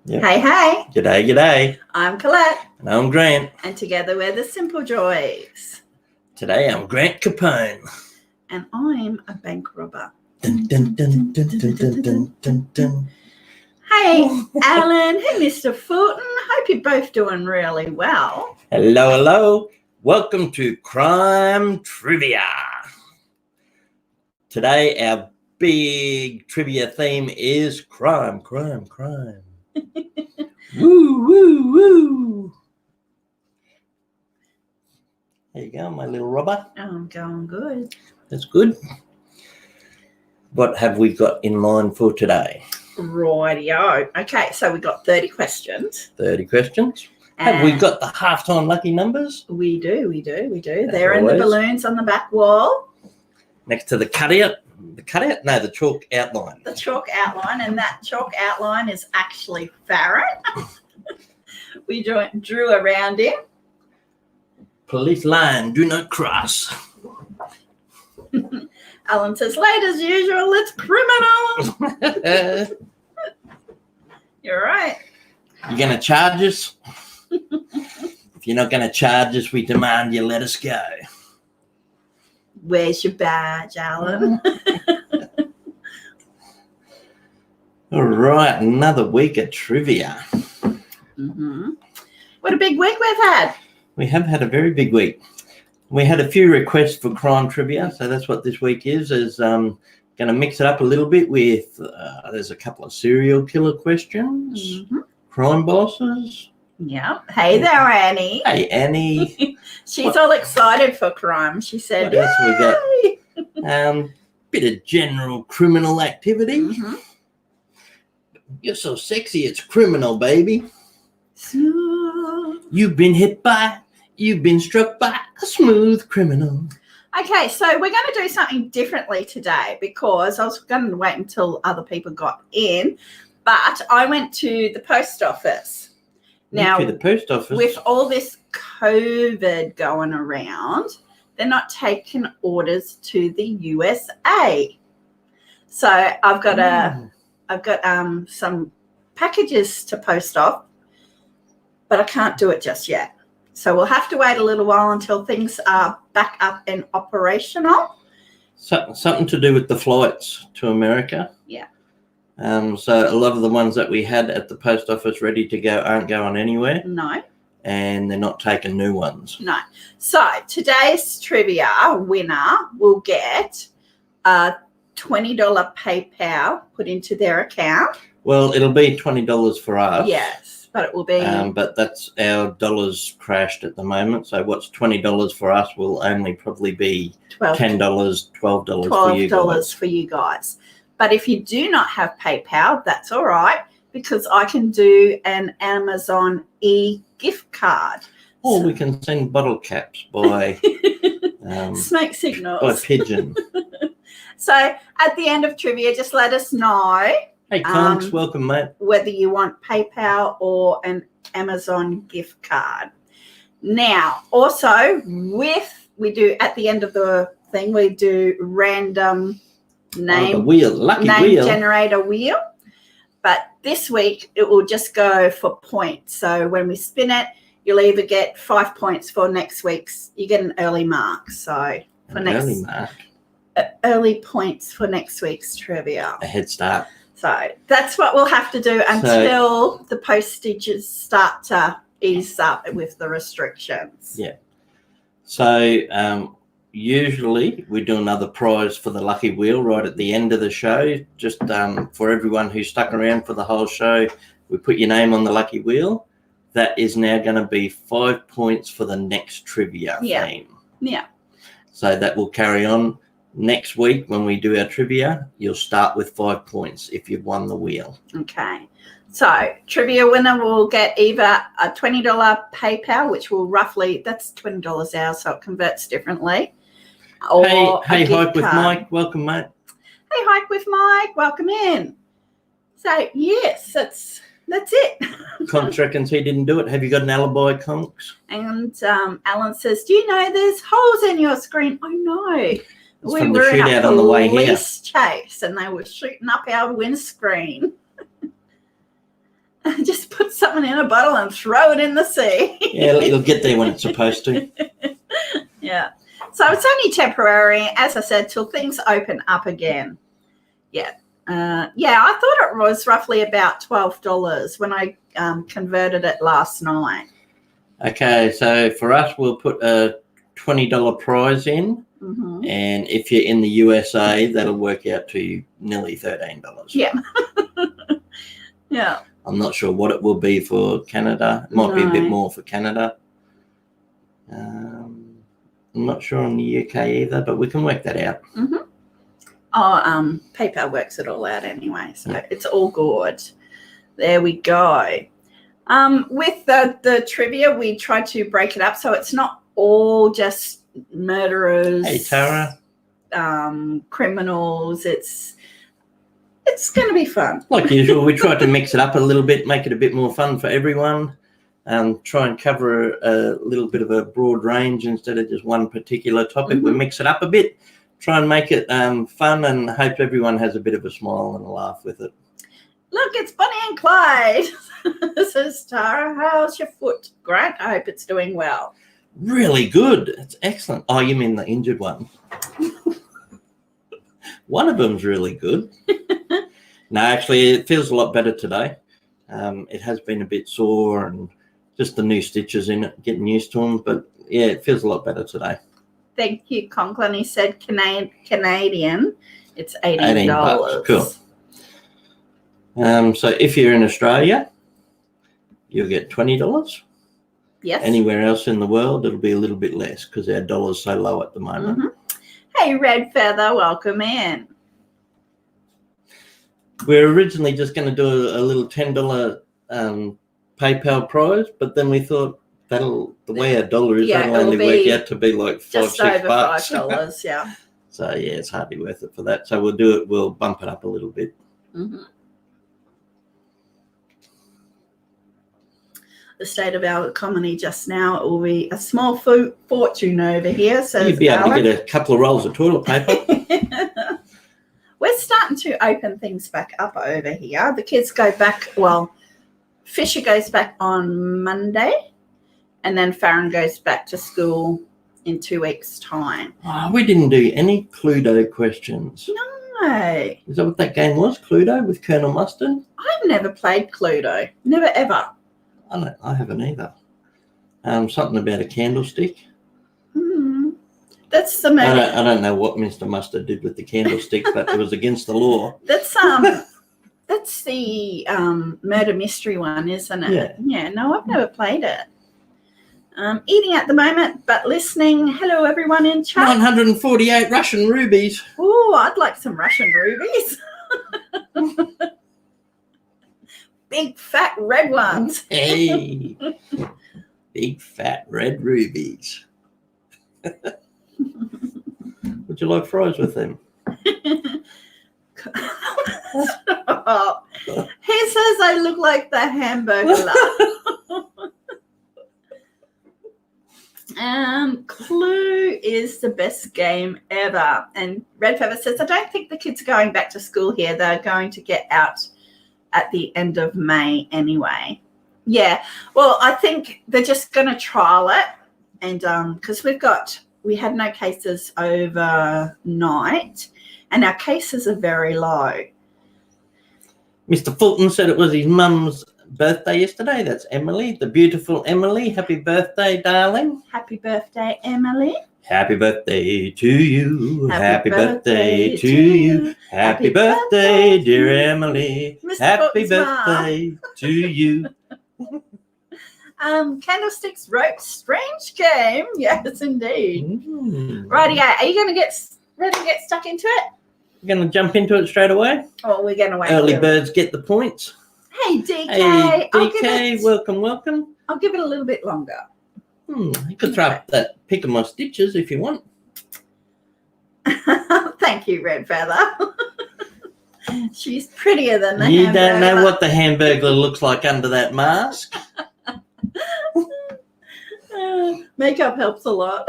Yep. Hey, hey. G'day, g'day. I'm Colette. And I'm Grant. And together we're the Simple Joys. Today I'm Grant Capone. And I'm a bank robber. Dun, dun, dun, dun, dun, dun, dun, dun, dun. Hey, Alan. Hey, Mr. Fulton. Hope you're both doing really well. Hello, hello. Welcome to Crime Trivia. Today our big trivia theme is crime, crime, crime. Woo, woo, woo. There you go, my little robber. I'm going good. That's good. What have we got in line for today? Rightio. Okay, so we got 30 questions. 30 questions. Have we got the halftime lucky numbers? We do. As They're in the always. balloons on the back wall. Next to the cutout? The cutout? No, the chalk outline. The chalk outline, and that chalk outline is actually Farron. We drew around him. Police line, do not cross. Alan says, late as usual, it's criminal. You're right. You going to charge us? If you're not going to charge us, we demand you let us go. Where's your badge, Alan? All right, another week of trivia. Mm-hmm. What a big week we've had. We have had a very big week. We had a few requests for crime trivia, so that's what this week is going to mix it up a little bit with, there's a couple of serial killer questions, crime bosses. Yeah. Hey there, Annie. Hey, Annie. She's all excited for crime. She said, What else we yay! got? Bit of general criminal activity. Mm-hmm. You're so sexy, it's criminal, baby. Smooth. You've been struck by a smooth criminal. Okay, so we're going to do something differently today because I was going to wait until other people got in, but I went to the post office. Now, to the post office. With all this COVID going around, they're not taking orders to the USA. So I've got some packages to post off, but I can't do it just yet. So we'll have to wait a little while until things are back up and operational. Something to do with the flights to America. Yeah. So a lot of the ones that we had at the post office ready to go aren't going anywhere. No. And they're not taking new ones. No. So today's trivia winner will get a $20 PayPal put into their account. Well, it'll be $20 for us. Yes, but it will be. But that's our dollars crashed at the moment. So what's $20 for us will only probably be $10, $12 for you guys. For you guys. But if you do not have PayPal, that's all right because I can do an Amazon gift card. Or we can send bottle caps by smoke signals. by pigeon. So at the end of trivia, just let us know. Hey, Conks, welcome, mate. Whether you want PayPal or an Amazon gift card. Now, also we do at the end of the thing, we do random name generator wheel. But this week it will just go for points. So when we spin it, you'll either get 5 points for next week's. You get an early mark. So for early points for next week's trivia. A head start. So that's what we'll have to do until the postages start to ease up with the restrictions. Yeah. So usually we do another prize for the lucky wheel right at the end of the show. Just for everyone who stuck around for the whole show, we put your name on the lucky wheel. That is now going to be 5 points for the next trivia theme. Yeah. So that will carry on. Next week when we do our trivia, you'll start with 5 points if you've won the wheel. Okay. So trivia winner will get either a $20 PayPal, which will roughly, that's $20 hours, so it converts differently. Or hey, Hike with Mike, welcome, mate. Hey, Hike with Mike, welcome in. So yes, that's it. Conks reckons he didn't do it. Have you got an alibi, Conks? And Alan says, do you know there's holes in your screen? I know. We were in a police chase and they were shooting up our windscreen. Just something in a bottle and throw it in the sea. Yeah, it'll get there when it's supposed to. Yeah. So it's only temporary, as I said, till things open up again. Yeah. I thought it was roughly about $12 when I converted it last night. Okay, so for us, we'll put a $20 prize in. Mm-hmm. And if you're in the USA, that'll work out to nearly $13. Yeah. Yeah. I'm not sure what it will be for Canada. It might be a bit more for Canada. I'm not sure on the UK either, but we can work that out. Mm-hmm. Oh, PayPal works it all out anyway, so it's all good. There we go. With the trivia, we try to break it up so it's not all just murderers. Hey, Tara. Criminals. It's going to be fun. Like usual, we try to mix it up a little bit, make it a bit more fun for everyone. Try and cover a little bit of a broad range instead of just one particular topic. Mm-hmm. We mix it up a bit, try and make it fun, and hope everyone has a bit of a smile and a laugh with it. Look, it's Bonnie and Clyde. Says Tara, how's your foot? Great, I hope it's doing well. Really good. It's excellent. Oh, you mean the injured one? One of them's really good. No, actually, it feels a lot better today. It has been a bit sore and just the new stitches in it, getting used to them. But, yeah, it feels a lot better today. Thank you, Conklin. He said Canadian. It's $18. $18. Cool. So if you're in Australia, you'll get $20. Yes. Anywhere else in the world, it'll be a little bit less because our dollar's so low at the moment. Mm-hmm. Hey, Red Feather, welcome in. We're originally just going to do a little $10 PayPal prize, but then we thought the way our dollar is, that'll only work out to be like just $5-6. Over $5, yeah. So yeah, it's hardly worth it for that. So we'll bump it up a little bit. Mm-hmm. The state of our economy just now, it will be a small fortune over here. So you'd be able to get a couple of rolls of toilet paper. We're starting to open things back up over here. The kids go back, well, Fisher goes back on Monday, and then Farron goes back to school in 2 weeks' time. Oh, we didn't do any Cluedo questions. No. Is that what that game was, Cluedo, with Colonel Mustard? I've never played Cluedo. Never, ever. I haven't either. Something about a candlestick. That's the I don't know what Mr. Mustard did with the candlestick, but it was against the law. That's the murder mystery one, isn't it? Yeah. No, I've never played it. Eating at the moment, but listening. Hello, everyone in chat. 948 Russian rubies. Oh, I'd like some Russian rubies. Big fat red ones. Hey, big fat red rubies. Would you like fries with them? Stop. He says I look like the hamburger lot. Clue is the best game ever. And Red Feather says, I don't think the kids are going back to school here. They're going to get out at the end of May anyway. Yeah. Well, I think they're just going to trial it. And because we had no cases overnight, and our cases are very low. Mr. Fulton said it was his mum's birthday yesterday. That's Emily, the beautiful Emily. Happy birthday, darling. Happy birthday, Emily. Happy birthday to you. Happy birthday to you. Happy birthday, dear Emily. Mr. Happy Fulton's birthday to you. Candlesticks, rope, strange game. Yes, indeed. Righty, are you going to get ready to get stuck into it? We're going to jump into it straight away. Oh, we're going to wait. Early birds get the points. Hey, DK. Hey, DK, welcome. I'll give it a little bit longer. You could throw up that pick of my stitches if you want. Thank you, Red Feather. She's prettier than the You hamburger. don't know what the hamburger looks like under that mask. Makeup helps a lot.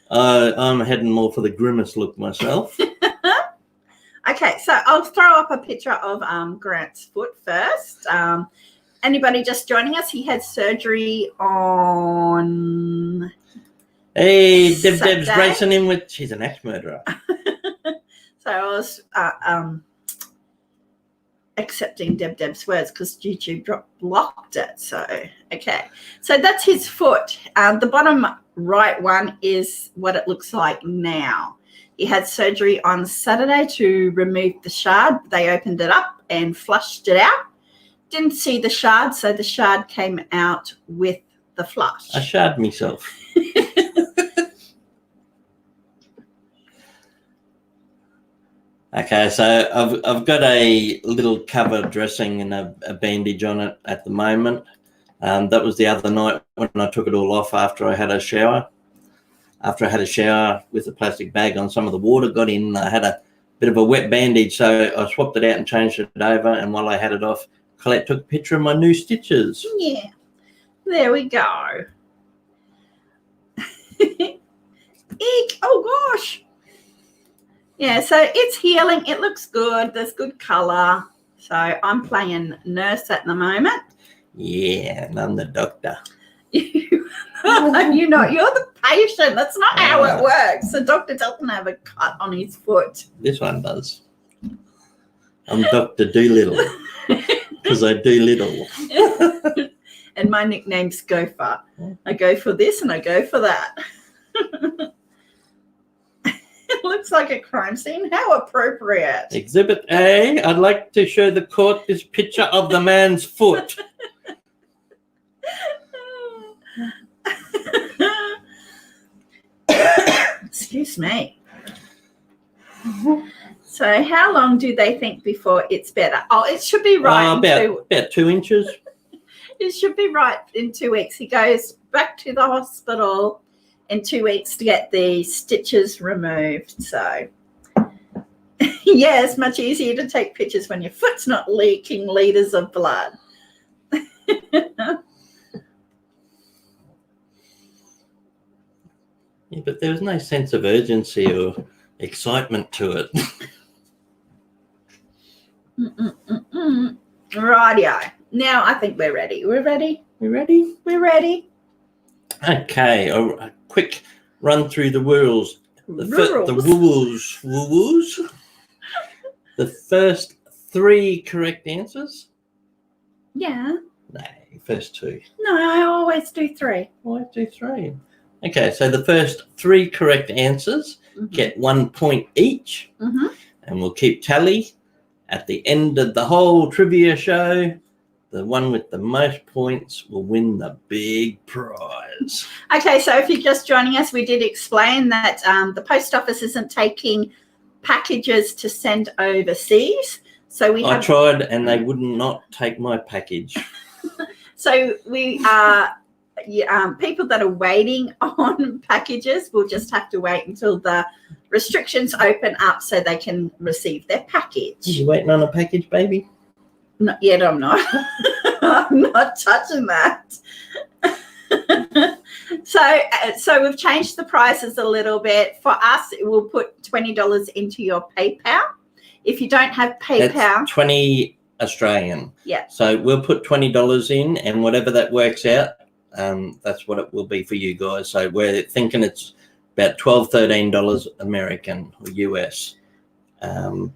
I'm heading more for the grimace look myself. Okay, Okay, so I'll throw up a picture of Grant's foot first. Anybody just joining us? He had surgery on. Hey, Deb's Saturday. racing in with. She's an axe murderer. So I was accepting Deb's words because YouTube blocked it. So, okay. So that's his foot. The bottom right one is what it looks like now. He had surgery on Saturday to remove the shard. They opened it up and flushed it out. Didn't see the shard, so the shard came out with the flush. I shard myself. Okay, so I've got a little cover dressing and a bandage on it at the moment. That was the other night when I took it all off after I had a shower. After I had a shower with a plastic bag on, some of the water got in. I had a bit of a wet bandage, so I swapped it out and changed it over. And while I had it off, Colette took a picture of my new stitches. Yeah, there we go. Eek! Oh gosh. Yeah, so it's healing. It looks good. There's good colour. So I'm playing nurse at the moment. Yeah, and I'm the doctor. You're the patient. That's not how it works. The doctor doesn't have a cut on his foot. This one does. I'm Dr. Doolittle because I do little. And my nickname's Gopher. I go for this and I go for that. It looks like a crime scene. How appropriate. Exhibit A, I'd like to show the court this picture of the man's foot. Excuse me. So how long do they think before it's better? Oh, it should be right. About 2 inches. It should be right in 2 weeks. He goes back to the hospital in 2 weeks to get the stitches removed. So, yeah, it's much easier to take pictures when your foot's not leaking litres of blood. Yeah, but there was no sense of urgency or excitement to it. Rightio. Now I think we're ready. We're ready? You ready? We're ready. Okay, a quick run through the rules. The rules. The first 3 correct answers? Yeah. No, first 2. No, I always do 3. Always do 3. Okay, so the first 3 correct answers get 1 point each, and we'll keep tally. At the end of the whole trivia show, the one with the most points will win the big prize. Okay, so if you're just joining us, we did explain that the post office isn't taking packages to send overseas. So I tried, and they would not take my package. So we are people that are waiting on packages will just have to wait until the restrictions open up so they can receive their package. You waiting on a package, baby? Not yet, I'm not. I'm not touching that. So we've changed the prices a little bit. For us, it will put $20 into your PayPal. If you don't have PayPal, that's 20 Australian. Yeah. So we'll put $20 in, and whatever that works out, that's what it will be for you guys. So we're thinking it's about $12-13 American or US.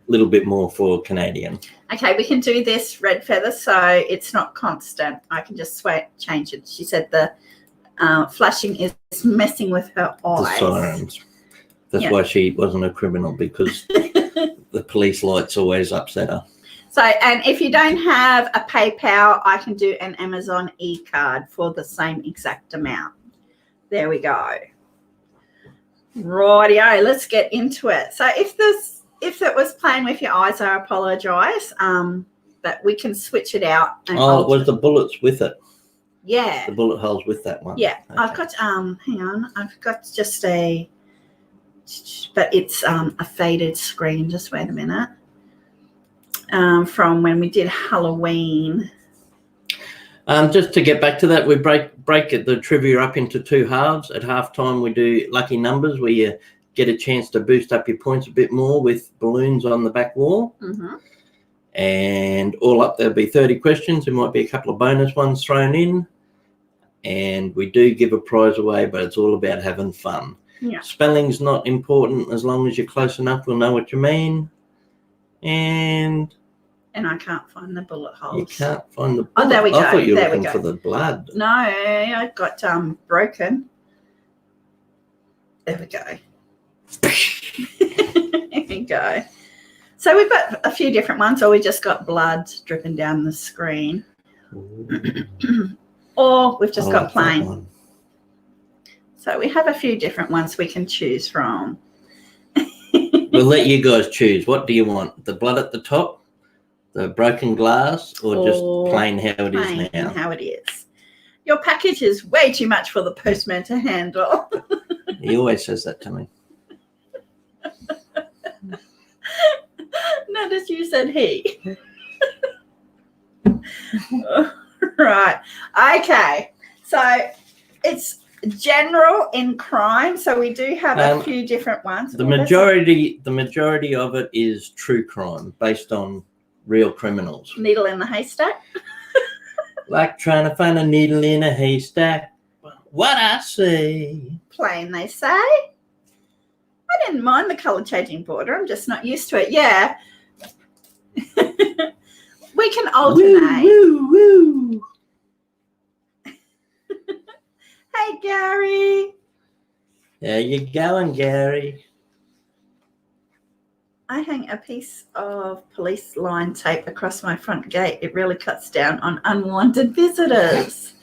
Little bit more for Canadian. Okay, we can do this red feather, so it's not constant. I can just change it. She said the flashing is messing with her eyes. The sirens. That's why she wasn't a criminal, because the police lights always upset her. So, and if you don't have a PayPal, I can do an Amazon e-card for the same exact amount. There we go. Rightio, let's get into it. So if it was playing with your eyes, I apologise, but we can switch it out. And it was the bullets with it. Yeah. The bullet holes with that one. Yeah. Okay. I've got, hang on, I've got just but it's a faded screen. Just wait a minute. From when we did Halloween. Just to get back to that, we break the trivia up into 2 halves. At halftime, we do lucky numbers, where you get a chance to boost up your points a bit more with balloons on the back wall. Mm-hmm. And all up, there'll be 30 questions. There might be a couple of bonus ones thrown in. And we do give a prize away, but it's all about having fun. Yeah. Spelling's not important as long as you're close enough, we'll know what you mean. And I can't find the bullet holes. you can't find the bullet. Oh, there we go. I thought you were There we looking go. for the blood. No, I got broken. There we go. There we go. So we've got a few different ones, or we just got blood dripping down the screen. Or we've just got plain. So we have a few different ones we can choose from. We'll let you guys choose. What do you want? The blood at the top, the broken glass, or just plain how it is now? How it is. Your package is way too much for the postman to handle. He always says that to me. Notice you said he. Right. Okay. So it's general in crime. So we do have a few different ones. The majority of it is true crime based on real criminals. Needle in the haystack. Like trying to find a needle in a haystack. What I say. Plain, they say. I didn't mind the colour changing border. I'm just not used to it. Yeah. We can alternate. Woo, woo, woo. Hey, Gary. There you going, Gary. I hang a piece of police line tape across my front gate. It really cuts down on unwanted visitors.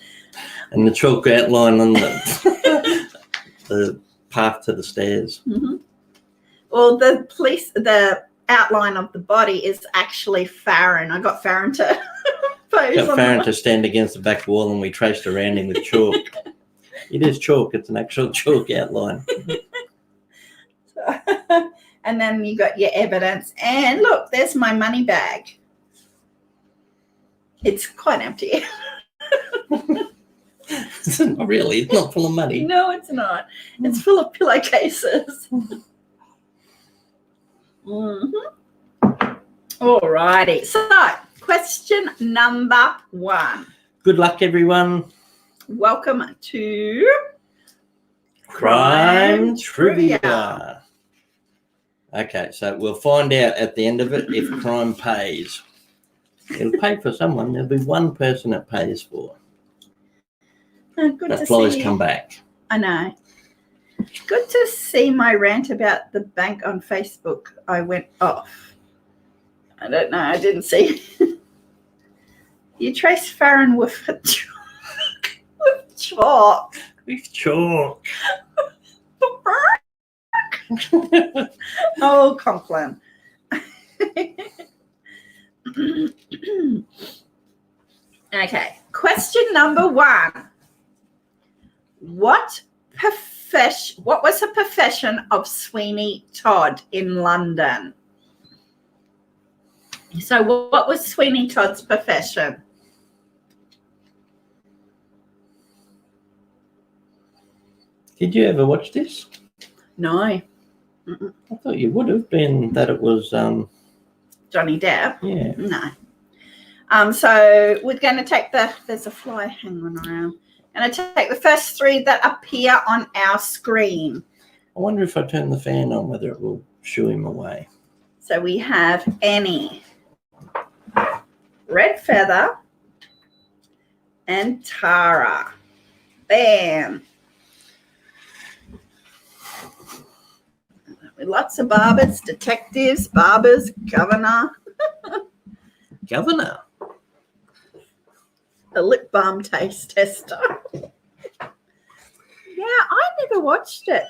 And the chalk outline on the path to the stairs. Mm-hmm. Well, the outline of the body is actually Farron. I got Farron to pose. Got Farron to stand against the back wall, and we traced around him with chalk. It is chalk. It's an actual chalk outline. And then you got your evidence. And look, there's my money bag. It's quite empty. It's not really. It's not full of money. No, it's not. It's full of pillowcases. Mm-hmm. All righty. So, question number 1. Good luck, everyone. Welcome to Crime Trivia. Okay, so we'll find out at the end of it if crime pays. It'll pay for someone. There'll be one person it pays for. Good that to flies see you. Come back. I know. Good to see my rant about the bank on Facebook. I went off. I don't know. I didn't see. You trace Farron with chalk. With chalk. Oh, Conklin. Okay. Question number 1. What was the profession of Sweeney Todd in London? So what was Sweeney Todd's profession? Did you ever watch this? No. Mm-mm. I thought you would have been that it was Johnny Depp? Yeah. No. So we're going to take there's a fly hanging around. And I take the first 3 that appear on our screen. I wonder if I turn the fan on, whether it will shoo him away. So we have Annie, Red Feather, and Tara. Bam. With lots of barbers, detectives, barbers, governor. Governor? A lip balm taste tester. Yeah, I never watched it.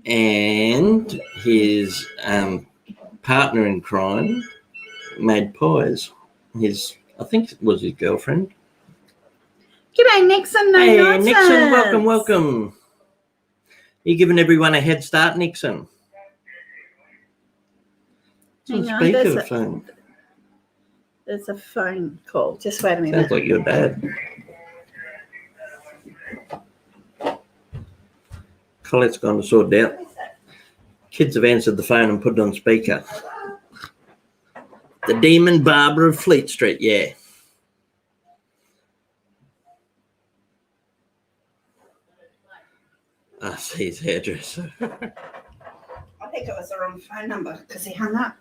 And his partner in crime made pies. I think it was his girlfriend. G'day, Nixon. No hey, nonsense. Nixon, welcome. You're giving everyone a head start, Nixon. Hang on, Speakerphone. There's a phone call. Just wait a minute. Sounds like your dad. Colette's gone to sort it out. Kids have answered the phone and put it on speaker. The Demon Barber of Fleet Street, yeah. I see his hairdresser. I think it was the wrong phone number because he hung up.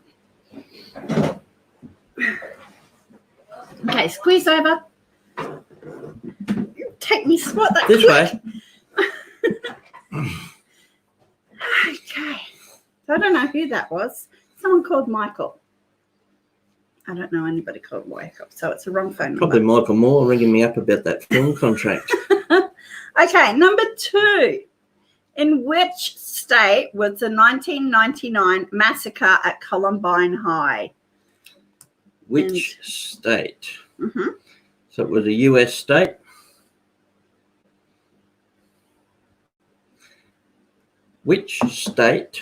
Okay, squeeze over. Take me spot that This quick. way. Okay. So I don't know who that was. Someone called Michael. I don't know anybody called Michael, so it's the wrong phone Probably number. Michael Moore ringing me up about that film contract. Okay, number 2. In which state was the 1999 massacre at Columbine High? Which state? Mm-hmm. So it was a US state. Which state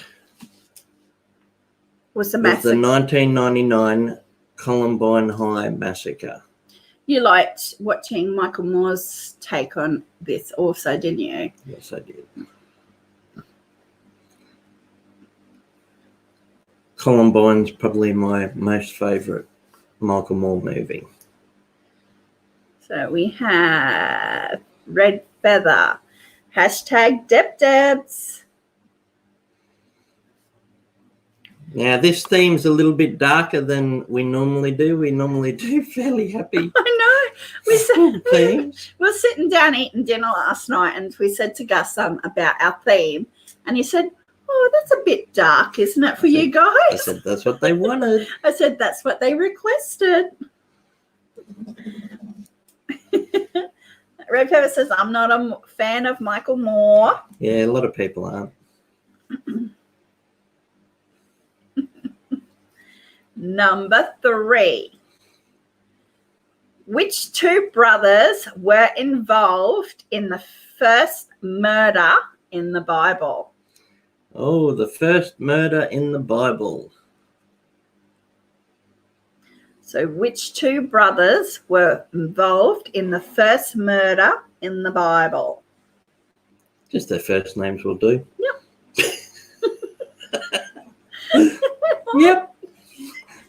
Was the was massacre? the 1999 Columbine High massacre? You liked watching Michael Moore's take on this also, didn't you? Yes, I did. Columbine's probably my most favourite Michael Moore movie. So we have Red Feather. Hashtag Debs. Now, this theme's a little bit darker than we normally do. We normally do fairly happy I know. We themes. were sitting down eating dinner last night and we said to Gus about our theme. And he said, oh, that's a bit dark, isn't it, for you I guys? said, that's what they wanted. I said, that's what they requested. Red Pepper says, I'm not a fan of Michael Moore. Yeah, a lot of people aren't. Number 3. Which 2 brothers were involved in the first murder in the Bible? Oh, the first murder in the Bible. So which 2 brothers were involved in the first murder in the Bible? Just their first names will do. Yep. Yep.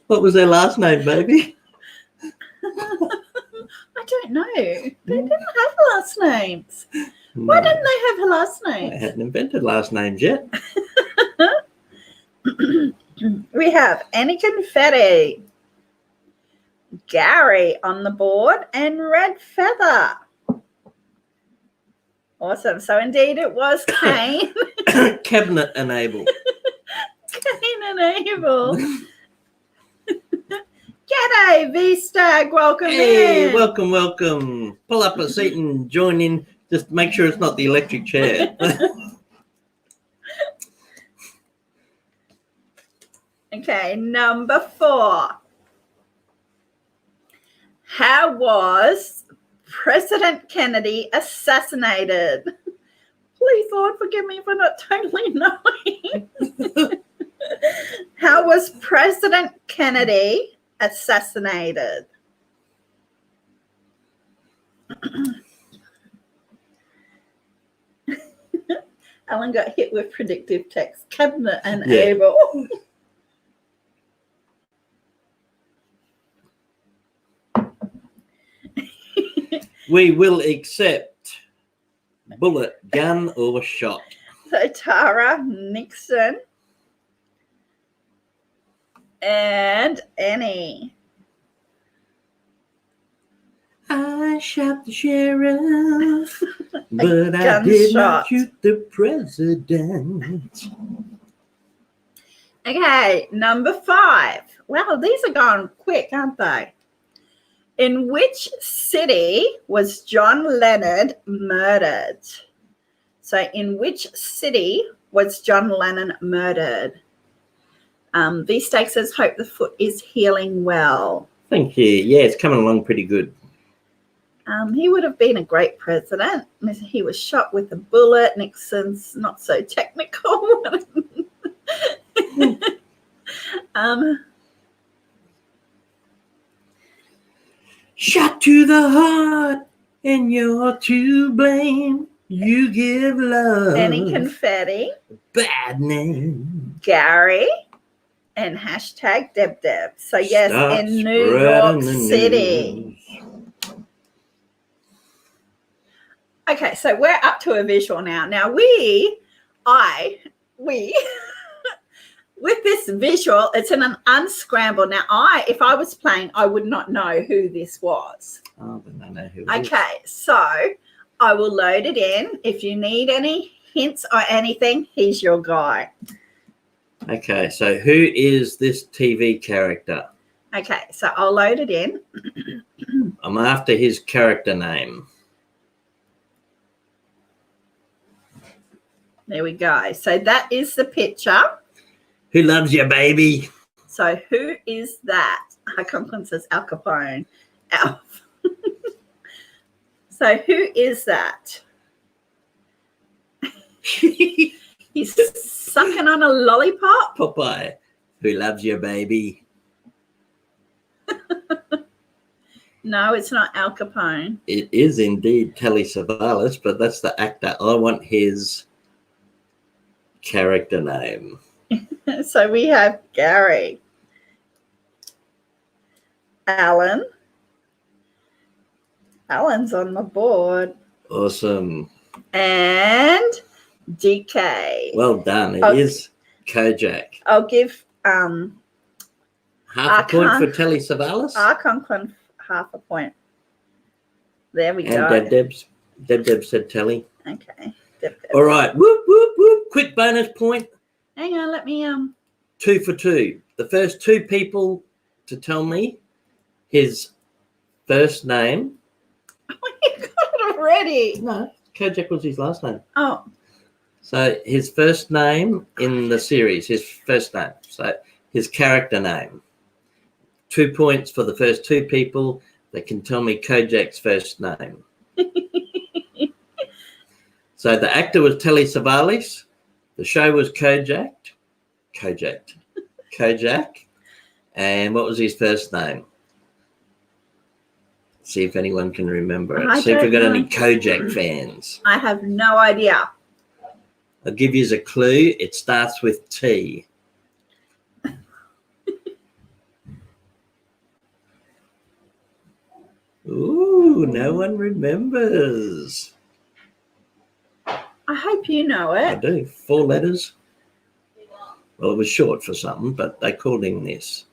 What was their last name, baby? I don't know. They didn't have last names. Why didn't they have last They names? hadn't invented last names yet. We have Annie Confetti, Gary on the board, and Red Feather. Awesome. So indeed it was Cain. Cabinet and Abel. Cain and Abel. G'day, V-Stag. Welcome Hey, in. welcome, welcome. Pull up a seat and join in. Just make sure it's not the electric chair. Okay, number 4. How was President Kennedy assassinated? Please, Lord, forgive me for not totally knowing. How was President Kennedy assassinated? Alan got hit with predictive text. Cabinet and Yeah. Abel. We will accept bullet, gun, or shot. So Tara, Nixon, and Annie. I shot the sheriff, but I did gunshot. not shoot the president. Okay, number 5. Wow, these are going quick, aren't they? In which city was John Lennon murdered? So in which city was John Lennon murdered? V-Steak says, hope the foot is healing well. Thank you. Yeah, it's coming along pretty good. He would have been a great president. He was shot with a bullet. Nixon's not so technical. Shot to the heart, and you're to blame. You give love Any confetti? bad name. Gary. And hashtag Deb. So yes, Start in New York spreading the City. news. Okay, so we're up to a visual now. Now we with this visual, it's an unscramble. Now if I was playing, I would not know who this was. Oh, then I know who it is. Okay, so I will load it in. If you need any hints or anything, he's your guy. Okay, so who is this TV character? Okay, so I'll load it in. I'm after his character name. There we go. So that is the picture. Who loves you, baby? So who is that? Conklin says Al Capone. Alf. So who is that? He's sucking on a lollipop. Popeye. Who loves you, baby? No, it's not Al Capone. It is indeed Telly Savalas, but that's the actor. I want his character name. So we have Gary, Alan. Alan's on the board. Awesome. And DK. Well done. It is Kojak. I'll give Half a point for Telly Savalas. Conklin half a point. There we go. And Deb said Telly. Okay. All right. Whoop, whoop, whoop. Quick bonus point. Hang on, let me 2 for 2. The first 2 people to tell me his first name. Oh, you got it already. No, Kojak was his last name. Oh. So his first name in the series, his first name. So his character name. 2 points for the first 2 people that can tell me Kojak's first name. So the actor was Telly Savalas. The show was Kojak. And what was his first name? See if anyone can remember it. See if we've got any Kojak fans. I have no idea. I'll give you a clue. It starts with T. Ooh, no one remembers. I hope you know I it. do. 4 letters. Well, it was short for something, but they called him this.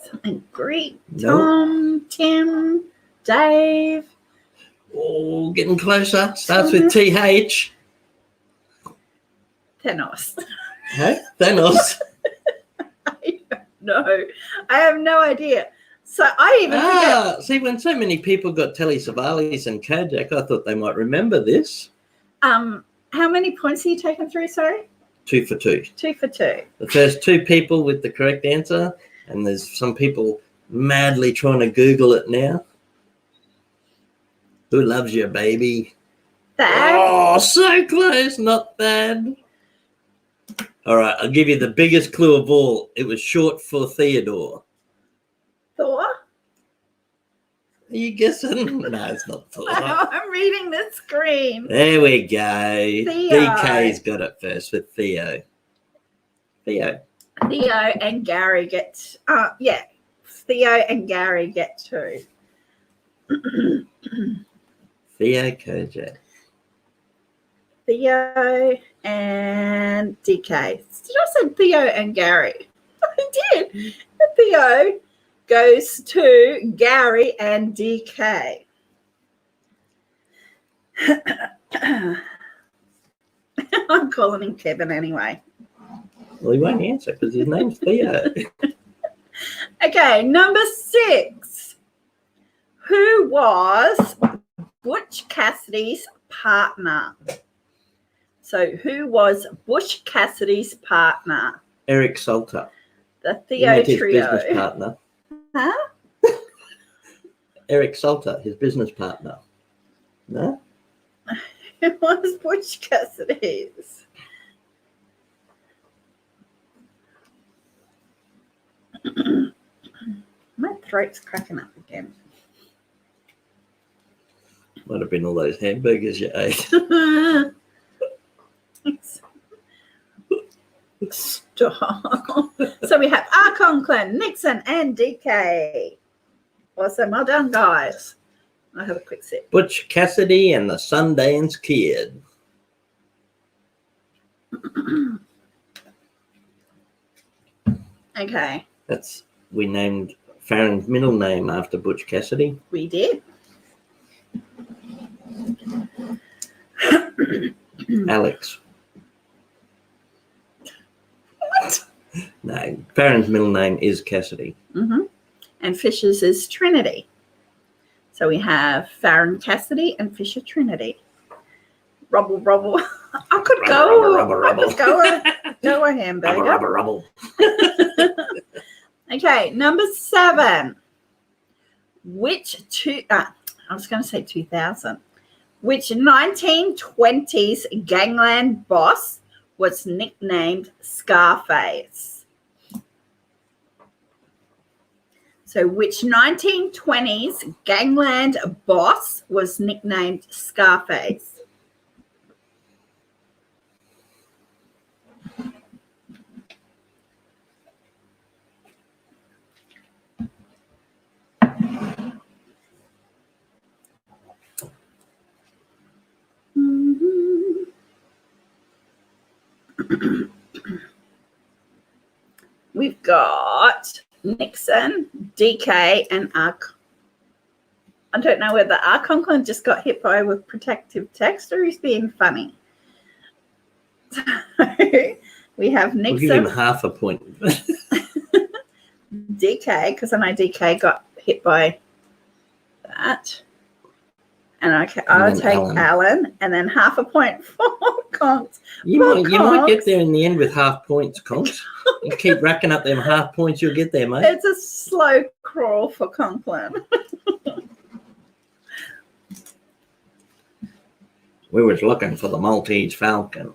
Something Greek. Nope. Tom, Tim, Dave. Oh, getting closer. Starts with TH. Thanos. Hey, Thanos. No, I have no idea. So I even forget. See, when so many people got Telly Savalas and Kojak, I thought they might remember this. How many points are you taking through, sorry? 2 for 2. 2 for 2. The first 2 people with the correct answer, and there's some people madly trying to Google it now. Who loves you, baby? That. Oh, so close, not bad. All right, I'll give you the biggest clue of all. It was short for Theodore. Thor? Are you guessing? No, it's not Thor. I'm reading the screen. There we go. Theo. DK's got it first with Theo. Theo and Gary get Theo and Gary get 2. Theo Kojak. Theo and DK. Did I say Theo and Gary? I did. Theo goes to Gary and DK. I'm calling him Kevin anyway. Well, he won't answer because his name's Theo. Okay, number 6. Who was Butch Cassidy's partner? So who was Butch Cassidy's partner? Eric Salter. The Theo his trio. Business partner. Huh? Eric Salter, his business partner. No? It was Butch Cassidy's. My throat's cracking up again. Might have been all those hamburgers you ate. Stop. So we have Conklin, Nixon, and DK. Awesome. Well done, guys. I'll have a quick sip. Butch Cassidy and the Sundance Kid. Okay. We named Farron's middle name after Butch Cassidy. We did. Alex. What? No, Farron's middle name is Cassidy. Mm-hmm. And Fisher's is Trinity. So we have Farron Cassidy and Fisher Trinity. Rubble. I could go a hamburger. Rubble. Okay, number 7. I was going to say 2000. Which 1920s gangland boss was nicknamed Scarface? So which 1920s gangland boss was nicknamed Scarface? We've got Nixon, DK, and Ark. I don't know whether Conklin just got hit by with protective text or he's being funny. So we have Nixon. We'll give him half a point. DK, because I know DK got hit by that. And I'll take Alan, and then half a point for Conks. You might get there in the end with half points, Conks. You keep racking up them half points, you'll get there, mate. It's a slow crawl for Conklin. We was looking for the Maltese Falcon.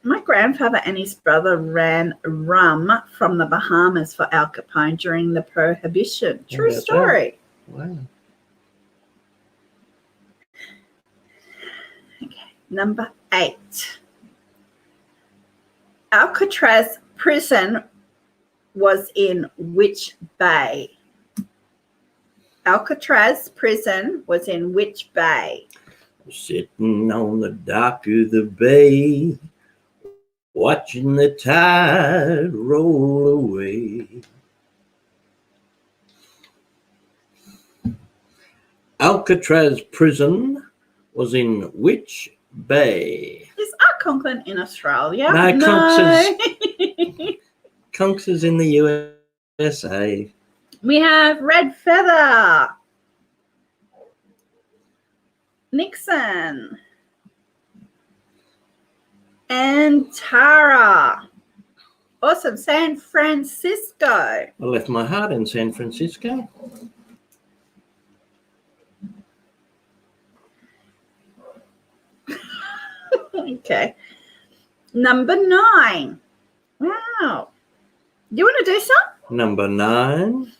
My grandfather and his brother ran rum from the Bahamas for Al Capone during the Prohibition. True story. Wow. Number 8. Alcatraz prison was in which bay? Alcatraz prison was in which bay? Sitting on the dock of the bay, watching the tide roll away. Alcatraz prison was in which bay? Is Conklin in Australia? No. Conks is in the USA. We have Red Feather, Nixon, and Tara. Awesome. San Francisco. I left my heart in San Francisco. Okay. Number 9. Wow. You want to do some? Number 9.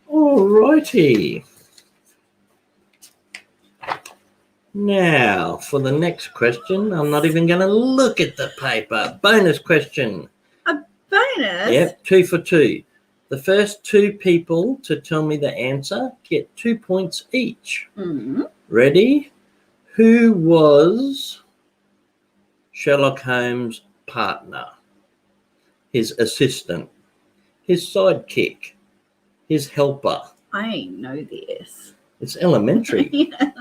All righty. Now, for the next question, I'm not even going to look at the paper. Bonus question. A bonus? Yep, 2 for 2. The first 2 people to tell me the answer get 2 points each. Mm-hmm. Ready? Who was Sherlock Holmes' partner, his assistant, his sidekick, his helper? I know this. It's elementary. Yeah.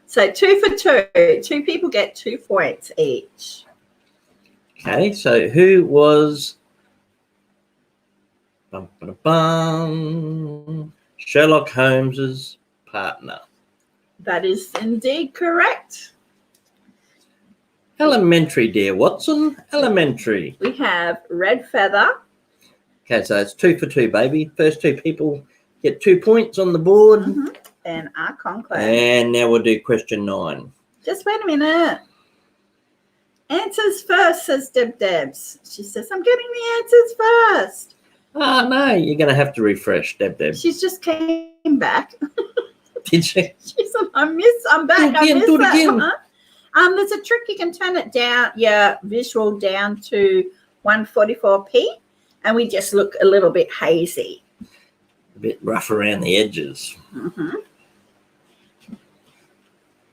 So 2 for 2. 2 people get 2 points each. Okay, so who was Sherlock Holmes's partner? That is indeed correct. Elementary, dear Watson. Elementary. We have Red Feather. Okay, so it's 2 for 2, baby. First 2 people get 2 points on the board. Mm-hmm. And Conklin. And now we'll do question 9. Just wait a minute. Answers first, says Debs. She says, I'm getting the answers first. Oh, no, you're going to have to refresh, Deb. She's just came back. Did she? She said, I'm back. Do it again. There's a trick. You can turn it down, visual down to 144p, and we just look a little bit hazy. A bit rough around the edges. Mm-hmm.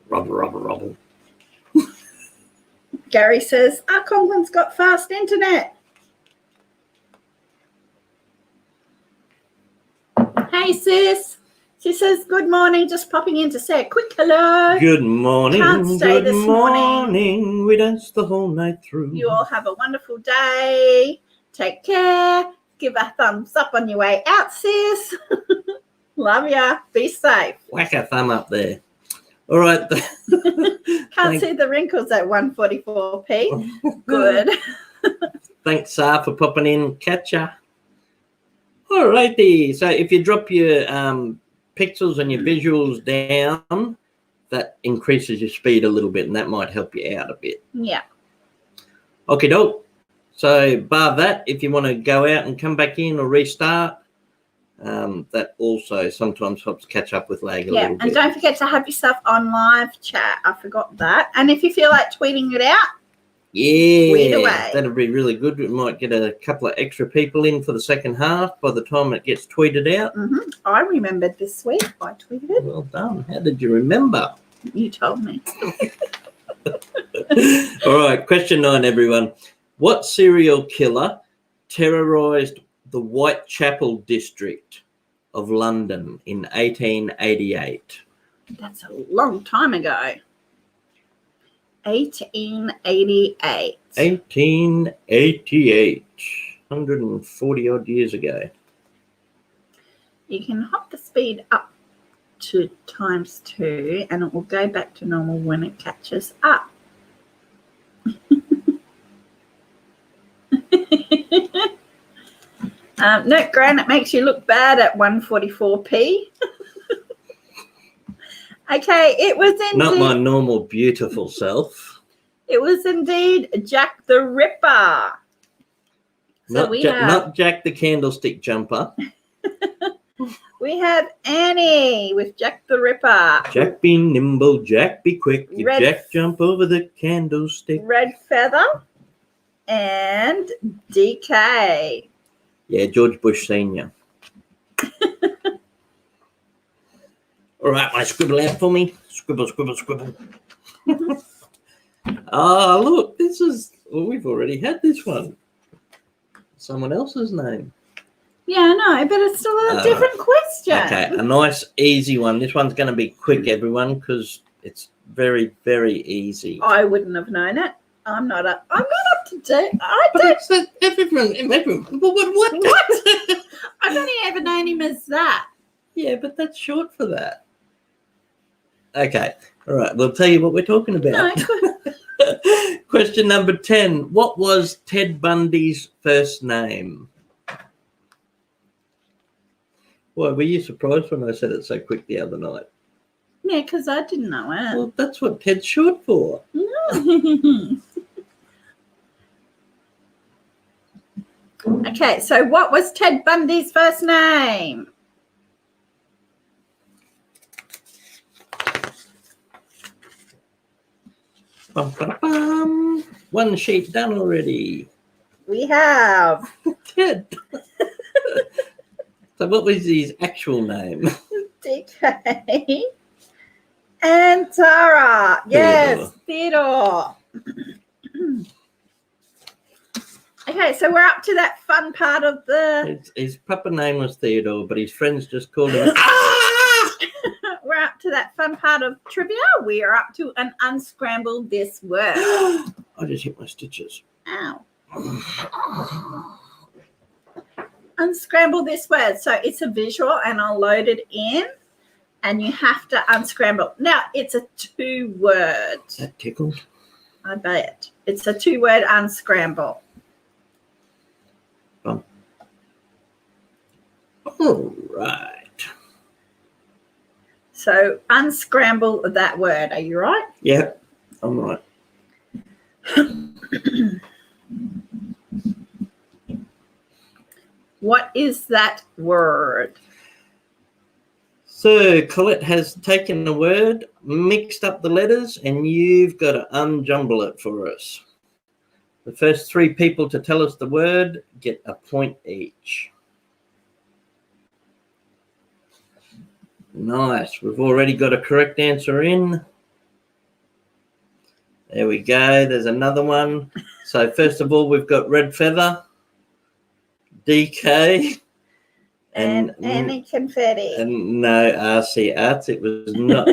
Rubble. Gary says, Conklin's got fast internet. Hey, sis. She says, good morning. Just popping in to say a quick hello. Good morning. Can't stay this morning. We danced the whole night through. You all have a wonderful day. Take care. Give a thumbs up on your way out, sis. Love ya. Be safe. Whack a thumb up there. All right. Can't see the wrinkles at 144p. Good. Thanks, Sar, for popping in. Catch ya. All righty. So if you drop your pixels and your visuals down, that increases your speed a little bit, and that might help you out a bit. Yeah. Okay, doke. So bar that, if you want to go out and come back in or restart, that also sometimes helps catch up with lag a little bit. And don't forget to have yourself on live chat. I forgot that. And if you feel like tweeting it out, tweet away. That'll be really good. We might get a couple of extra people in for the second half by the time it gets tweeted out. Mm-hmm. I remembered this week. I tweeted it. Well done. How did you remember? You told me. All right, question 9, everyone. What serial killer terrorized the Whitechapel district of London in 1888? That's a long time ago. 1888. 1888. 140 odd years ago. You can hop the speed up to ×2 and it will go back to normal when it catches up. No, Gran, it makes you look bad at 144p. Okay, it was indeed... Not my normal beautiful self. It was indeed Jack the Ripper. So not Jack the Candlestick Jumper. We have Annie with Jack the Ripper. Jack be nimble, Jack be quick. If Jack jump over the candlestick. Red Feather and DK. Yeah, George Bush Sr. All right, want to scribble out for me? Scribble. Oh, look, this is... Well, we've already had this one. Someone else's name. Yeah, I know, but it's still a different question. Okay, a nice, easy one. This one's going to be quick, everyone, because it's very, very easy. I wouldn't have known it. I'm not up to date. Everyone. What? I've only ever known him as that. Yeah, but that's short for that. Okay, all right. We'll tell you what we're talking about. No. Question number 10. What was Ted Bundy's first name? Why, were you surprised when I said it so quick the other night? Yeah, because I didn't know it. Well, that's what Ted's short for. Okay, so what was Ted Bundy's first name? Bum, ba, bum. One sheet done already. We have Ted. So what was his actual name? DK and Tara. Yes, Theodore. Okay, so we're up to that fun part of the... His proper name was Theodore, but his friends just called him... We're up to that fun part of trivia. We are up to an unscramble this word. I just hit my stitches. Ow. Unscramble this word. So it's a visual and I'll load it in and you have to unscramble. Now, it's a 2-word. That tickled. I bet. It's a 2-word unscramble. All right. So unscramble that word. Are you right? Yeah, I'm right. What is that word? So Colette has taken the word, mixed up the letters, and you've got to unjumble it for us. The first 3 people to tell us the word get a point each. Nice. We've already got a correct answer in. There we go. There's another one. So first of all, we've got Red Feather, DK, And any confetti. and no RC Arts. It was not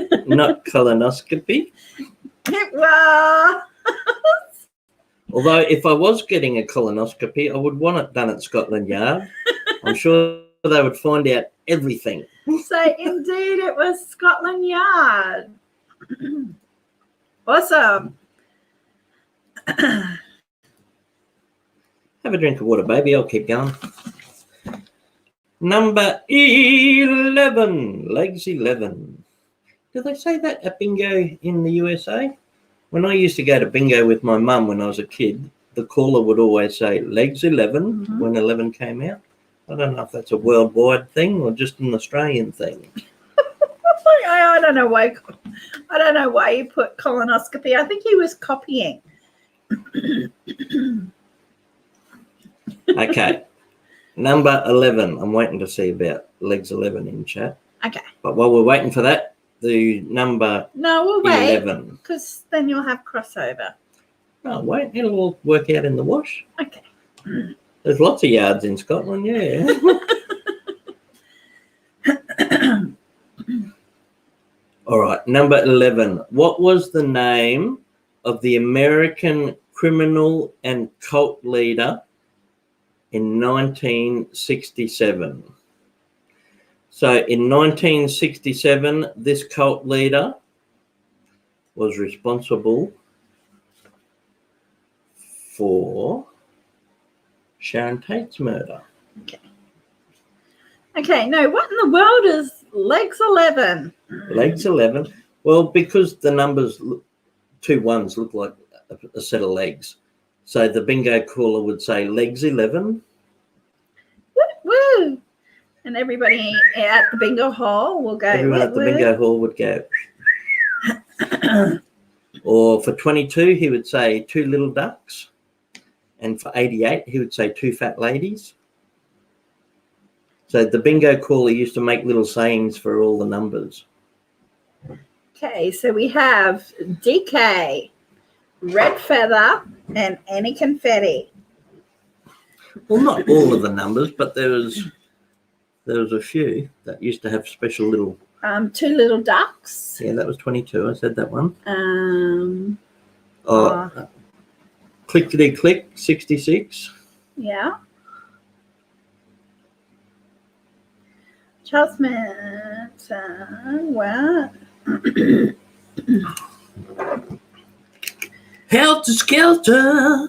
colonoscopy. It was. Although if I was getting a colonoscopy, I would want it done at Scotland Yard. I'm sure they would find out everything. So indeed it was Scotland Yard. Awesome. Have a drink of water, baby. I'll keep going. Number 11. Legs 11. Do they say that at bingo in the USA? When I used to go to bingo with my mum when I was a kid, the caller would always say legs 11 when 11 came out. I don't know if that's a worldwide thing or just an Australian thing. I don't know why. I don't know why you put colonoscopy. I think he was copying. Okay. Number 11. I'm waiting to see about legs 11 in chat. Okay. But while we're waiting for that, the number we'll wait 11. because then you'll have crossover. Oh, wait. It'll all work out in the wash. Okay. There's lots of yards in Scotland, yeah. All right, number 11. What was the name of the American criminal and cult leader in 1967? So in 1967, this cult leader was responsible for Sharon Tate's murder. Okay, no, what in the world is legs 11? Legs 11. Well, because the numbers, 2 ones look like a set of legs. So the bingo caller would say legs 11. Woo! And everybody at the bingo hall will go. Everyone at the bingo hall would go. Or for 22, he would say 2 little ducks. And for 88, he would say 2 fat ladies. So the bingo caller used to make little sayings for all the numbers. Okay, so we have DK, Red Feather, and any confetti. Well, not all of the numbers, but there was a few that used to have special little. 2 little ducks. Yeah, that was 22. I said that one. Clickety click 66. Yeah. Charles Manson. What? Helter Skelter.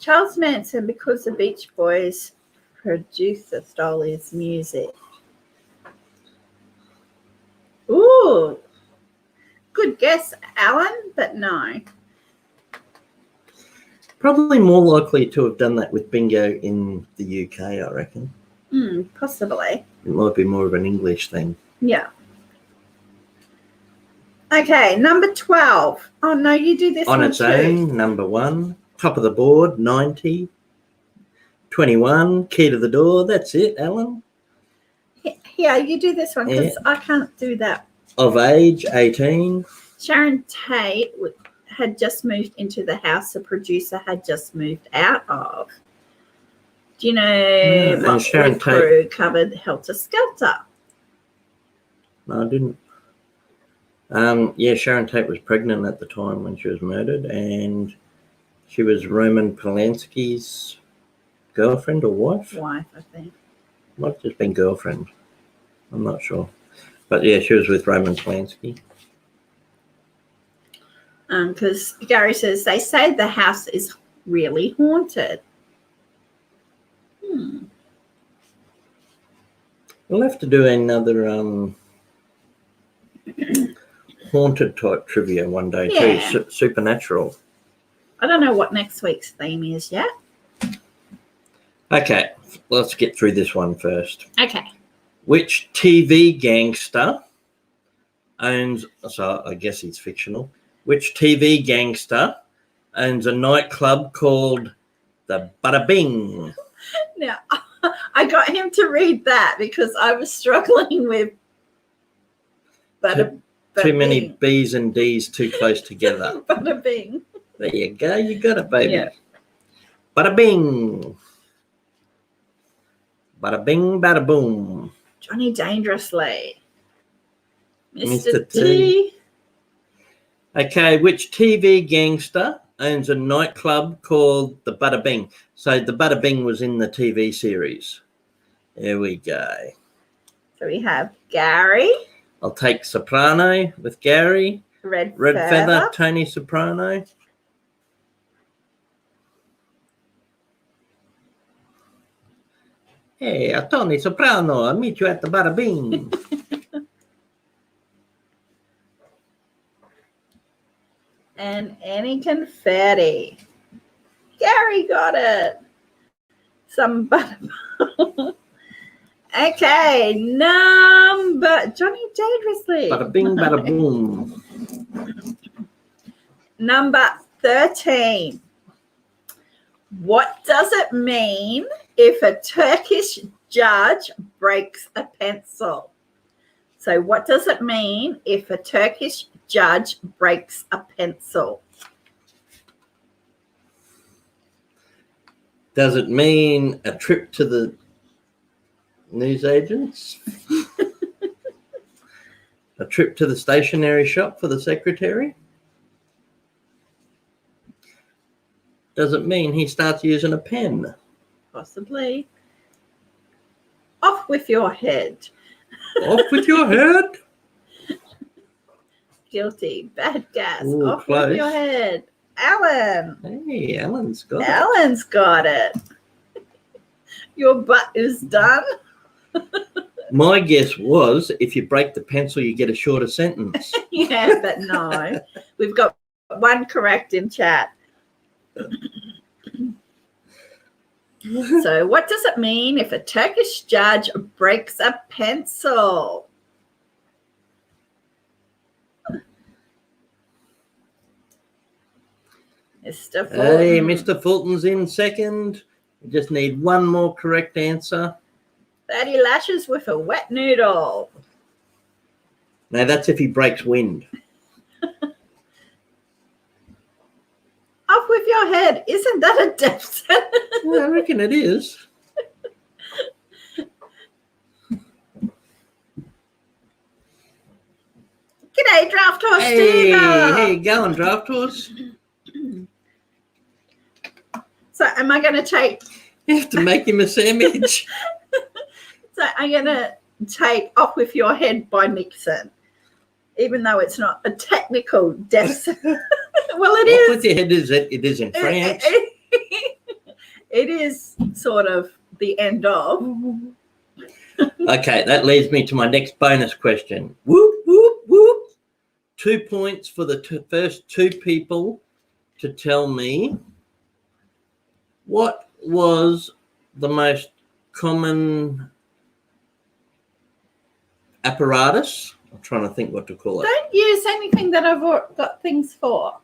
Charles Manson, because the Beach Boys producer stole his music. Ooh. Good guess, Alan, but no. Probably more likely to have done that with bingo in the UK, I reckon. Possibly. It might be more of an English thing. Yeah. Okay, number 12. Oh, no, you do this On one its too. own, number 1. Top of the board, 90. 21, key to the door. That's it, Alan. Yeah, you do this one because I can't do that. Of age, 18. Sharon Tate had just moved into the house the producer had just moved out of. Do you know what Sharon crew covered Helter Skelter? No, I didn't. Yeah, Sharon Tate was pregnant at the time when she was murdered, and she was Roman Polanski's girlfriend or wife? Wife, I think. Might have just been girlfriend. I'm not sure. But yeah, she was with Roman Polanski. Because Gary says, they say the house is really haunted. We'll have to do another haunted type trivia one day too. Supernatural. I don't know what next week's theme is yet. Okay, let's get through this one first. Okay. Which TV gangster owns, so I guess he's fictional, which TV gangster owns a nightclub called the Bada Bing? Now, I got him to read that because I was struggling with Too many B's and D's too close together. Bada bing. There you go. You got it, baby. Yeah. Bada bing. Bada bing, bada boom. Johnny Dangerously. Mr. T. Okay, which TV gangster owns a nightclub called the Bada Bing? So the Bada Bing was in the TV series. There we go. So we have Gary. I'll take Soprano with Gary. Red Feather, Tony Soprano. Hey, Tony Soprano, I'll meet you at the Bada Bing. And Annie Confetti. Gary got it. Some butter. Okay, Johnny Dangerously. Bada bing, bada boom. Number 13. What does it mean if a Turkish judge breaks a pencil? So what does it mean if a Turkish judge breaks a pencil? Does it mean a trip to the newsagents? A trip to the stationery shop for the secretary? Does it mean he starts using a pen? Possibly. Off with your head. Off with your head? Guilty. Bad gas. Ooh, Off close. with your head. Alan. Hey, Alan's got it. Alan's got it. Your butt is done. My guess was if you break the pencil, you get a shorter sentence. Yeah, but no. We've got one correct in chat. So what does it mean if a Turkish judge breaks a pencil? Mr. Fulton. Hey, Mr. Fulton's in second. We just need one more correct answer. 30 lashes with a wet noodle. Now, that's if he breaks wind. Off with your head. Isn't that a death sentence? Well, I reckon it is. G'day, Draft Horse Hey, Diva. how you going, Draft Horse? So am I going to take... You have to make him a sandwich. So I'm going to take Off With Your Head by Nixon, even though it's not a technical death sentence. Well, it is. Off with your head it is in France. It is sort of the end of. Okay, that leads me to my next bonus question. Whoop, whoop, whoop. 2 points for the first two people to tell me what was the most common apparatus. I'm trying to think what to call it. Don't use anything that I've got things for.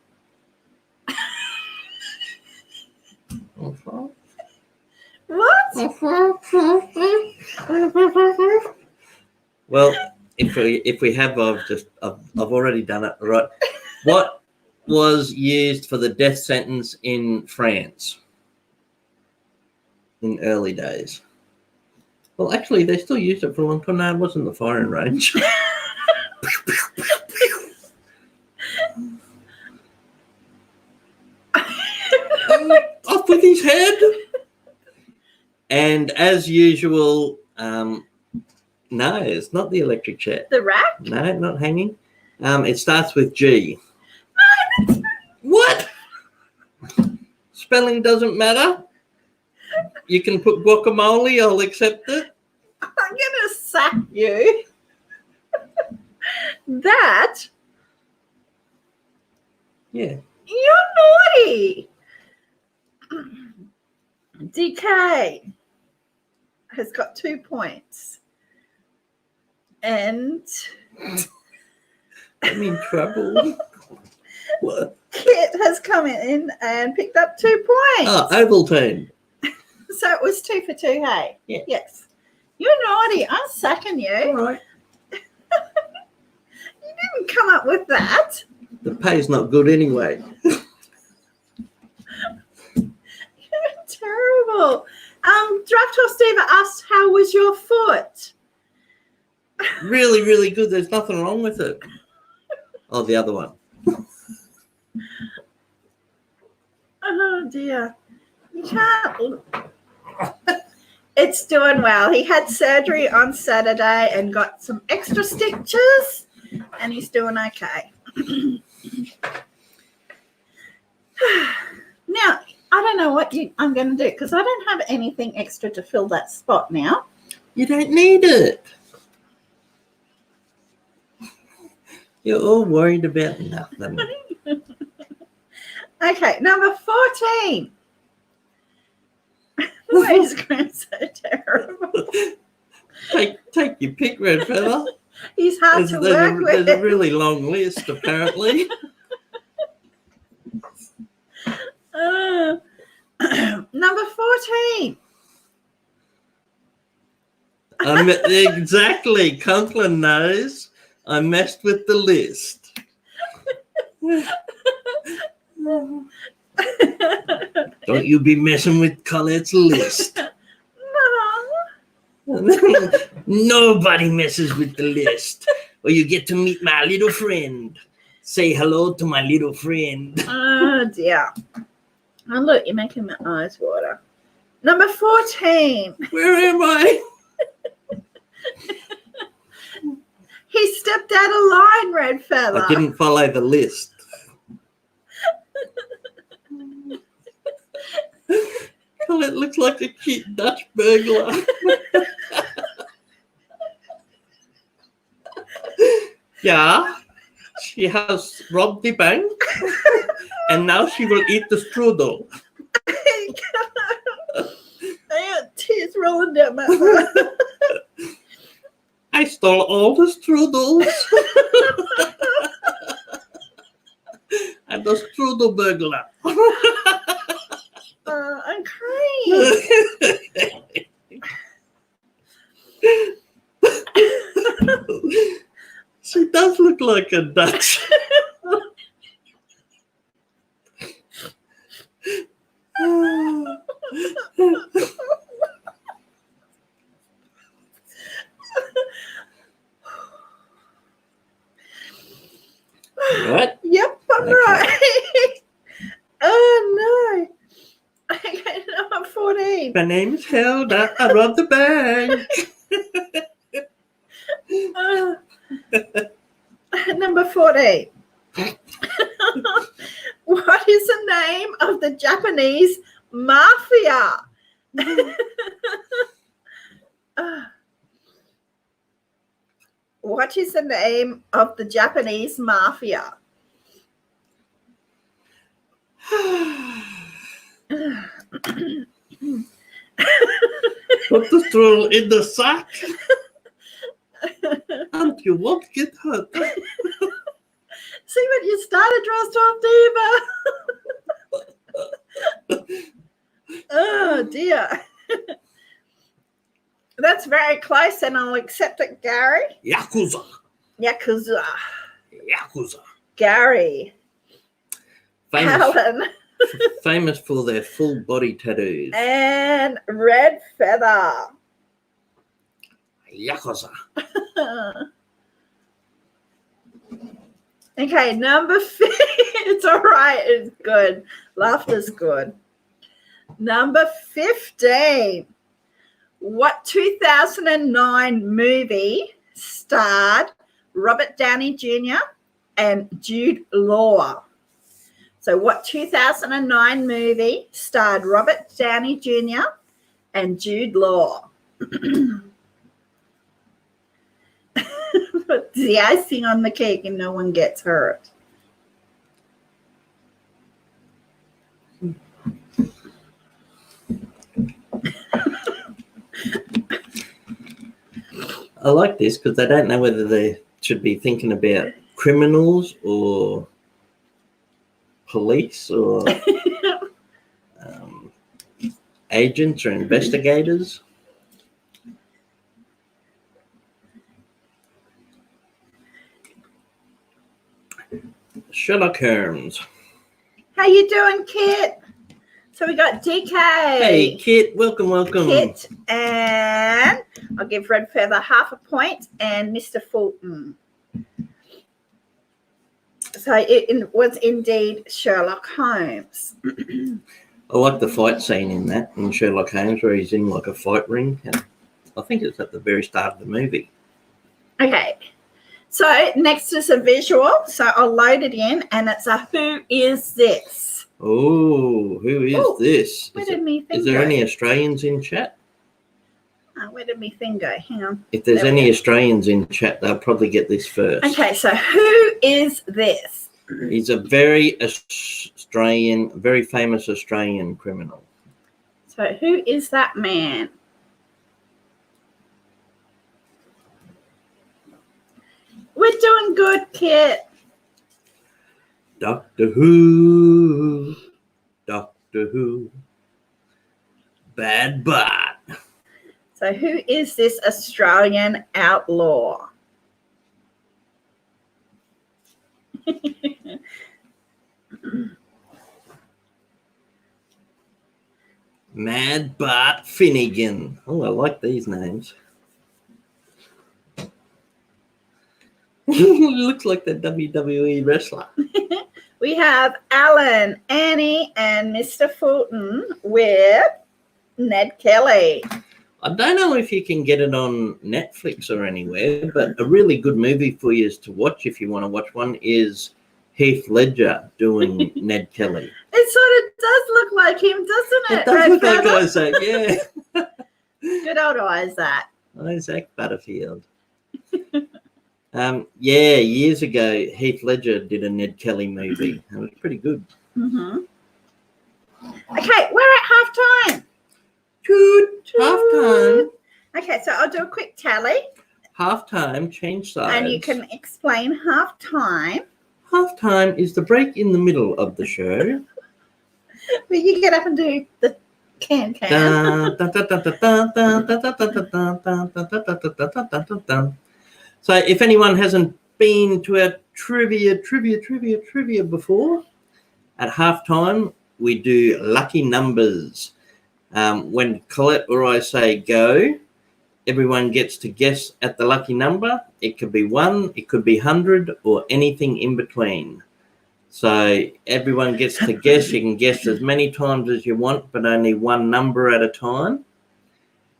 What? Well, if we have, I've already done it. Right. What was used for the death sentence in France in early days? Well, actually, they still used it for a long time. No, it wasn't the firing range. Off with his head. And as usual, no, it's not the electric chair. The rack? No, not hanging. It starts with G. What? Spelling doesn't matter. You can put guacamole, I'll accept it. I'm going to sack you. That? Yeah. You're naughty. DK has got 2 points. And I'm in trouble. What? Kit has come in and picked up 2 points. Oh, Ovaltine. So it was 2 for 2, hey? Yeah. Yes. You're naughty. I'm sacking you. All right. You didn't come up with that. The pay's not good anyway. You're terrible. Draft Horse Diva asked, how was your foot? Really, really good. There's nothing wrong with it. Oh, the other one. Oh, dear. You can't. It's doing well. He had surgery on Saturday and got some extra stitches, and he's doing okay. Now, I don't know what I'm going to do because I don't have anything extra to fill that spot now. You don't need it. You're all worried about nothing. Okay, number 14. Why is Graham so terrible? Take your pick, Red Feather. He's hard to work with. There's a really long list, apparently. Number 14. Exactly. Conklin knows. I messed with the list. Don't you be messing with Colette's list. No. Nobody messes with the list. Or you get to meet my little friend. Say hello to my little friend. Oh, dear. Oh, look, you're making my eyes water. Number 14. Where am I? He stepped out of line, Red Feather. I didn't follow the list. Colette looks like a cute Dutch burglar. Yeah, she has robbed the bank and now she will eat the strudel. I got tears rolling down my eyes. I stole all the strudels. I'm the strudel burglar. I'm crying. She does look like a Dutch. What? Yep, I'm Okay. right. Oh, no. Okay, number 14. My name is Hilda. I robbed the bank. Number 14. What is the name of the Japanese mafia? What is the name of the Japanese mafia? Put the strudel in the sack. And you won't get hurt. See what you started, Rostov Diva. Oh, dear. That's very close, and I'll accept it, Gary. Yakuza. Yakuza. Yakuza. Gary. Alan. Famous for their full body tattoos. And Red Feather. Yakuza. Okay, number 15. It's all right. It's good. Laughter's good. Number 15. What 2009 movie starred Robert Downey Jr. and Jude Law? So what 2009 movie starred Robert Downey Jr. and Jude Law? Put the icing on the cake and no one gets hurt. I like this because they don't know whether they should be thinking about criminals or police or agents or investigators. Sherlock Holmes. How you doing, Kit? So we got DK. Hey, Kit. Welcome. Kit, and I'll give Red Feather half a point, and Mr. Fulton. So it was indeed Sherlock Holmes. I like the fight scene in that in Sherlock Holmes where he's in like a fight ring. And I think it's at the very start of the movie. Okay. So next is a visual. So I'll load it in, and it's a Who Is This? Oh, who is this? Where did me thing Is there go? any Australians in chat? Where did me thing go? Hang on. If there's any Australians in chat, they'll probably get this first. Okay, so who is this? He's a very famous Australian criminal. So who is that man? We're doing good, Kit. Doctor Who. Bad Bot. So who is this Australian outlaw? Mad Bart Finnegan. Oh, I like these names. Looks like the WWE wrestler. We have Alan, Annie, and Mr. Fulton with Ned Kelly. I don't know if you can get it on Netflix or anywhere, but a really good movie for you to watch if you want to watch one is Heath Ledger doing Ned Kelly. It sort of does look like him, doesn't it? It does look like Isaac, yeah. Good old Isaac. Isaac Butterfield. Yeah, years ago, Heath Ledger did a Ned Kelly movie. It was pretty good. Mm-hmm. Okay, we're at halftime. Jude, halftime. Okay, so I'll do a quick tally. Halftime, change sides. And you can explain halftime. Halftime is the break in the middle of the show. But you get up and do the can. So if anyone hasn't been to our trivia before, at halftime we do lucky numbers. When Colette or I say go, everyone gets to guess at the lucky number. It could be 1, it could be 100, or anything in between. So everyone gets to guess. You can guess as many times as you want, but only one number at a time.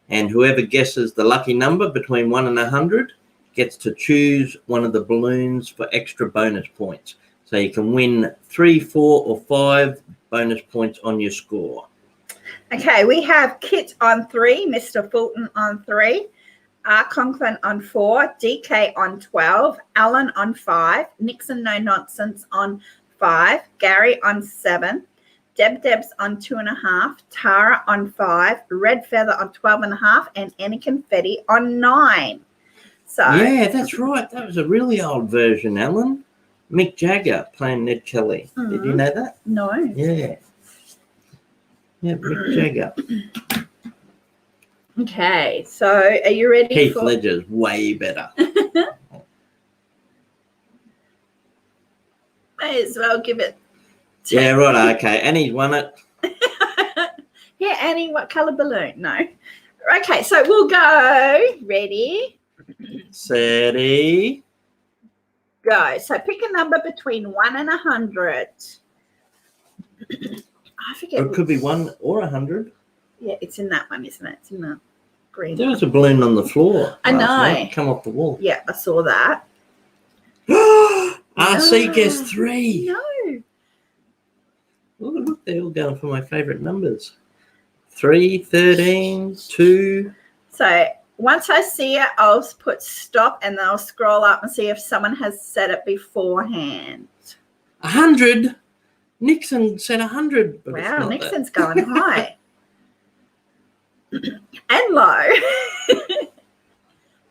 And whoever guesses the lucky number between 1 and 100 gets to choose one of the balloons for extra bonus points. So you can win 3, 4, or 5 bonus points on your score. Okay, we have Kit on 3, Mr. Fulton on 3, Conklin on 4, DK on 12, Alan on 5, Nixon No Nonsense on 5, Gary on 7, Deb's on 2.5, Tara on 5, Red Feather on 12.5, and Annie Confetti on 9. So yeah, that's right. That was a really old version, Alan. Mick Jagger playing Ned Kelly. Mm-hmm. Did you know that? No. Yeah. Yeah, Mick Jagger. Okay, so are you ready? Heath Ledger's way better. May as well give it. Yeah, right. Okay, Annie's won it. Yeah, Annie, what colour balloon? No. Okay, so we'll go. Ready? Steady. Go. So pick a number between 1 and 100. I forget. Or it could be 1 or 100. Yeah, it's in that one, isn't it? It's in the green. There was a balloon on the floor. I know. Come off the wall. Yeah, I saw that. RC guessed 3. No. Oh, look, they're all going for my favourite numbers. 3, 13, 2. So once I see it, I'll put stop and then I'll scroll up and see if someone has said it beforehand. 100. Nixon said 100. Wow, Nixon's going high. And low.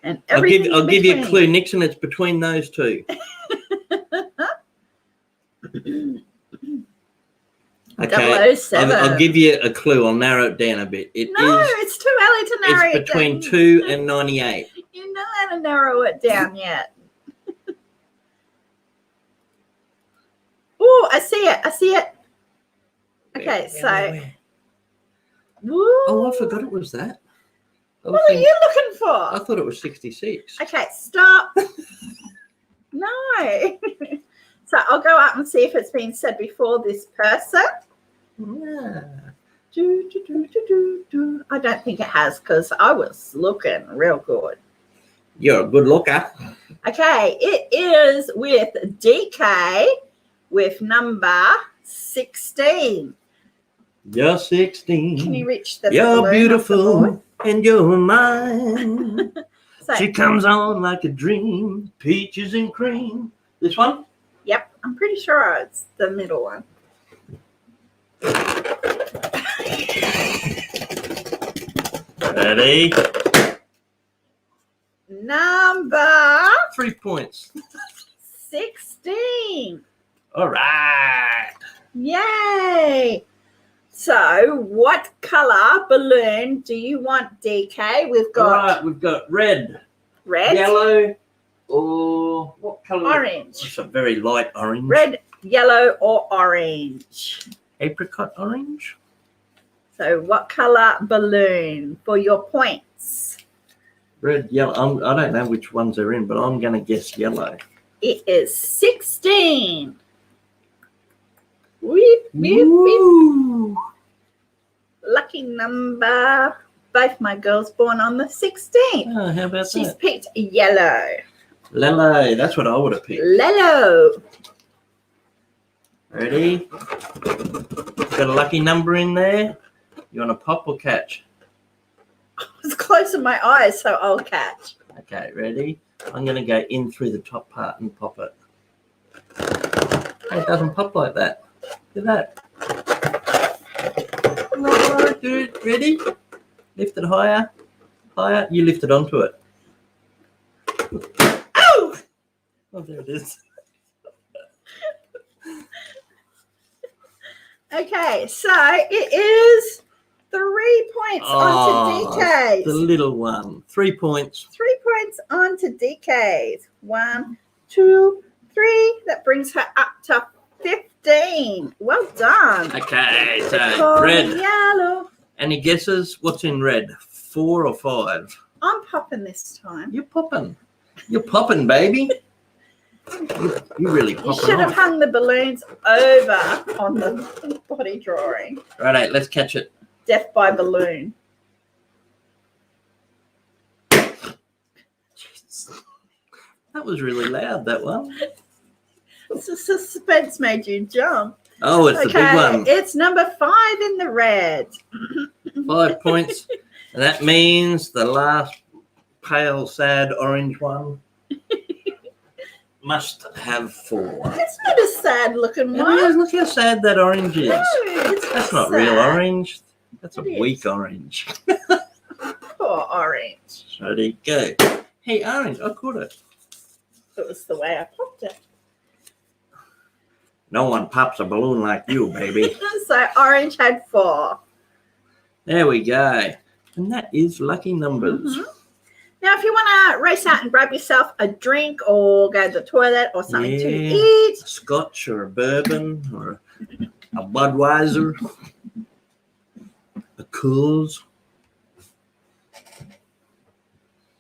And I'll give you a between. clue, Nixon. It's between those two. Okay, 007. I'll give you a clue. I'll narrow it down a bit. It's too early to narrow it down. It's between 2 and 98. You know how to narrow it down yet. Oh, I see it. Okay, Where? Woo. Oh, I forgot it was that. What are you looking for? I thought it was 66. Okay, stop. No. So I'll go up and see if it's been said before this person. Yeah. I don't think it has because I was looking real good. You're a good looker. Okay, it is with DK with number 16. You're 16. Can you reach the You're balloon beautiful and you're mine. So, She comes on like a dream, peaches and cream. This one? yep, I'm pretty sure it's the middle one. Ready? Number 3 points. 16. All right. Yay. So what color balloon do you want, DK? We've All got right, we've got red, red, yellow, or what color? orange. It's a very light orange. Red, yellow, or orange. Apricot orange. So what color balloon for your points? Red, yellow. I don't know which ones are in, but I'm going to guess yellow. It is 16. Weep, weep, weep. Woo. Lucky number. Both my girls born on the 16th. Oh, how about She's that? picked yellow. Lele, that's what I would have picked. Lello. Ready? Got a lucky number in there. You want to pop or catch? It's closing my eyes, so I'll catch. Okay, ready? I'm going to go in through the top part and pop it. Hey, it doesn't pop like that. Look at that. No, dude, ready? Lift it higher. Higher. You lift it onto it. Ow! Oh, there it is. Okay, so it is 3 points onto DK's. The little one. 3 points. 3 points onto DK's. 1, 2, 3. That brings her up to 15. Well done. Okay, so For red. yellow. Any guesses? What's in red? 4 or 5? I'm popping this time. You're popping. You're popping, baby. You're really popping. You should have off. hung the balloons over on the body drawing. Righto, let's catch it. Death by balloon. Jeez. That was really loud, that one. The suspense made you jump. Oh, it's the big one. It's number 5 in the red. 5 points. And that means the last pale, sad orange one must have 4. It's not a sad looking one. Yeah, look how sad that orange is. No, it's That's not real sad. orange. That's a It is. weak orange. Poor orange. Ready, go. Hey, orange, I caught it. It was the way I popped it. No one pops a balloon like you, baby. So orange had 4. There we go. And that is lucky numbers. Mhm. Now, if you want to race out and grab yourself a drink or go to the toilet or something to Yeah. eat, A Scotch or a bourbon or a Budweiser, a Coors,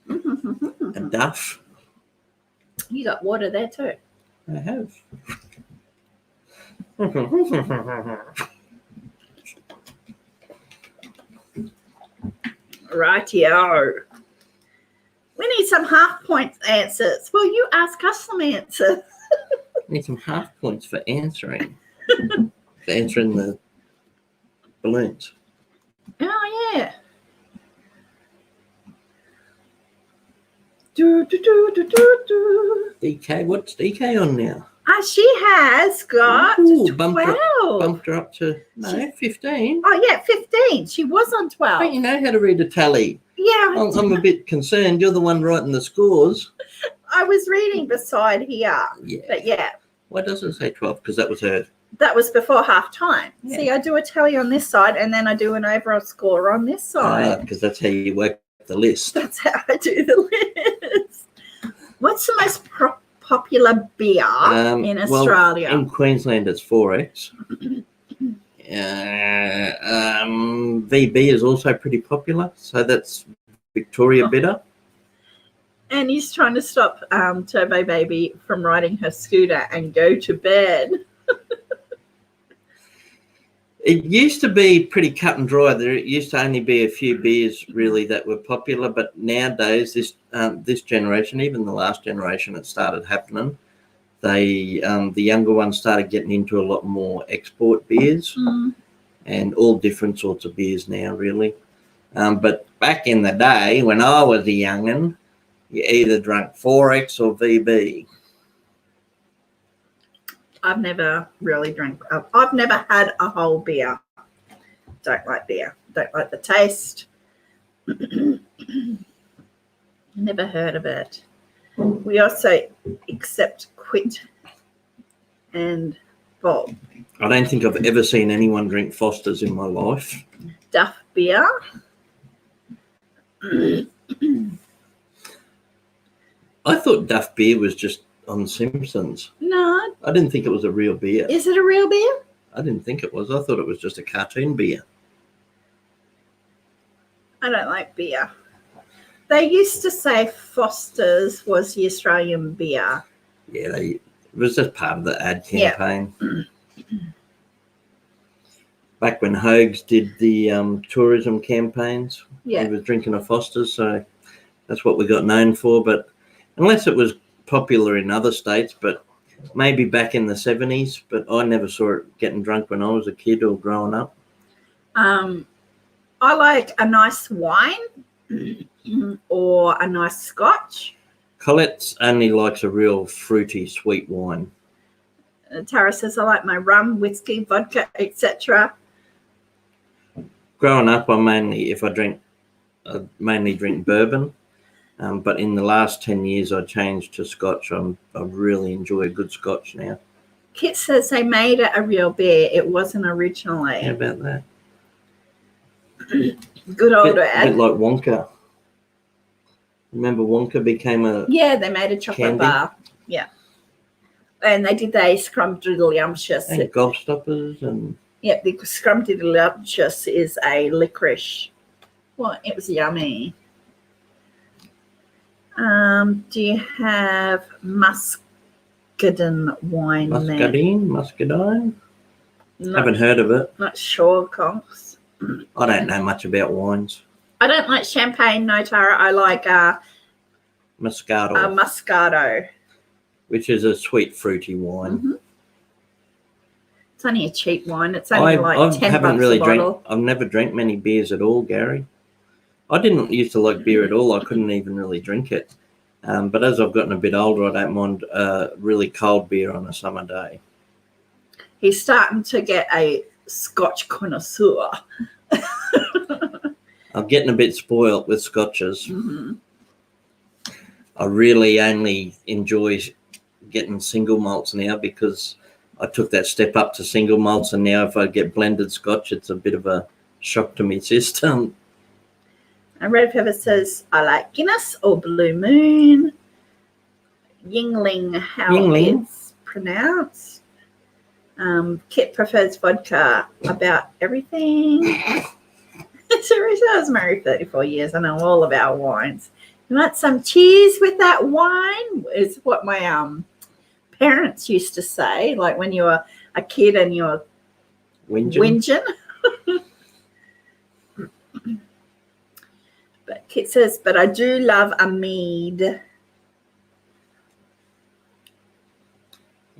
a Duff. you got water there too. I have. Rightio. We need some half point answers. Well, you ask us some answers. Need some half points for answering. For answering the balloons. Oh, yeah. Do, do, do, do, do, do. DK, what's DK on now? She has got Ooh, 12. Bumped her up to, no, 15. Oh, yeah, 15. She was on 12. Don't you know how to read a tally? Yeah, I'm a bit concerned. You're the one writing the scores. I was reading beside here. Yeah. But yeah. Why does it say 12? Because that was her. That was before half time. Yeah. See, I do a tally on this side and then I do an overall score on this side. Because that's how you work the list. That's how I do the list. What's the most popular beer in Australia? Well, in Queensland, it's 4X. VB is also pretty popular. So that's Victoria Bitter. And he's trying to stop Turbo Baby from riding her scooter and go to bed. It used to be pretty cut and dry. There used to only be a few beers really that were popular, but nowadays this generation, even the last generation, it started happening. The younger ones started getting into a lot more export beers and all different sorts of beers now, really. But back in the day when I was a young'un, you either drank 4X or VB. I've never really drank. I've never had a whole beer. Don't like beer. Don't like the taste. Never heard of it. We also accept Quit and Bob. I don't think I've ever seen anyone drink Foster's in my life. Duff beer. I thought Duff beer was just on Simpsons. No. I didn't think it was a real beer. Is it a real beer? I didn't think it was. I thought it was just a cartoon beer. I don't like beer. They used to say Foster's was the Australian beer. Yeah, it was just part of the ad campaign. Yeah. Back when Hogs did the tourism campaigns, he was drinking a Foster's, so that's what we got known for. But unless it was popular in other states, but maybe back in the 70s, but I never saw it getting drunk when I was a kid or growing up. I like a nice wine or a nice scotch. Colette's only likes a real fruity, sweet wine. Tara says, I like my rum, whiskey, vodka, etc. Growing up, I mainly drink bourbon. But in the last 10 years, I changed to scotch. I really enjoy a good scotch now. Kit says they made it a real beer. It wasn't originally. How about that? Good old ad. A bit like Wonka. Remember Wonka became a... Yeah, they made a chocolate bar. Yeah. And they did the scrumdiddlyumptious. And gobstoppers and... Yep, the scrumdiddlyumptious is a licorice. Well, it was yummy. Do you have muscadine wine Muscadine? Haven't heard of it. Not sure, Conks. I don't know much about wines. I don't like champagne, no, Tara. I like Moscato. Moscato. Which is a sweet, fruity wine. Mm-hmm. It's only a cheap wine. It's only $10 a bottle. I've never drank many beers at all, Gary. I didn't used to like beer at all. I couldn't even really drink it. But as I've gotten a bit older, I don't mind really cold beer on a summer day. He's starting to get a Scotch connoisseur. I'm getting a bit spoiled with scotches. Mm-hmm. I really only enjoy getting single malts now because I took that step up to single malts, and now if I get blended scotch, it's a bit of a shock to my system. And Red Pepper says, I like Guinness or Blue Moon. Yingling, how it's pronounced. Kit prefers vodka about everything. Teresa, I was married 34 years. I know all about wines. You want some cheese with that wine? Is what my parents used to say, like when you were a kid and you were whinging. But Kit says, but I do love a mead.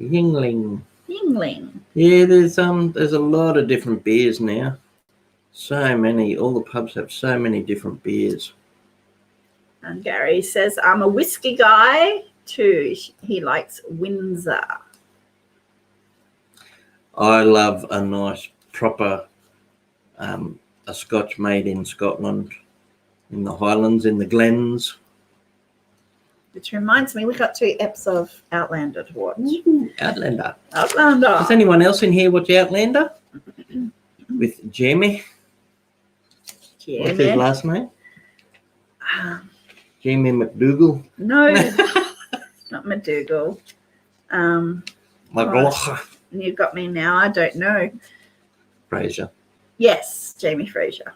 Yingling. Yeah, there's a lot of different beers now. So many. All the pubs have so many different beers. And Gary says, I'm a whiskey guy too. He likes Windsor. I love a nice proper a scotch made in Scotland. in the Highlands, in the Glens. Which reminds me, we got 2 eps of Outlander to watch. Outlander. Outlander. Does anyone else in here watch Outlander? With Jamie? Yeah, What's his last name? Jamie McDougall? No, not McDougall. McLaughlin. You got me now. I don't know. Fraser. Yes, Jamie Fraser.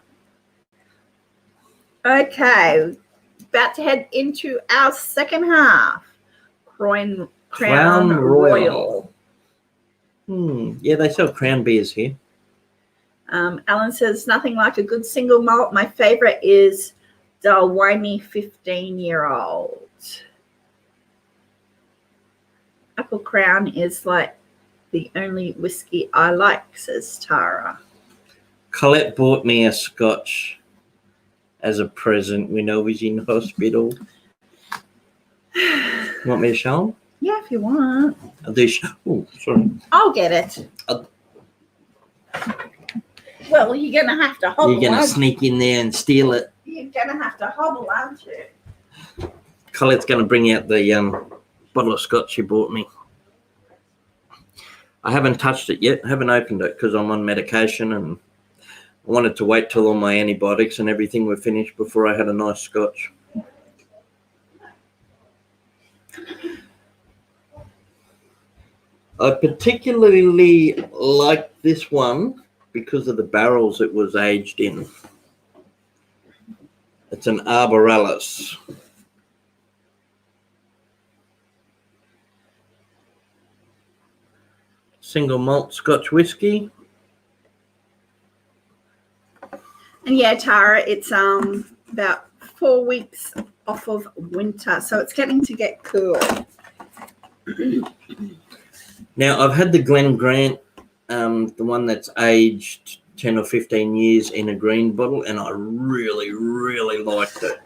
Okay, about to head into our second half. Crown Royal. Yeah, they sell Crown beers here. Alan says, nothing like a good single malt. My favorite is Downey 15-year-old. Apple Crown is like the only whiskey I like, says Tara. Colette bought me a scotch as a present when I was in hospital. Want me to show them? Yeah, if you want. Oh, sorry. I'll get it. Well, you're going to have to hobble. You're going to sneak in there and steal it. You're going to have to hobble, aren't you? Colette's going to bring out the bottle of scotch she bought me. I haven't touched it yet. I haven't opened it because I'm on medication and I wanted to wait till all my antibiotics and everything were finished before I had a nice scotch. I particularly like this one because of the barrels it was aged in. It's an Arborelis. Single malt Scotch whiskey. And yeah, Tara, it's about 4 weeks off of winter, so it's getting to get cool. Now, I've had the Glen Grant, the one that's aged 10 or 15 years in a green bottle, and I really, really liked it.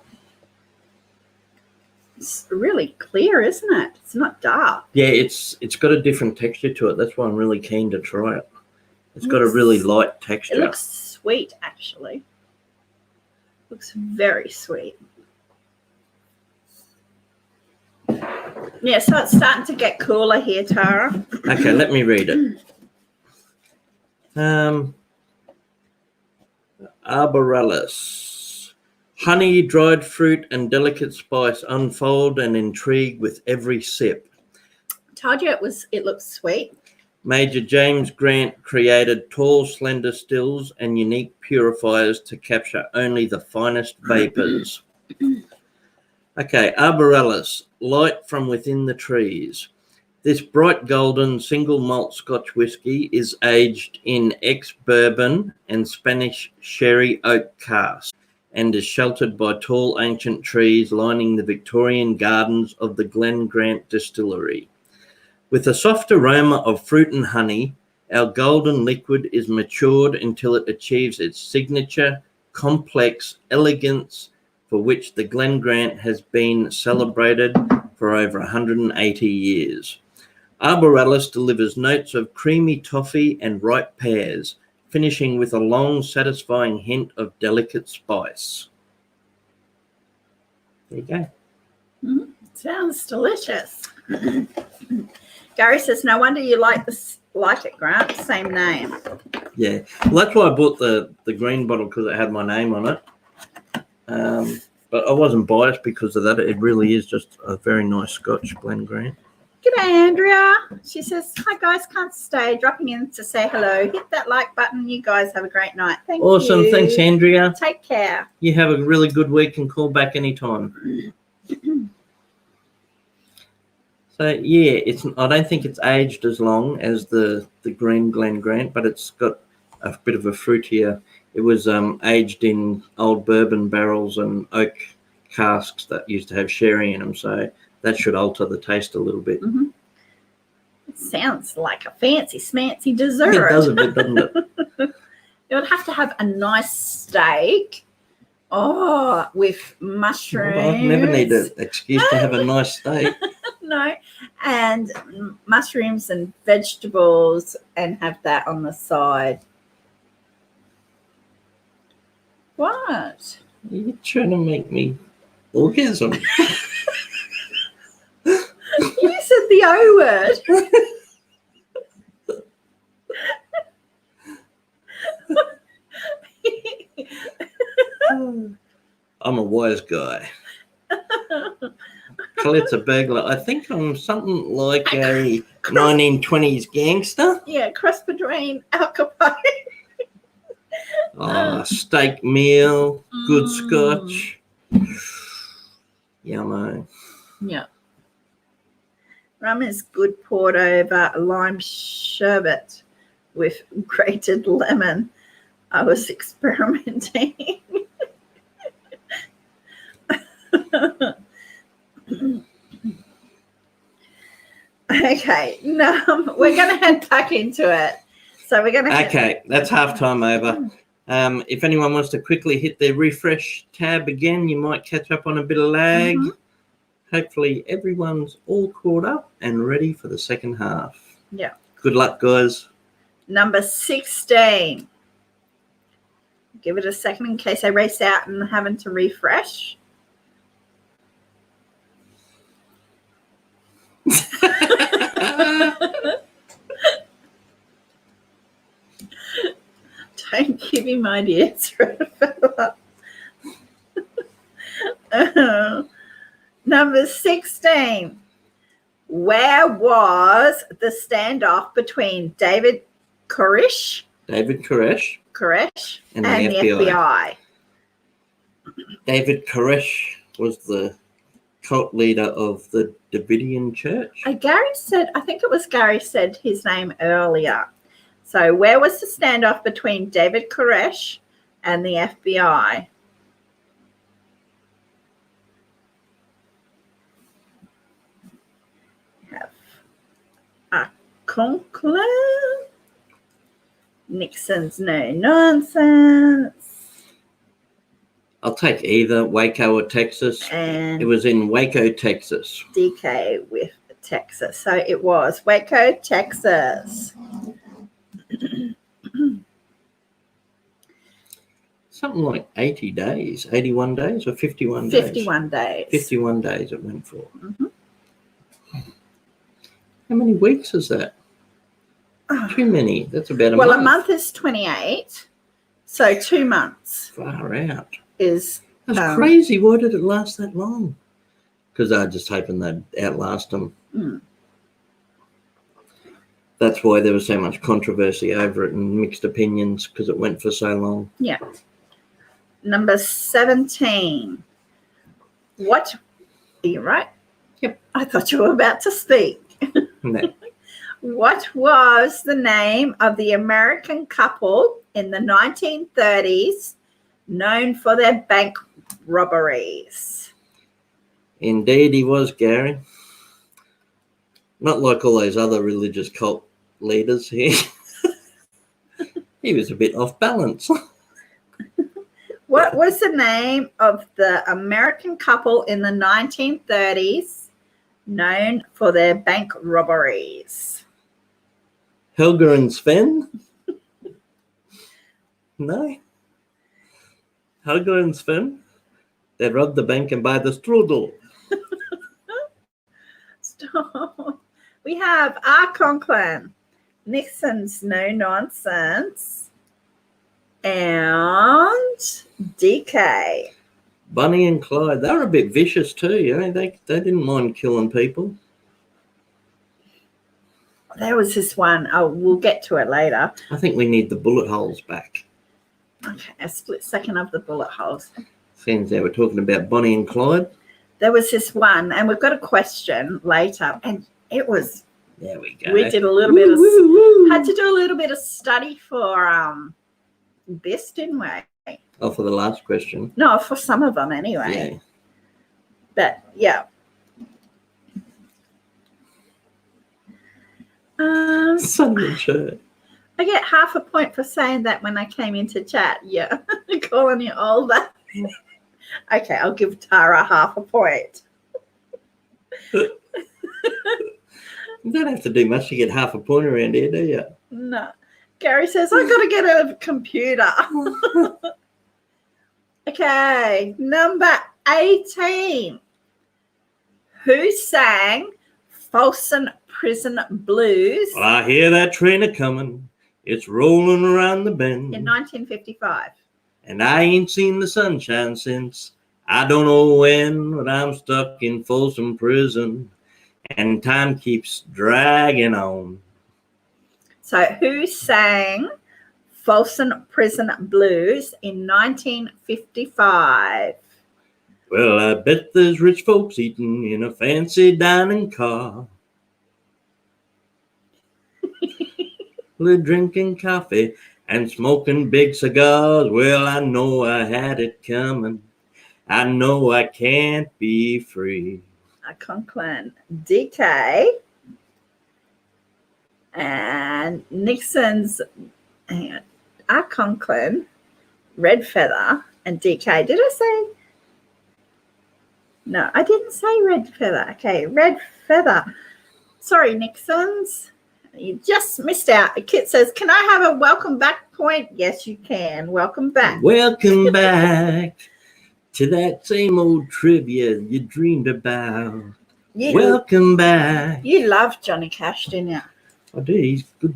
It's really clear, isn't it? It's not dark. Yeah, it's got a different texture to it. That's why I'm really keen to try it. It's got a really light texture. It looks sweet, actually. Looks very sweet. Yeah, so it's starting to get cooler here, Tara. Okay, let me read it. Arborelis. Honey, dried fruit, and delicate spice unfold and intrigue with every sip. Told you it looks sweet. Major James Grant created tall, slender stills and unique purifiers to capture only the finest vapors. Okay, Arborelis, light from within the trees. This bright golden single malt Scotch whiskey is aged in ex-bourbon and Spanish sherry oak casks and is sheltered by tall ancient trees lining the Victorian gardens of the Glen Grant distillery. With a soft aroma of fruit and honey, our golden liquid is matured until it achieves its signature, complex elegance for which the Glen Grant has been celebrated for over 180 years. Arborelis delivers notes of creamy toffee and ripe pears, finishing with a long, satisfying hint of delicate spice. There you go. Sounds delicious. Gary says, no wonder you like it, Grant. Same name. Yeah, well, that's why I bought the green bottle, because it had my name on it. But I wasn't biased because of that. It really is just a very nice Scotch, Glen Grant. G'day, Andrea. She says, hi, guys. Can't stay. Dropping in to say hello. Hit that like button. You guys have a great night. Thank you. Awesome. Thanks, Andrea. Take care. You have a really good week and call back anytime. So, yeah, I don't think it's aged as long as the green Glen Grant, but it's got a bit of a fruitier. It was aged in old bourbon barrels and oak casks that used to have sherry in them, so that should alter the taste a little bit. Mm-hmm. It sounds like a fancy schmancy dessert. It does a bit, doesn't it? You would have to have a nice steak. Oh, with mushrooms. Well, I never need an excuse to have a nice steak. No, and mushrooms and vegetables and have that on the side. What? You're trying to make me orgasm. You said the O word. I'm a wise guy. Collette's a burglar. I think I'm something like a 1920s gangster. Yeah, cross between Al Capone. Steak meal, good scotch. Yummo. Yeah. Rum is good poured over lime sherbet with grated lemon. I was experimenting. Okay, no, we're going to head back into it. So we're going to. Okay, that's halftime over. If anyone wants to quickly hit their refresh tab again, you might catch up on a bit of lag. Hopefully everyone's all caught up and ready for the second half. Yeah. Good luck, guys. Number 16. Give it a second in case I race out and having to refresh. Don't give him ideas, fella. Number 16. Where was the standoff between David Koresh and the FBI. David Koresh was the cult leader of the Davidian Church. I think it was Gary said his name earlier. So where was the standoff between David Koresh and the FBI? Have Conklin, Nixon's no nonsense. I'll take either Waco or Texas. And it was in Waco, Texas. DK with Texas. So it was Waco, Texas. Something like 80 days, 81 days or 51 days? 51 days. 51 days it went for. How many weeks is that? Too many. That's about a month. Well, a month is 28. So 2 months. Far out. That's crazy. Why did it last that long? Because I just hoping they'd outlast them. That's why there was so much controversy over it and mixed opinions because it went for so long. Yeah. Number 17. What? Are you right? Yep. I thought you were about to speak. No. What was the name of the American couple in the 1930s known for their bank robberies? Indeed he was, Gary. Not like all those other religious cult leaders here. He was a bit off balance. What was the name of the American couple in the 1930s known for their bank robberies? Helga and Sven? No. Helga and Sven? They robbed the bank and buy the strudel. Stop. We have R. Conklin, Nixon's no nonsense, and DK. Bunny and Clyde, they were a bit vicious too, you know. They didn't mind killing people. There was this one. Oh, we'll get to it later. I think we need the bullet holes back. Okay, a split second of the bullet holes. Seems they were talking about Bonnie and Clyde. There was this one, and we've got a question later, and it was. There we go. We did a little bit of had to do a little bit of study for this, didn't we? Oh, for the last question. No, for some of them anyway. Yeah. But yeah. Sunday shirt. I get half a point for saying that when I came into chat. Yeah, calling you older. Okay, I'll give Tara half a point. You don't have to do much to get half a point around here, do you? No. Gary says, I've got to get a computer. Okay, Okay, number 18. Who sang Folsom Prison Blues Well, I hear that train a coming. It's rolling around the bend. in 1955? And I ain't seen the sunshine since I don't know when, but I'm stuck in Folsom Prison and time keeps dragging on. So who sang Folsom Prison Blues in 1955? Well, I bet there's rich folks eating in a fancy dining car. They're drinking coffee and smoking big cigars. Well, I know I had it coming. I know I can't be free. Conklin, DK, and Nixon's Conklin, Red Feather, and DK. Did I say? No, I didn't say Red Feather. Okay, Red Feather. Sorry, Nixon's. You just missed out. Kit says, can I have a welcome back point? Yes, you can. Welcome back. Welcome back to that same old trivia you dreamed about. Welcome back. You loved Johnny Cash, didn't you? I do. He's good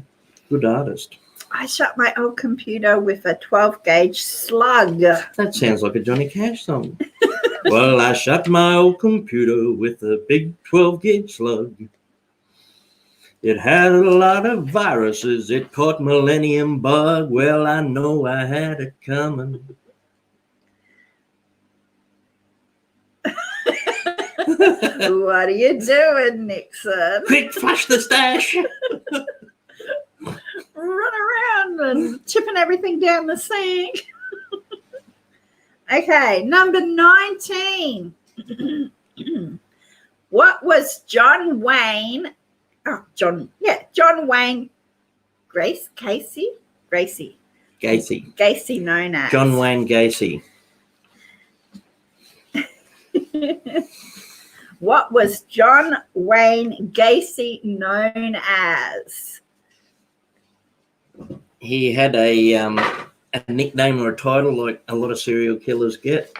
artist. I shut my old computer with a 12-gauge slug. That sounds like a Johnny Cash song. Well, I shut my old computer with a big 12-gauge slug. It had a lot of viruses. It caught millennium bug. Well, I know I had it coming. What are you doing, Nixon? Quick, flush the stash. Run around and tipping everything down the sink. Okay, number 19. What was John Wayne Gacy known as? John Wayne Gacy. What was John Wayne Gacy known as? He had a nickname or a title like a lot of serial killers get.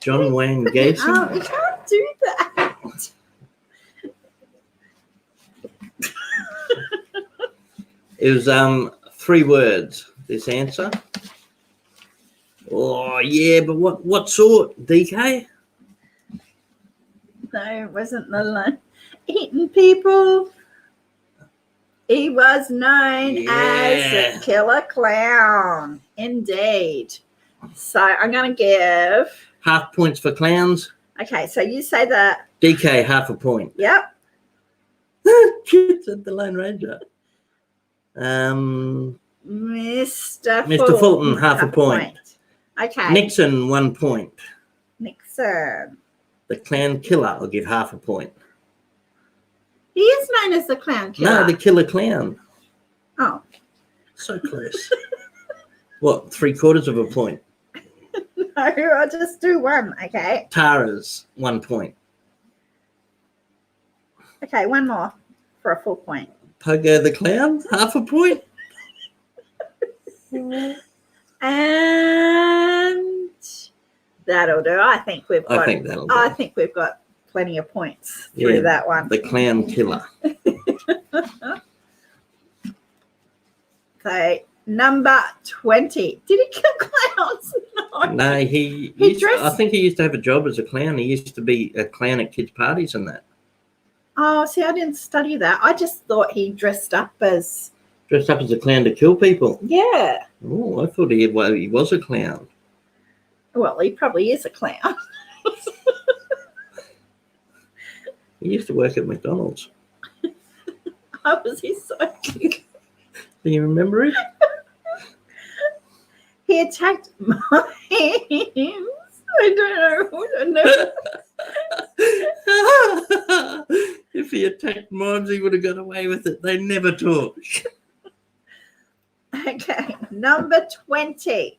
John Wayne Gacy. Oh, you can't do that. It was 3 words, this answer. Oh, yeah, but what sort, DK? No, it wasn't the line. Eating people. He was known as the Killer Clown. Indeed. So I'm going to give... Half points for clowns. Okay, so you say that... DK, half a point. Yep. Kids at the Lone Ranger. Mr. Fulton, half a point. Okay. Nixon, 1 point. Nixon. The Clown Killer, I'll give half a point. He is known as the Clown Killer. No, the Killer Clown. Oh. So close. What, 3/4 of a point? No, I'll just do one, okay? Tara's, 1 point. Okay, one more for a full point. Pogo the Clown, half a point. And that'll do. I think we've got plenty of points through that one. The Clown Killer. Okay, number 20. Did he kill clowns? No, he dressed... I think he used to have a job as a clown. He used to be a clown at kids' parties and that. Oh, see, I didn't study that. I just thought he dressed up as a clown to kill people. Yeah. Oh, I thought he was a clown. Well, he probably is a clown. He used to work at McDonald's. How was he so cute? Do you remember it? He attacked mimes. I don't know. If he attacked mimes, he would have got away with it. They never talk. Okay, number 20.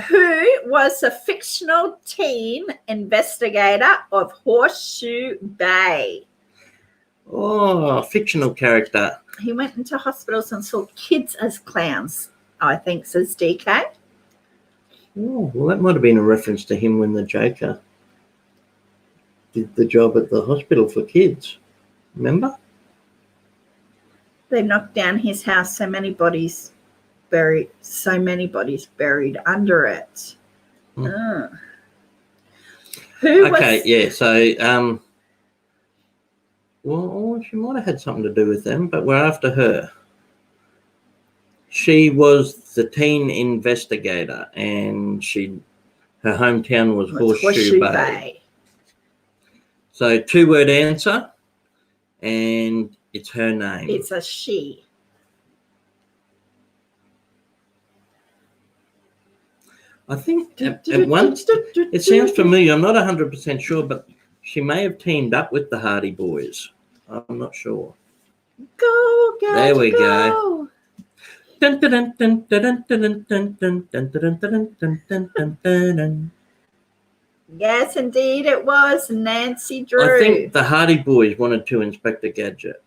Who was a fictional teen investigator of Horseshoe Bay? Oh, fictional character. He went into hospitals and saw kids as clowns. I think, says DK. Oh, well, that might have been a reference to him when the Joker did the job at the hospital for kids. Remember? They knocked down his house, so many bodies buried under it. Who Okay, was... yeah, so, well, she might have had something to do with them, but we're after her. She was the teen investigator, and her hometown was Horseshoe Bay. So 2-word answer, and it's her name. It's a she. I think at once, it sounds familiar. I'm not 100% sure, but she may have teamed up with the Hardy Boys. I'm not sure. Go, there we go. Dun, dun, dun, dun, dun, dun, dun, dun, dun, dun, dun, dun, dun, dun, dun. Yes, indeed, it was Nancy Drew. I think the Hardy Boys wanted to Inspector Gadget.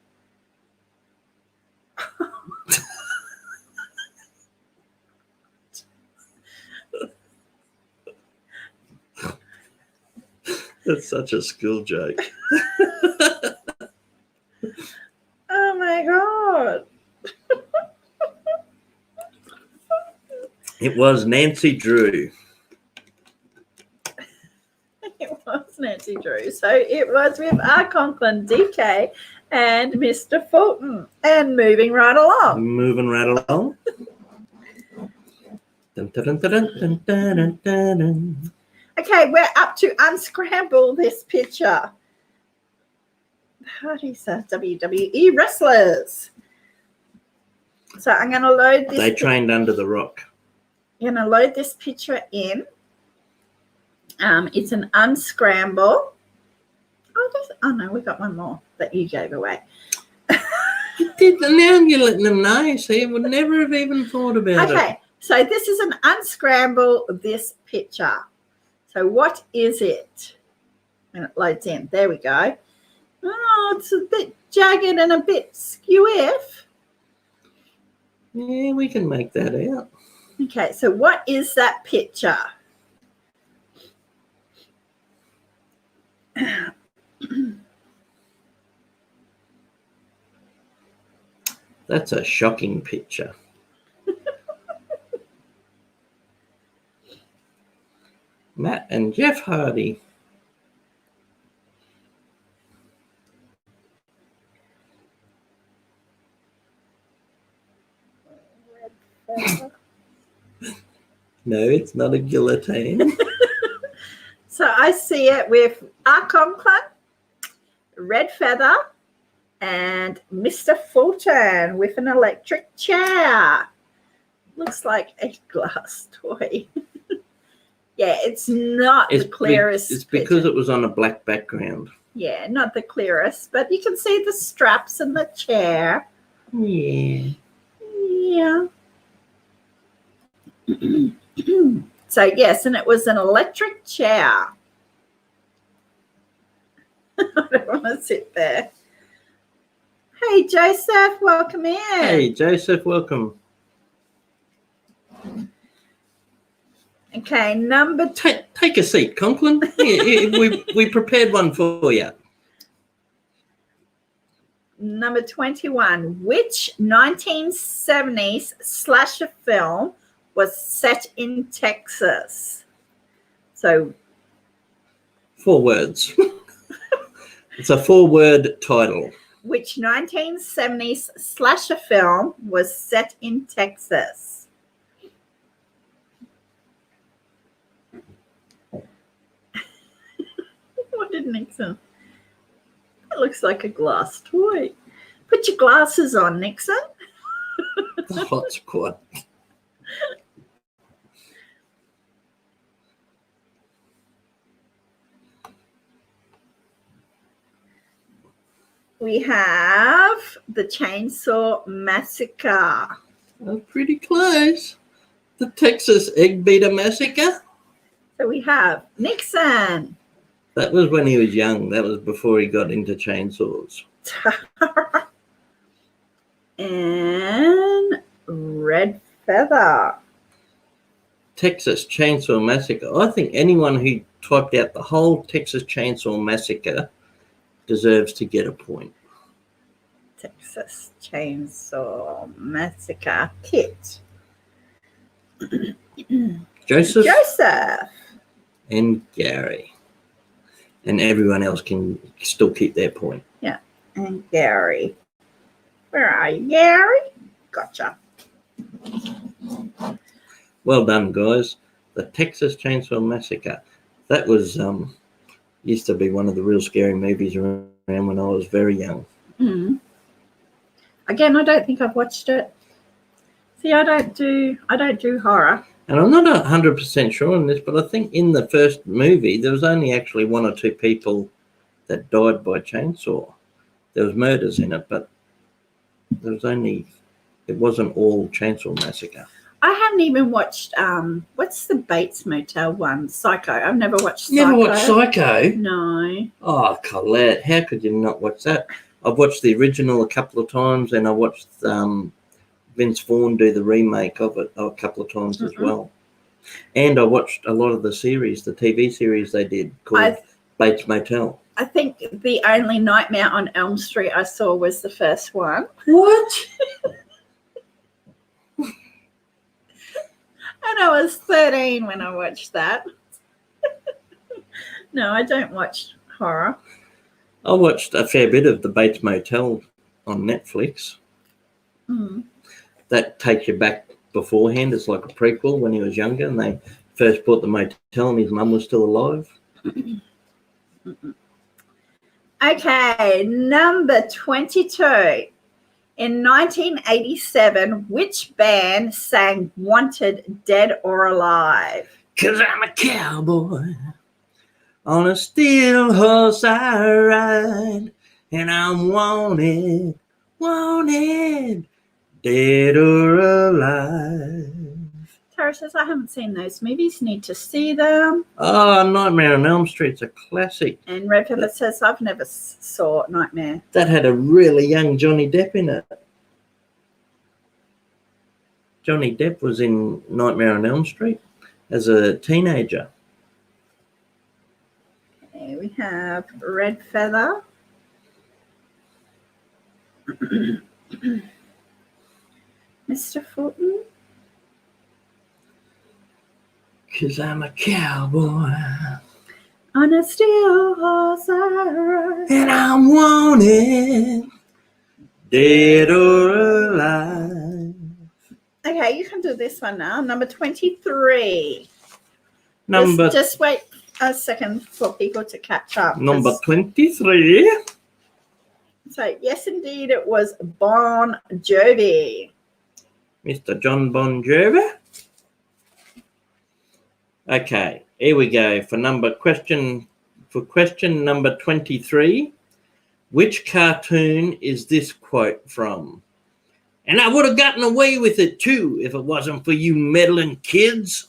That's such a school joke. Oh my God. It was Nancy Drew. It was Nancy Drew. So it was with R. Conklin, DK, and Mr. Fulton. And moving right along. Moving right along. Dun, dun, dun, dun, dun, dun, dun, dun. Okay, we're up to unscramble this picture. How do you say WWE wrestlers? So I'm going to load this. They trained under the rock. I'm going to load this picture in. It's an unscramble. Oh no, we got one more that you gave away. You did, now you're letting them know. See, I would never have even thought about it. Okay, so this is an unscramble this picture. So what is it? And it loads in. There we go. Oh, it's a bit jagged and a bit skew-iff. Yeah, we can make that out. Okay, so what is that picture? That's a shocking picture. Matt and Jeff Hardy. No, it's not a guillotine. So I see it with R. Conklin, Red Feather, and Mr. Fulton with an electric chair. Looks like a glass toy. Yeah, it's not the clearest. It's because it was on a black background. Yeah, not the clearest, but you can see the straps and the chair. Yeah. Yeah. So, yes, and it was an electric chair. I don't want to sit there. Hey, Joseph, welcome in. Hey, Joseph, welcome. Okay, Take a seat, Conklin. we prepared one for you. Number 21. Which 1970s slasher film was set in Texas? So 4 words. It's a 4-word title. Which 1970s slasher film was set in Texas? What did Nixon? It looks like a glass toy. Put your glasses on, Nixon. The hot squad. We have the Chainsaw Massacre. Oh, pretty close. The Texas Egg Beater Massacre. So we have Nixon. That was when he was young. That was before he got into chainsaws. And Red feather. Texas Chainsaw Massacre. I think anyone who typed out the whole Texas Chainsaw Massacre deserves to get a point. Texas Chainsaw Massacre kit. Joseph Joseph. and Gary. And everyone else can still keep their point. Yeah, and Gary. Where are you, Gary? Gotcha. Well done, guys. The Texas Chainsaw Massacre. That was used to be one of the real scary movies around when I was very young. Mm. Again, I don't think I've watched it. See, I don't do horror. And I'm not 100% sure on this, but I think in the first movie there was only actually one or two people that died by chainsaw. There was murders in it, but there was only, it wasn't all Chainsaw Massacre. I haven't even watched what's the Bates Motel one? Psycho. I've never watched Psycho. Never watched Psycho? No. Oh, Colette, how could you not watch that? I've watched the original a couple of times, and I watched Vince Vaughn do the remake of it a couple of times as well. And I watched a lot of the series, the TV series they did called Bates Motel. I think the only Nightmare on Elm Street I saw was the first one. What? And I was 13 when I watched that. No, I don't watch horror. I watched a fair bit of the Bates Motel on Netflix. Mm. That takes you back beforehand. It's like a prequel when he was younger and they first bought the motel and his mum was still alive. Okay, number 22. In 1987, which band sang Wanted Dead or Alive? 'Cause I'm a cowboy on a steel horse I ride, and I'm wanted, dead or alive. Tara says, I haven't seen those movies. Need to see them. Oh, Nightmare on Elm Street's a classic. And Red Feather says, I've never saw Nightmare. That had a really young Johnny Depp in it. Johnny Depp was in Nightmare on Elm Street as a teenager. Okay, we have Red Feather. Mr. Fulton. 'Cause I'm a cowboy On a steel horse I ride. and I'm wanted, dead or alive. Okay, you can do this one now. Number 23. Number Just wait a second for people to catch up. number 23. So, yes, indeed, it was Bon Jovi. Mr. John Bon Jovi. Okay, here we go for question number 23. Which cartoon is this quote from? And I would have gotten away with it too if it wasn't for you meddling kids.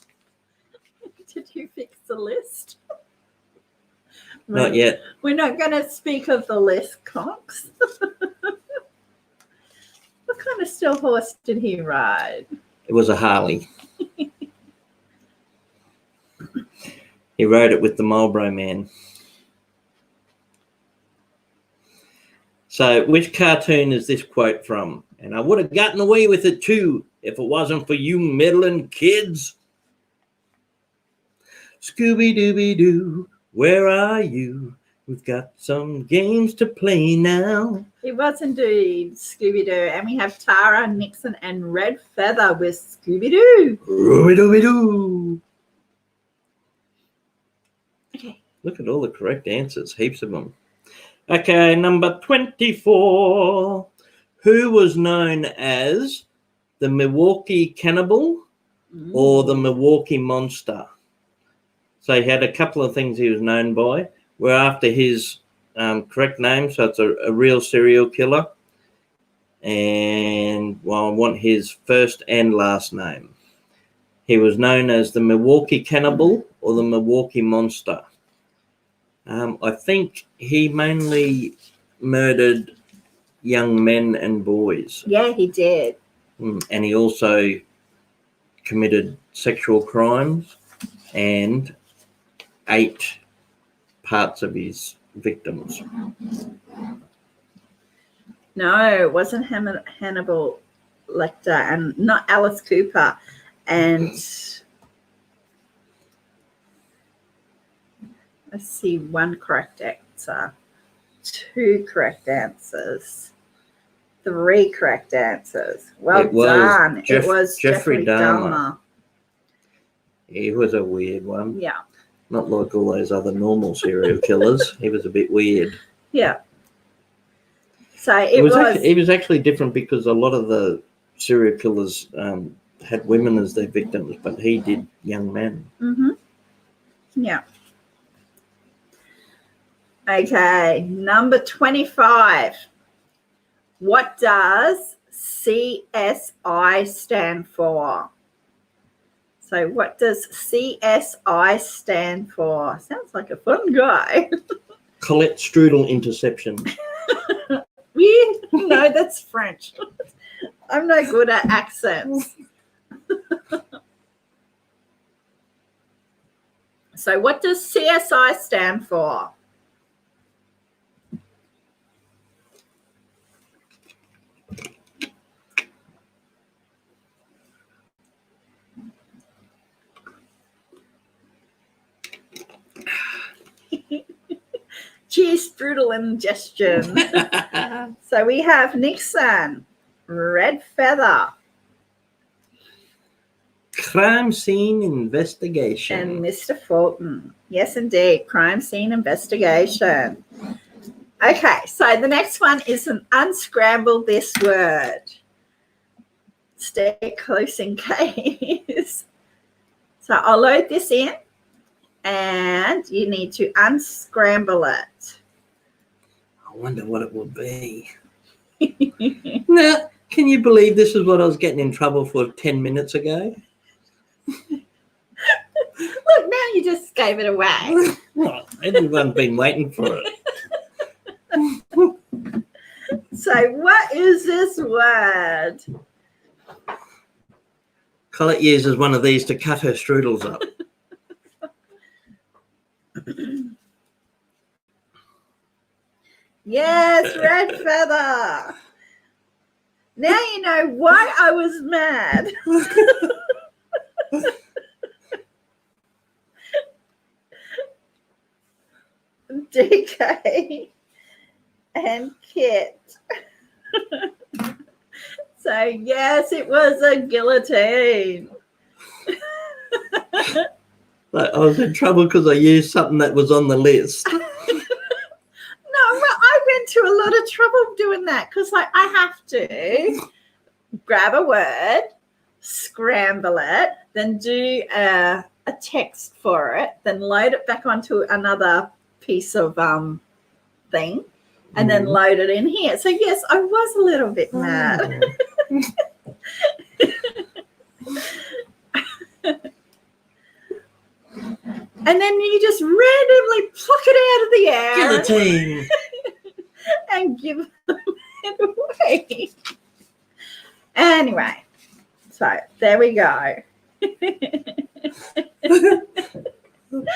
Did you fix the list? Not yet. We're not going to speak of the list, Cox. What kind of steel horse did he ride? It was a Harley. He rode it with the Marlboro Man. So, which cartoon is this quote from? And I would have gotten away with it too if it wasn't for you meddling kids. Scooby-Dooby-Doo, where are you? We've got some games to play now. It was indeed Scooby-Doo. And we have Tara, Nixon, and Red Feather with Scooby-Doo. Scooby-Dooby-Doo. Okay. Look at all the correct answers, heaps of them. Okay, number 24. Who was known as the Milwaukee Cannibal or the Milwaukee Monster? So he had a couple of things he was known by. We're after his correct name, so it's a real serial killer. And, well, I want his first and last name. He was known as the Milwaukee Cannibal or the Milwaukee Monster. I think he mainly murdered young men and boys. Yeah, he did. And he also committed sexual crimes and ate parts of his victims. No, it wasn't Hannibal Lecter and not Alice Cooper. And let's see, one correct answer, two correct answers, three correct answers. Well done. It was Jeffrey Dahmer. He was a weird one. Yeah. Not like all those other normal serial killers. He was a bit weird. Yeah. So it was. He was actually different because a lot of the serial killers had women as their victims, but he did young men. Mm-hmm. Yeah. Okay, number 25. What does CSI stand for? So what does CSI stand for? Sounds like a fun guy. Colette Strudel Interception. No, that's French. I'm no good at accents. So what does CSI stand for? Cheese strudel ingestion. So we have Nixon, Red Feather, Crime Scene Investigation. and Mr. Fulton. Yes, indeed. Crime scene investigation. Okay, so the next one is an unscramble this word. Stay close in case. So I'll load this in and you need to unscramble it. I wonder what it will be. Now, can you believe this is what I was getting in trouble for 10 minutes ago? Look, now you just gave it away. Well, everyone's been waiting for it. So what is this word? Colette uses one of these to cut her strudels up. Yes, Red Feather. Now you know why I was mad. DK and Kit. So, yes, it was a guillotine. I was in trouble because I used something that was on the list. No, well, I went to a lot of trouble doing that because, like, I have to grab a word, scramble it, then do a text for it, then load it back onto another piece of thing, and then load it in here. So, yes, I was a little bit mad. And then you just randomly pluck it out of the air. Guillotine. And give it away. Anyway, so there we go.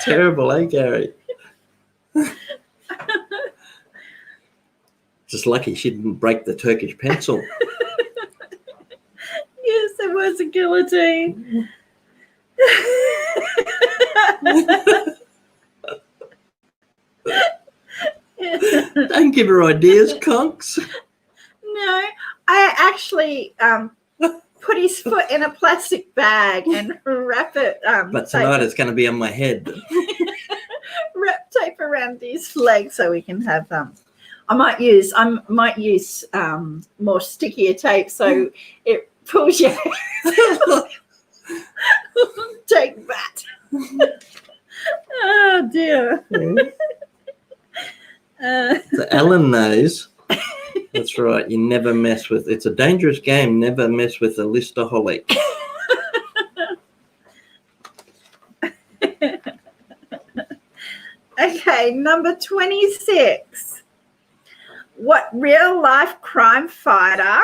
Terrible, eh, Gary? Just lucky she didn't break the Turkish pencil. Yes, it was a guillotine. Don't give her ideas, conks. No, I actually put his foot in a plastic bag and wrap it. But tonight it's going to be on my head. Wrap tape around his legs so we can have I might use more stickier tape so it pulls you. Take that. Oh dear. So Alan knows. That's right. You never mess with. It's a dangerous game. Never mess with a listaholic. Okay, number 26. What real life crime fighter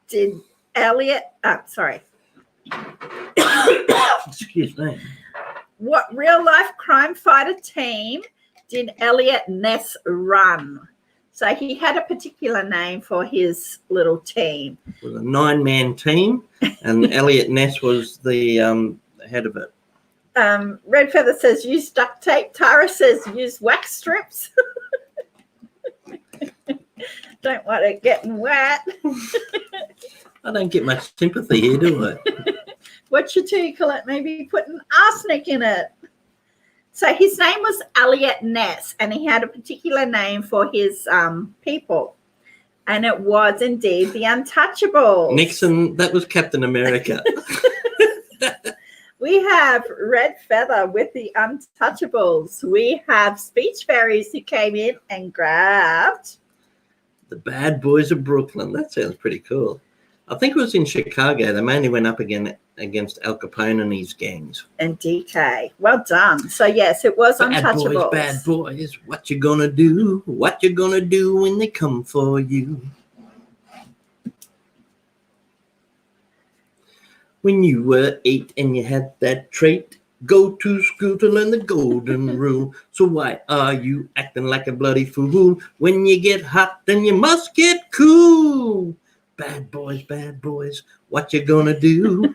did Eliot? Sorry. Excuse me. What real-life crime fighter team did Eliot Ness run? So he had a particular name for his little team. It was a 9-man team, and Eliot Ness was the head of it. Red Feather says use duct tape. Tara says use wax strips. Don't want it getting wet. I don't get much sympathy here, do I? What you tickle it? Maybe put an arsenic in it. So his name was Eliot Ness, and he had a particular name for his people. And it was indeed the Untouchables. Nixon, that was Captain America. We have Red Feather with the Untouchables. We have Speech Fairies who came in and grabbed The Bad Boys of Brooklyn. That sounds pretty cool. I think it was in Chicago. They mainly went up against Al Capone and his gangs. and DK. Well done. So yes, it was Untouchables. Bad boys, what you gonna do? What you gonna do when they come for you? When you were 8 and you had that trait, go to school to learn the golden rule. So why are you acting like a bloody fool? When you get hot, then you must get cool. Bad boys, what you gonna do?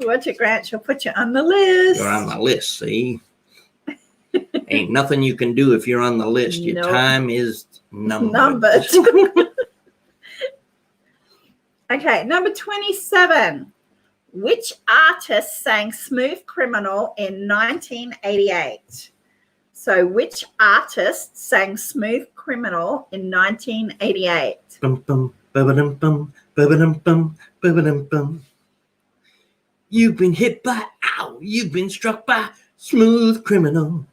Roger Grant shall put you on the list. You're on the list, see? Ain't nothing you can do if you're on the list. Your Nope. time is Numbered. Okay, number 27. Which artist sang Smooth Criminal in 1988? So which artist sang Smooth Criminal in 1988? Bum, bum, ba-ba-dum, bum, ba-ba-dum, bum, ba-ba-dum, bum. You've been hit by, ow, you've been struck by Smooth Criminal.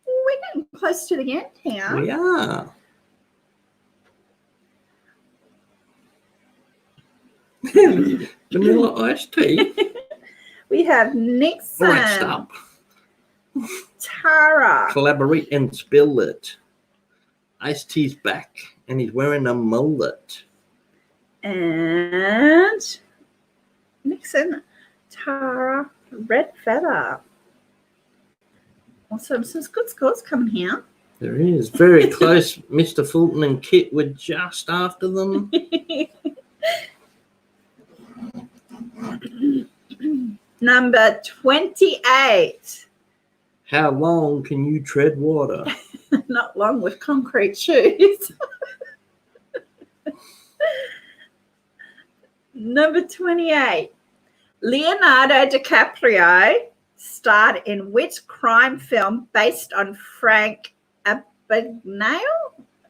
We're getting close to the end here. We are. Vanilla iced tea. We have Nixon, All right, stop. Tara, Collaborate and spill it. Iced tea's back, and he's wearing a mullet. and Nixon, Tara, Red Feather. Also, some good scores coming here. There is. Very close. Mr. Fulton and Kit were just after them. Number 28. How long can you tread water? Not long with concrete shoes. Number 28. Leonardo DiCaprio starred in which crime film based on Frank Abagnale?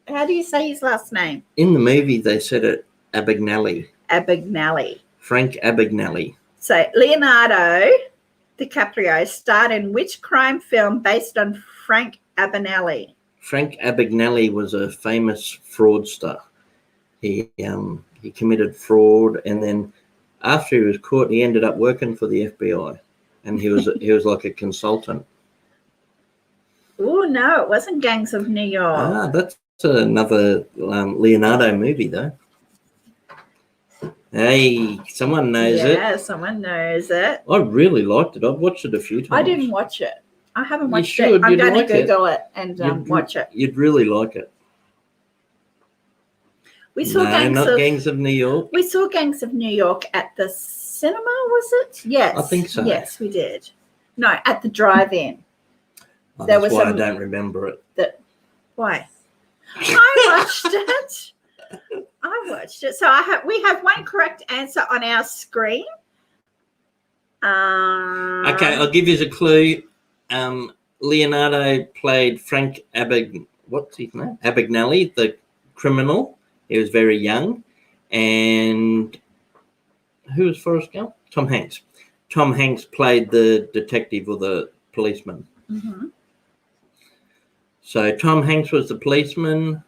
How do you say his last name? In the movie, they said it Abagnale. Abagnale. Frank Abagnale. So Leonardo DiCaprio starred in which crime film based on Frank Abagnale? Frank Abagnale was a famous fraudster. He committed fraud, and then after he was caught, he ended up working for the FBI, and he was like a consultant. Oh no, it wasn't Gangs of New York. Ah, that's another Leonardo movie, though. Hey, someone knows it. Yeah, someone knows it. I really liked it. I've watched it a few times. I didn't watch it. I haven't You watched should. it. I'm You'd going like to it. Google it and watch it. You'd really like it. We saw Gangs of New York. We saw Gangs of New York at the cinema, was it? Yes. I think so. Yes, we did. No, at the drive-in. Oh, There that's was why I a- don't remember it. Why? I watched it. So we have one correct answer on our screen. Okay, I'll give you a clue. Leonardo played Frank what's his name? Abagnale, the criminal. He was very young. And who was Forrest Gump? Tom Hanks. Tom Hanks played the detective or the policeman. Mm-hmm. So Tom Hanks was the policeman.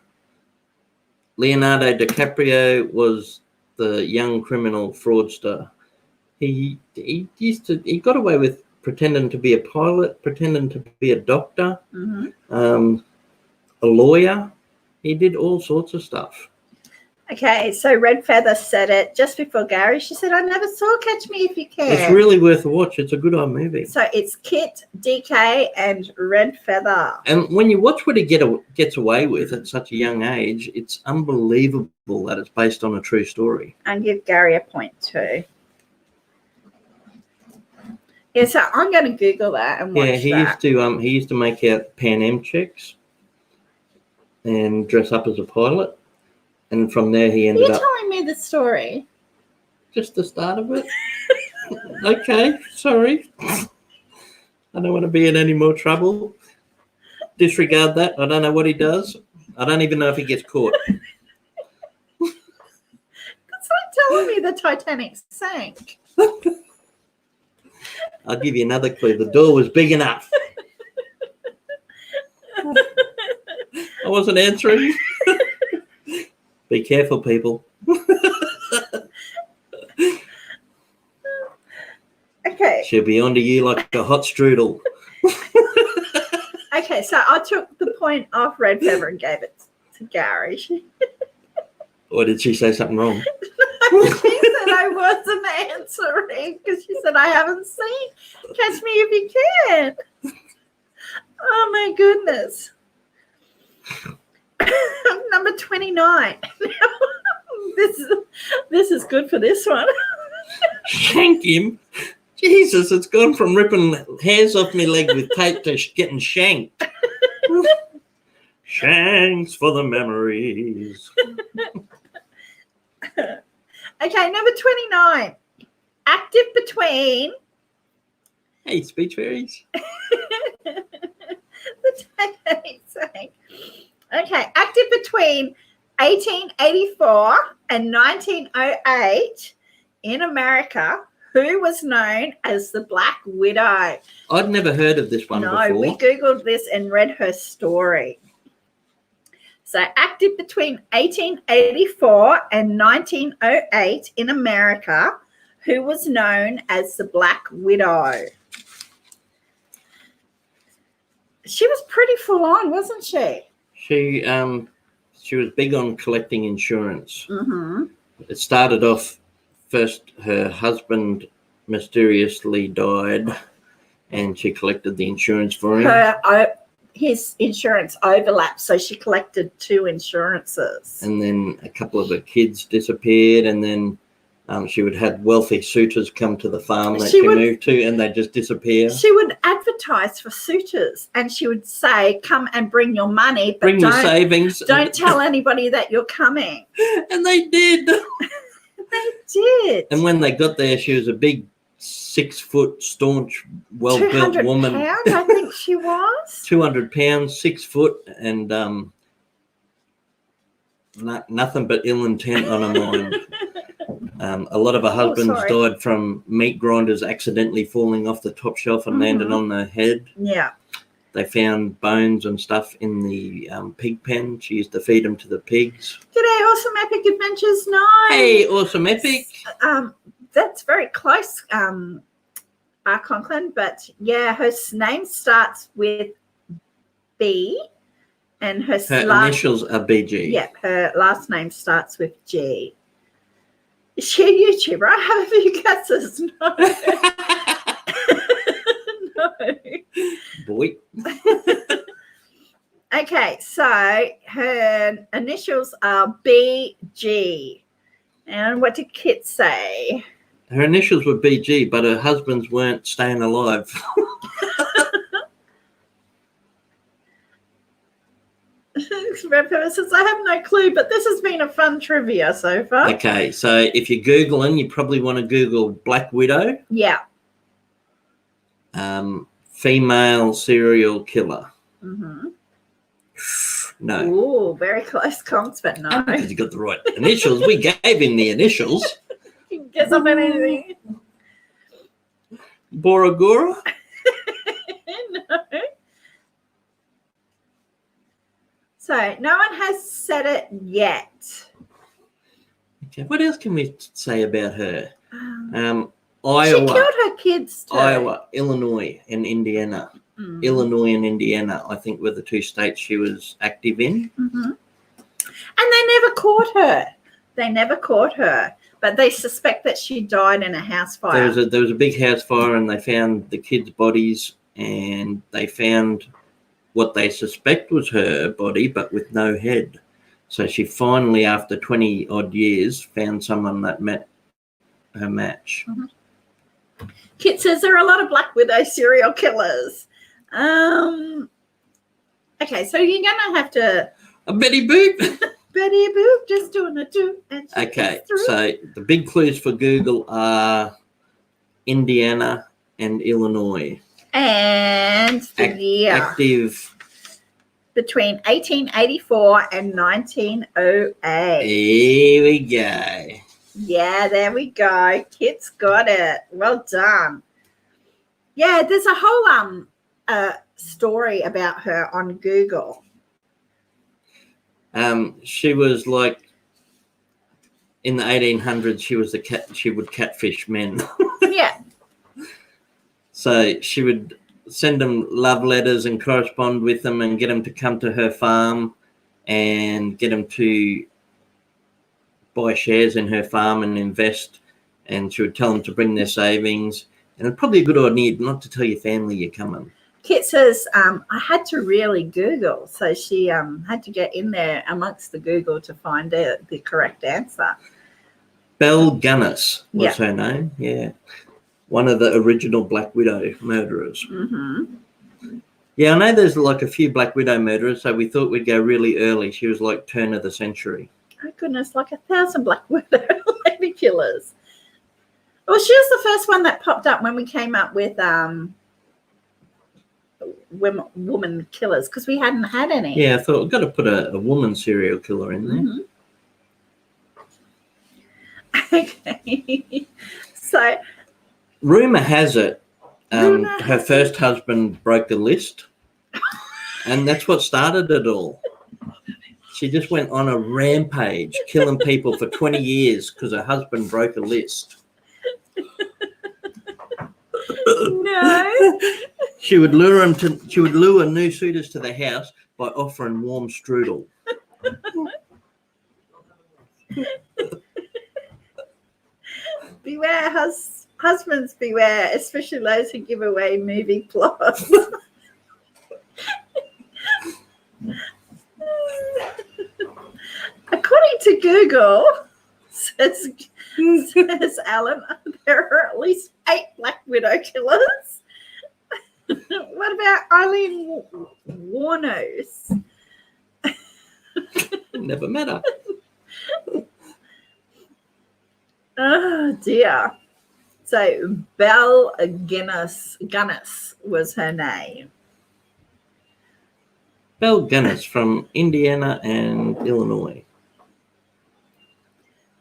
Leonardo DiCaprio was the young criminal fraudster. He got away with pretending to be a pilot, pretending to be a doctor, Mm-hmm. a lawyer. He did all sorts of stuff. Okay, so Red Feather said it just before Gary. She said, I never saw Catch Me If You Can. It's really worth a watch. It's a good old movie. So it's Kit, DK, and Red Feather. And when you watch what he gets away with at such a young age, it's unbelievable that it's based on a true story. And give Gary a point too. Yeah, so I'm going to Google that and watch that. He used to make out Pan Am checks and dress up as a pilot. And from there he ended up... You're telling me the story. Just the start of it. Okay, sorry. I don't want to be in any more trouble. Disregard that. I don't know what he does. I don't even know if he gets caught. That's like telling me the Titanic sank. I'll give you another clue. The door was big enough. I wasn't answering. Be careful, people. Okay. She'll be onto you like a hot strudel. Okay, so I took the point off Red Feather and gave it to Gary. Or did she say something wrong? She said I wasn't answering because she said I haven't seen Catch Me If You Can. Oh my goodness. Number 29. This is good for this one. Shank him. Jesus, it's gone from ripping hairs off my leg with tape to getting shanked. Shanks for the memories. Okay, number 29. Active between... Hey, speech fairies. The Titanic sank. Okay, active between 1884 and 1908 in America, who was known as the Black Widow. I'd never heard of this one before. No, we Googled this and read her story. So active between 1884 and 1908 in America, who was known as the Black Widow. She was pretty full on, wasn't she? She was big on collecting insurance. Mm-hmm. It started off first, her husband mysteriously died, and she collected the insurance for him. His insurance overlapped, so she collected 2 insurances. And then a couple of her kids disappeared, and then she would have wealthy suitors come to the farm that she moved to, and they'd just disappear. She would advertise for suitors, and she would say, come and bring your money, but bring your savings. Don't tell anybody that you're coming. And they did. They did. And when they got there, she was a big 6-foot, staunch, well-built woman. 200 pounds, I think she was. 200 pounds, 6 foot, and nothing but ill intent on her mind. A lot of her husbands died from meat grinders accidentally falling off the top shelf and landing on their head. Yeah. They found bones and stuff in the pig pen. She used to feed them to the pigs. G'day, Awesome Epic Adventures. No. Hey, Awesome Epic. That's very close, Conklin, but yeah, her name starts with B, and her initials are BG. Yeah, her last name starts with G. Is she a YouTuber? I have a few guesses. No. No. Boy. Okay, so her initials are BG. And what did Kit say? Her initials were BG, but her husbands weren't staying alive. Red Pepper says, I have no clue, but this has been a fun trivia so far. Okay, so if you're Googling, you probably want to Google Black Widow. Yeah. Female serial killer. Mm-hmm. No. Ooh, very close comps, but no. Because you got the right initials. We gave him the initials. You can guess up anything. Bora Gora? No. So, no one has said it yet. Okay, what else can we say about her? Iowa. She killed her kids too. Iowa, Illinois, and Indiana. Illinois and Indiana, I think, were the 2 states she was active in. Mm-hmm. And they never caught her. They never caught her, but they suspect that she died in a house fire. There was a big house fire, and they found the kids' bodies, and they found what they suspect was her body, but with no head. So she finally, after 20 odd years, found someone that met her match. Mm-hmm. Kit says there are a lot of Black Widow serial killers. Okay, so you're gonna have to. A Betty Boop. Betty Boop just doing a do. Okay, so the big clues for Google are Indiana and Illinois. And the year. Active. Between 1884 and 1908. Here we go. Yeah, there we go. Kit's got it. Well done. Yeah, there's a whole story about her on Google. She was like in the 1800s. She was she would catfish men. Yeah. So she would send them love letters and correspond with them and get them to come to her farm and get them to buy shares in her farm and invest. And she would tell them to bring their savings. And it's probably a good idea not to tell your family you're coming. Kit says, I had to really Google. So she had to get in there amongst the Google to find the correct answer. Belle Gunness was her name. Yeah. One of the original Black Widow murderers. Mm-hmm. Yeah, I know there's like a few Black Widow murderers, so we thought we'd go really early. She was like turn of the century. Oh, goodness, like 1,000 Black Widow lady killers. Well, she was the first one that popped up when we came up with woman killers, because we hadn't had any. Yeah, I thought we've got to put a woman serial killer in there. Mm-hmm. Okay. So... Rumour has it her first husband broke the list, and that's what started it all. She just went on a rampage, killing people for 20 years because her husband broke a list. No. She would lure new suitors to the house by offering warm strudel. Beware, husbands beware, especially those who give away movie plots. According to Google, says Alan, there are at least 8 Black Widow killers. What about Eileen Warnos? Never met her. Oh dear. So Belle Gunness was her name. Belle Gunness from Indiana and Illinois.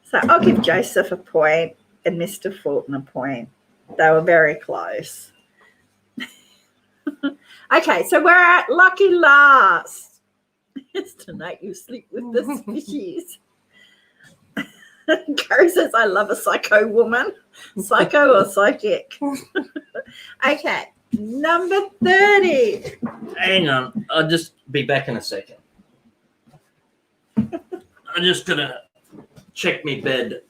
So I'll give Joseph a point and Mr. Fulton a point. They were very close. Okay, so we're at lucky last. It's tonight you sleep with the species. Gary says, I love a psycho woman. Psycho or psychic? Okay, number 30. Hang on, I'll just be back in a second. I'm just going to check my bed.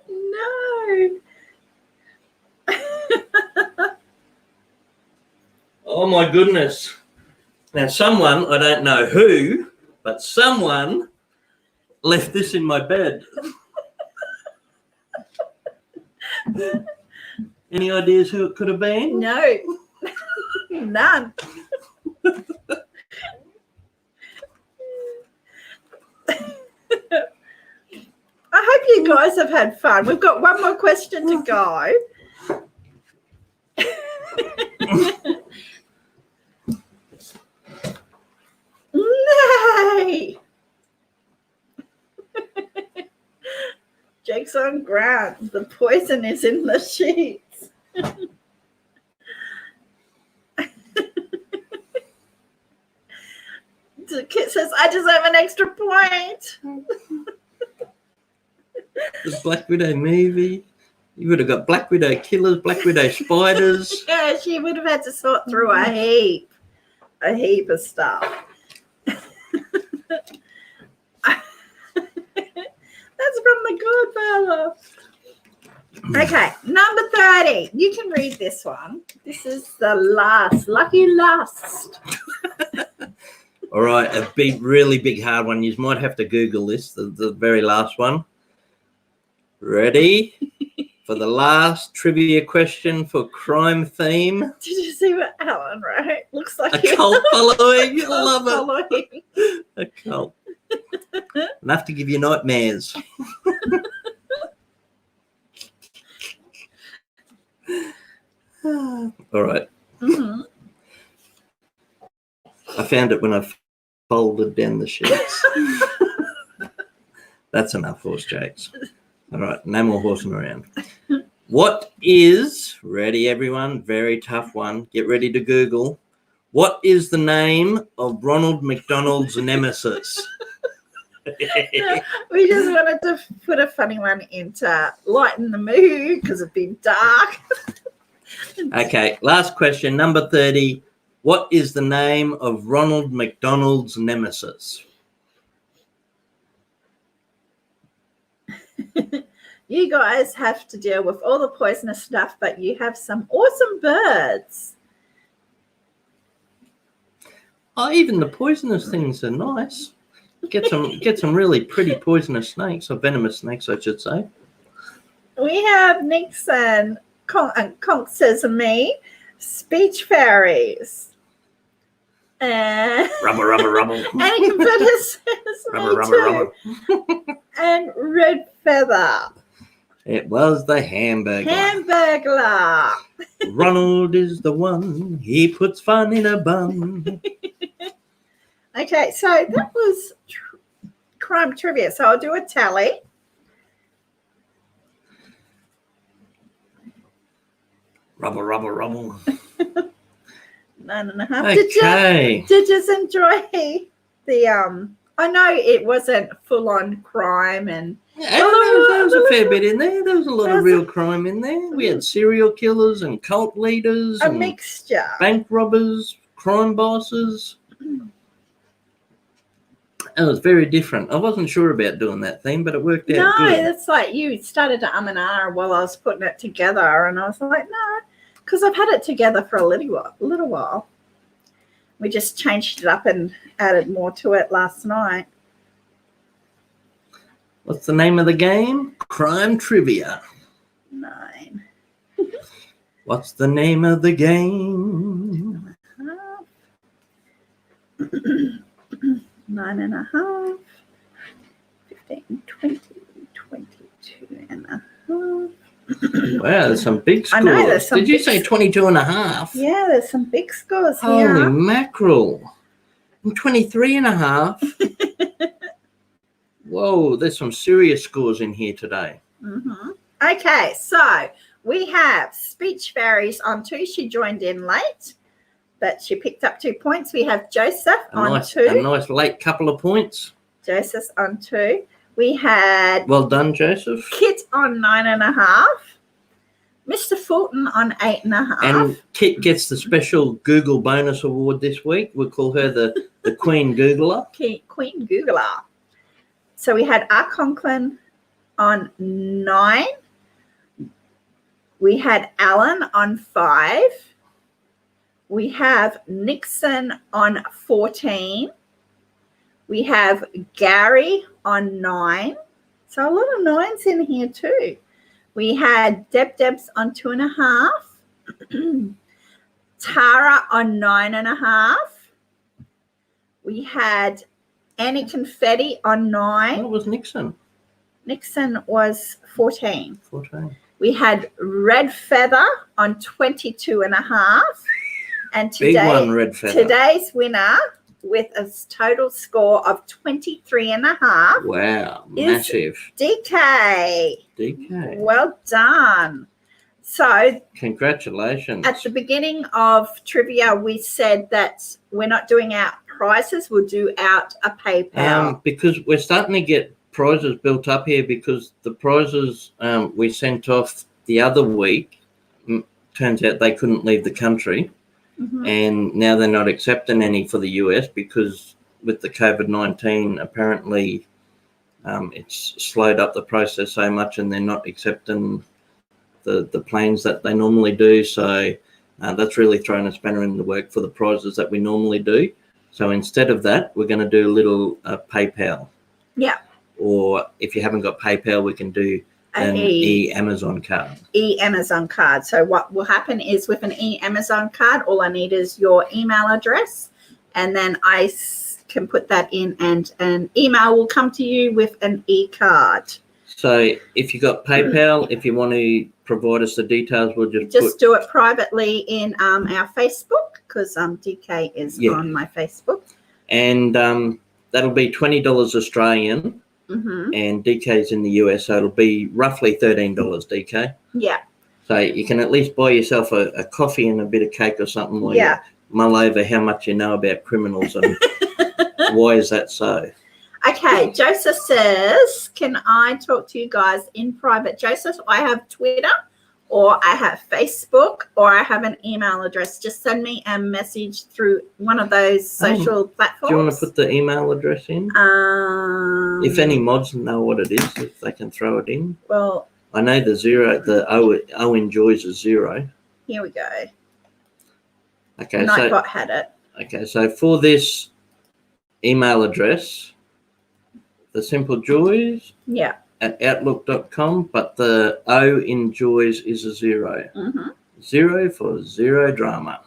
No. Oh my goodness. Now someone, I don't know who, but someone left this in my bed. Any ideas who it could have been? No. None. I hope you guys have had fun. We've got one more question to go. Nay. Jake's on ground. The poison is in the sheets. The kid says, I deserve an extra point. The Black Widow movie. You would have got Black Widow killers, Black Widow spiders. Yeah, she would have had to sort through a heap of stuff. Okay, number 30. You can read this one. This is the last, lucky last. All right, a big, really big, hard one. You might have to Google this, the very last one. Ready for the last trivia question for crime theme? Did you see what Alan wrote? Looks like A cult following. I love it. following. A cult. Enough to give you nightmares. All right. Mm-hmm. I found it when I folded down the sheets. That's enough horse jokes. All right, no more horsing around. What is, ready everyone, very tough one. Get ready to Google. What is the name of Ronald McDonald's nemesis? We just wanted to put a funny one in to lighten the mood because it's been dark. Okay, last question, number 30. What is the name of Ronald McDonald's nemesis? You guys have to deal with all the poisonous stuff, but you have some awesome birds. Oh, even the poisonous things are nice. Get some really pretty poisonous snakes, or venomous snakes, I should say. We have Nixon, Conk says me, speech fairies. Rubber. And computer says Rubber. And red feather. It was the hamburger. Hamburglar. Ronald is the one. He puts fun in a bun. Okay, so that was crime trivia. So I'll do a tally. Rubber. 9.5. Okay. Did you enjoy the I know it wasn't full on crime and Yeah, there was a fair bit in there. There was a lot of real crime in there. We had serial killers and cult leaders, a and mixture. bank robbers, crime bosses. It was very different. I wasn't sure about doing that theme, but it worked out No, good. that's like you started to and ah while I was putting it together, and I was like, no, because I've had it together for a little while. We just changed it up and added more to it last night. What's the name of the game? Crime Trivia. 9. What's the name of the game? 9.5. 15, 20, 22 and a half. Wow, there's some big scores. I know, there's some Did you big say 22 and a half? Yeah, there's some big scores Holy here. mackerel. And 23 and a half. Whoa, there's some serious scores in here today. Mm-hmm. Okay, so we have Speech Fairies on 2. She joined in late, but she picked up 2 points. We have Joseph on 2. A nice late couple of points. Joseph on 2. We had Well done, Joseph. Kit on 9.5. Mr. Fulton on 8.5. And Kit gets the special Google bonus award this week. We'll call her the Queen Googler. Queen Googler. So we had R. Conklin on 9. We had Alan on 5. We have Nixon on 14. We have Gary on 9. So a lot of 9s in here too. We had Debs on 2.5. Tara on 9.5. We had Annie Confetti on 9. What was Nixon? Nixon was 14. 14. We had Red Feather on 22.5. And Big one, Red Feather. today's winner with a total score of 23.5. Wow, is massive. DK. DK. Well done. So Congratulations. at the beginning of trivia, we said that we're not doing out prizes. We'll do out a PayPal. Because we're starting to get prizes built up here, because the prizes we sent off the other week, turns out they couldn't leave the country. Mhm. And now they're not accepting any for the US because with the COVID-19, apparently it's slowed up the process so much, and they're not accepting the plans that they normally do. So that's really thrown a spanner in the work for the prizes that we normally do. So instead of that, we're going to do a little PayPal. Yeah. Or if you haven't got PayPal, we can do an Amazon card. Amazon card. So what will happen is with an Amazon card, all I need is your email address, and then I can put that in, and an email will come to you with an card. So if you got PayPal, if you want to provide us the details, we'll just do it privately in our Facebook, because DK is on my Facebook. And that'll be $20 Australian. Mm-hmm. And DK's in the US, so it'll be roughly $13, DK. Yeah. So you can at least buy yourself a coffee and a bit of cake or something while you mull over how much you know about criminals and why is that so. Okay, Joseph says, can I talk to you guys in private? Joseph, I have Twitter, or I have Facebook, or I have an email address. Just send me a message through one of those social platforms. Do you want to put the email address in? If any mods know what it is, if they can throw it in. Well, I know the O enjoys a 0. Here we go. Okay, Nightbot had it. Okay, so for this email address, the Simple Joys at outlook.com, but the O in Joys is a 0. Mm-hmm. 0 for zero drama.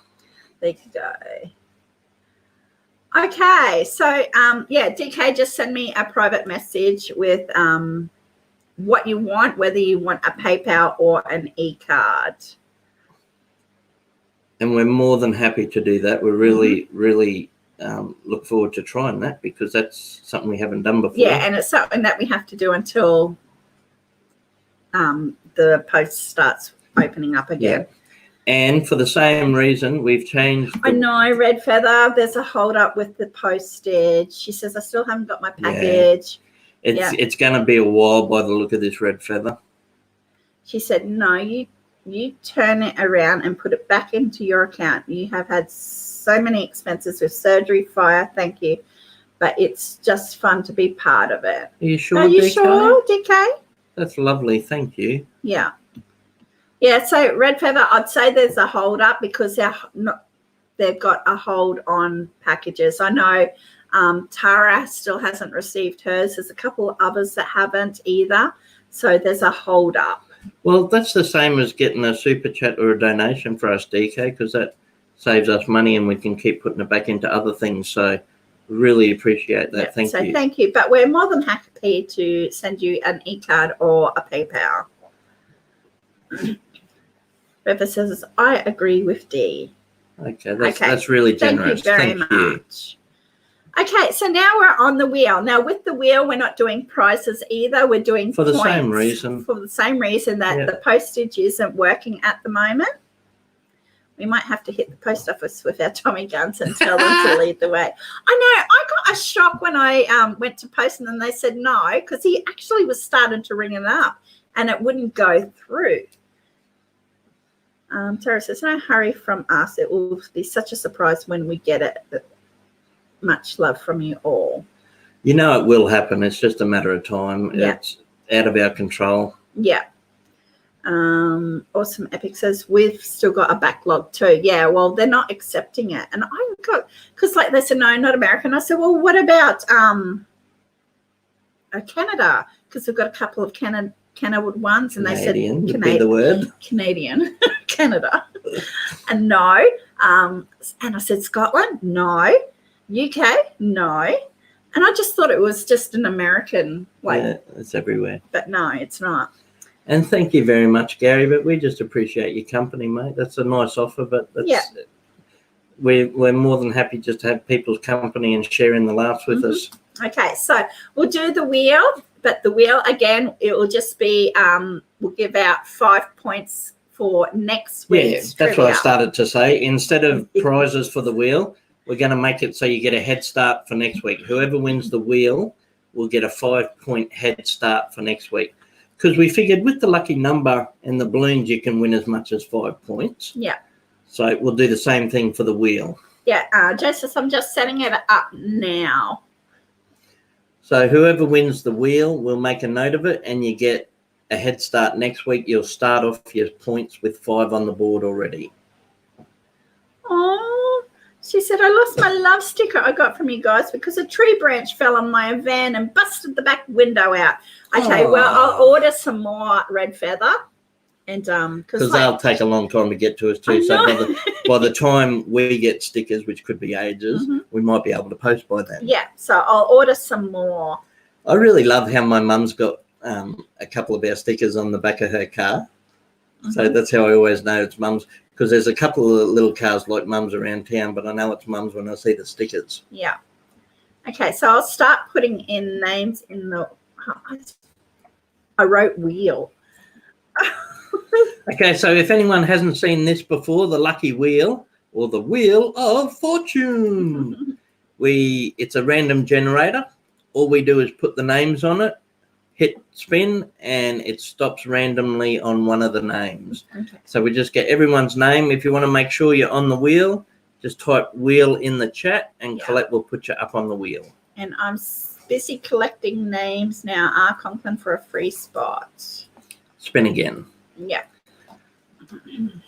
There you go. Okay, so DK, just send me a private message with what you want, whether you want a PayPal or an card. And we're more than happy to do that. We're really look forward to trying that, because that's something we haven't done before. Yeah, and it's something that we have to do until the post starts opening up again. Yeah. And for the same reason, we've changed. I know, Red Feather, there's a hold up with the postage. She says, I still haven't got my package. Yeah. It's going to be a while by the look of this, Red Feather. She said, no, you turn it around and put it back into your account. You have had so many expenses with surgery, fire, thank you. But it's just fun to be part of it. Are you sure, Are you sure, DK? That's lovely, thank you. Yeah. Yeah, so Red Feather, I'd say there's a hold up because they've got a hold on packages. I know Tara still hasn't received hers. There's a couple of others that haven't either. So there's a hold up. Well, that's the same as getting a super chat or a donation for us, DK, because that saves us money and we can keep putting it back into other things. So really appreciate that. Thank you. Thank you. But we're more than happy to send you an card or a PayPal. Trevor says, I agree with D. Okay, that's really generous. Thank you very much. Okay, so now we're on the wheel. Now, with the wheel, we're not doing prizes either. We're doing for the points. same reason. For the same reason that the postage isn't working at the moment. We might have to hit the post office with our Tommy guns and tell them to lead the way. I know, I got a shock when I went to post, and then they said no, because he actually was starting to ring it up, and it wouldn't go through. Tara says, no hurry from us. It will be such a surprise when we get it. Much love from you all. You know it will happen. It's just a matter of time. Yeah. It's out of our control. Yeah. Awesome Epic says, we've still got a backlog too. Yeah, well, they're not accepting it. And I got, because like they said, no, not American. I said, well, what about Canada? Because we've got a couple of Canada ones, and Canadian, they said be the word. Canadian, Canada, and no. And I said Scotland, no. UK, no. And I just thought it was just an American, it's everywhere. But no, it's not. And thank you very much, Gary. But we just appreciate your company, mate. That's a nice offer, but we're more than happy just to have people's company and sharing the laughs with us. Okay, so we'll do the wheel, but the wheel again, it will just be we'll give out 5 points for next week's that's what I started to say. Instead of prizes for the wheel, we're going to make it so you get a head start for next week. Whoever wins the wheel will get a 5-point head start for next week. Because we figured with the lucky number and the balloons, you can win as much as 5 points. Yeah. So we'll do the same thing for the wheel. Yeah, Joseph, I'm just setting it up now. So whoever wins the wheel, we'll make a note of it, and you get a head start next week. You'll start off your points with 5 on the board already. Oh, she said, I lost my love sticker I got from you guys because a tree branch fell on my van and busted the back window out. Okay, well, I'll order some more red feather. And because they'll take a long time to get to us too. So by the time we get stickers, which could be ages, we might be able to post by then. Yeah, so I'll order some more. I really love how my mum's got a couple of our stickers on the back of her car. So that's how I always know it's mum's, because there's a couple of little cars like mum's around town, but I know it's mum's when I see the stickers. Yeah. Okay, so I'll start putting in names in the. I wrote wheel. Okay, so if anyone hasn't seen this before, the Lucky Wheel or the Wheel of Fortune, it's a random generator. All we do is put the names on it, hit spin, and it stops randomly on one of the names. Okay. So we just get everyone's name. If you want to make sure you're on the wheel, just type wheel in the chat, and Colette will put you up on the wheel. And I'm busy collecting names now. R. Conklin for a free spot. Spin again. Yeah.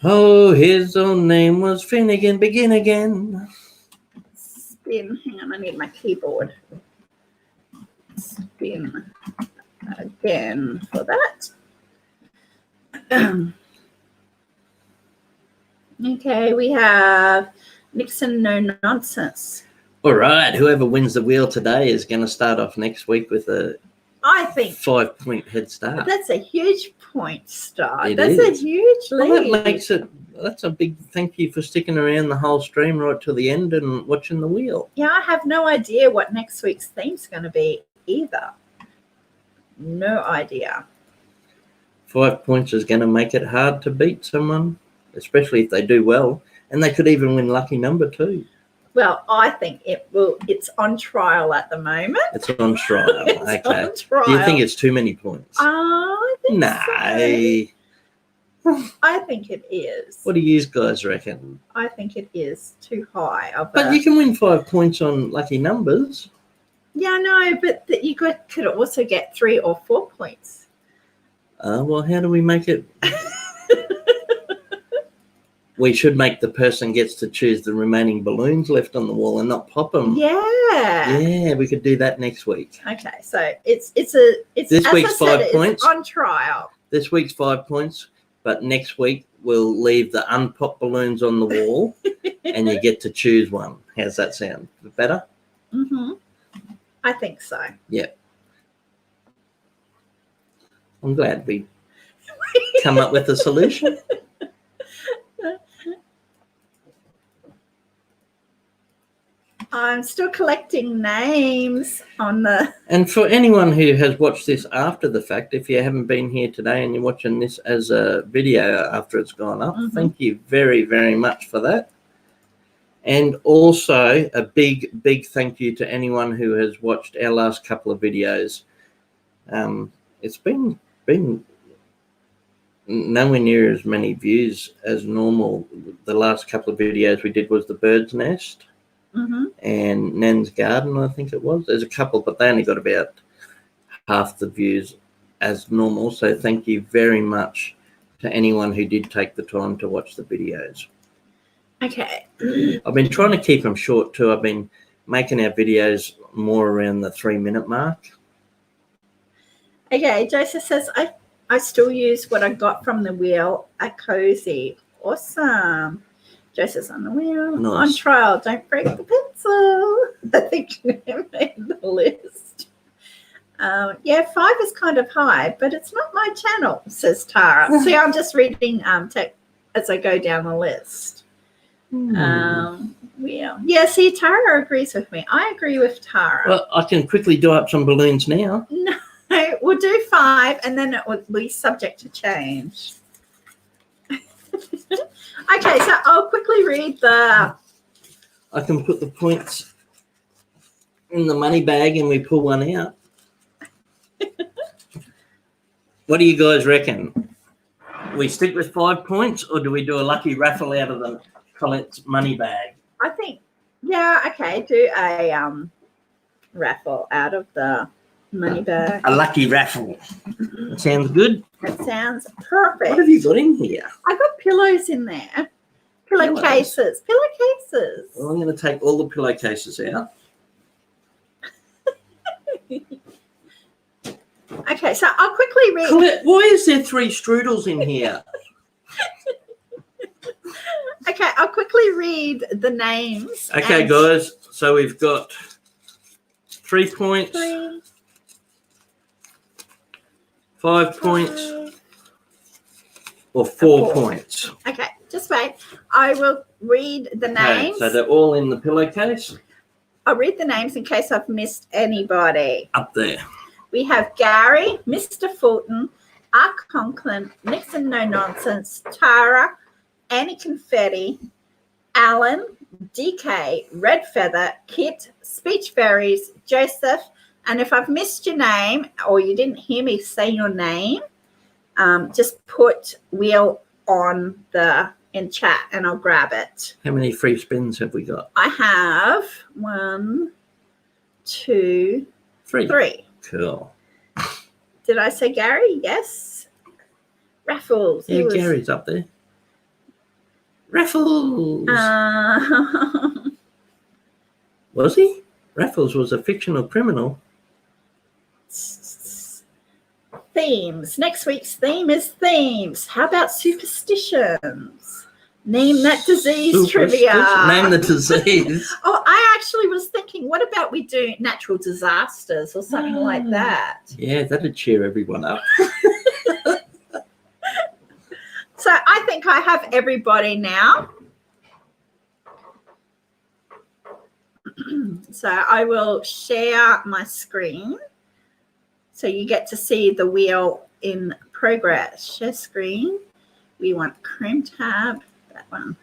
Oh, his own name was Finnegan. Begin again. Spin. Hang on, I need my keyboard. Spin again for that. Okay, we have Nixon No Nonsense. All right, whoever wins the wheel today is going to start off next week with a 5-point head start. That's a huge point start. That's a huge lead. Well, that makes it. That's a big thank you for sticking around the whole stream right to the end and watching the wheel. Yeah, I have no idea what next week's theme's going to be either. No idea. 5 points is going to make it hard to beat someone, especially if they do well, and they could even win lucky number 2. Well, I think it will. It's on trial at the moment. It's on trial. It's okay. on trial. Do you think it's too many points? I think so. I think it is. What do you guys reckon? I think it is too high. But you can win 5 points on lucky numbers. Yeah, no, but you could also get 3 or 4 points. Well, how do we make it? We should make the person gets to choose the remaining balloons left on the wall and not pop them. Yeah. Yeah, we could do that next week. Okay, so it's this as week's I said, 5 points. It's on trial. This week's 5 points, but next week we'll leave the unpopped balloons on the wall, and you get to choose one. How's that sound? Better? Mm-hmm. I think so. Yeah. I'm glad we come up with a solution. I'm still collecting names on the... And for anyone who has watched this after the fact, if you haven't been here today and you're watching this as a video after it's gone up, thank you very, very much for that. And also a big, big thank you to anyone who has watched our last couple of videos. It's been nowhere near as many views as normal. The last couple of videos we did was the bird's nest. And Nan's Garden, I think it was. There's a couple, but they only got about half the views as normal. So thank you very much to anyone who did take the time to watch the videos. Okay. I've been trying to keep them short too. I've been making our videos more around the 3-minute mark. Okay, Joseph says, I still use what I got from the wheel, a cozy. Awesome. Joseph's on the wheel. Nice. On trial. Don't break the pencil. I think you made the list. Yeah, 5 is kind of high, but it's not my channel, says Tara. See, I'm just reading as I go down the list. Yeah, see, Tara agrees with me. I agree with Tara. Well, I can quickly do up some balloons now. No, we'll do 5, and then it will be subject to change. Okay, so I'll quickly read the... I can put the points in the money bag and we pull one out. What do you guys reckon? We stick with 5 points, or do we do a lucky raffle out of the Colette's money bag? I think, yeah, okay, do a raffle out of the money bag. A lucky raffle. Sounds good. It sounds perfect. What have you got in here? I got pillows in there. Pillowcases. Pillowcases. Well, I'm going to take all the pillowcases out. Okay, so I'll quickly read. Colette, why is there 3 strudels in here? Okay, I'll quickly read the names. Okay, guys. So we've got 3 points, 5 points, or 4 points. Okay, just wait. I will read the names. Okay, so they're all in the pillowcase? I'll read the names in case I've missed anybody. Up there. We have Gary, Mr. Fulton, R. Conklin, Nixon No Nonsense, Tara, Annie Confetti, Alan, DK, Red Feather, Kit, Speech Fairies, Joseph, and if I've missed your name or you didn't hear me say your name, just put Wheel on in chat and I'll grab it. How many free spins have we got? I have 1, 2, 3. Cool. Did I say Gary? Yes. Raffles. Yeah, Gary's up there. Raffles. Was he? Raffles was a fictional criminal. Themes. Next week's theme is themes. How about superstitions? Name that disease trivia. Name the disease. Oh, I actually was thinking, what about we do natural disasters or something like that? Yeah, that'd cheer everyone up. So I think I have everybody now. So I will share my screen so you get to see the wheel in progress. Share screen. We want Chrome tab. That one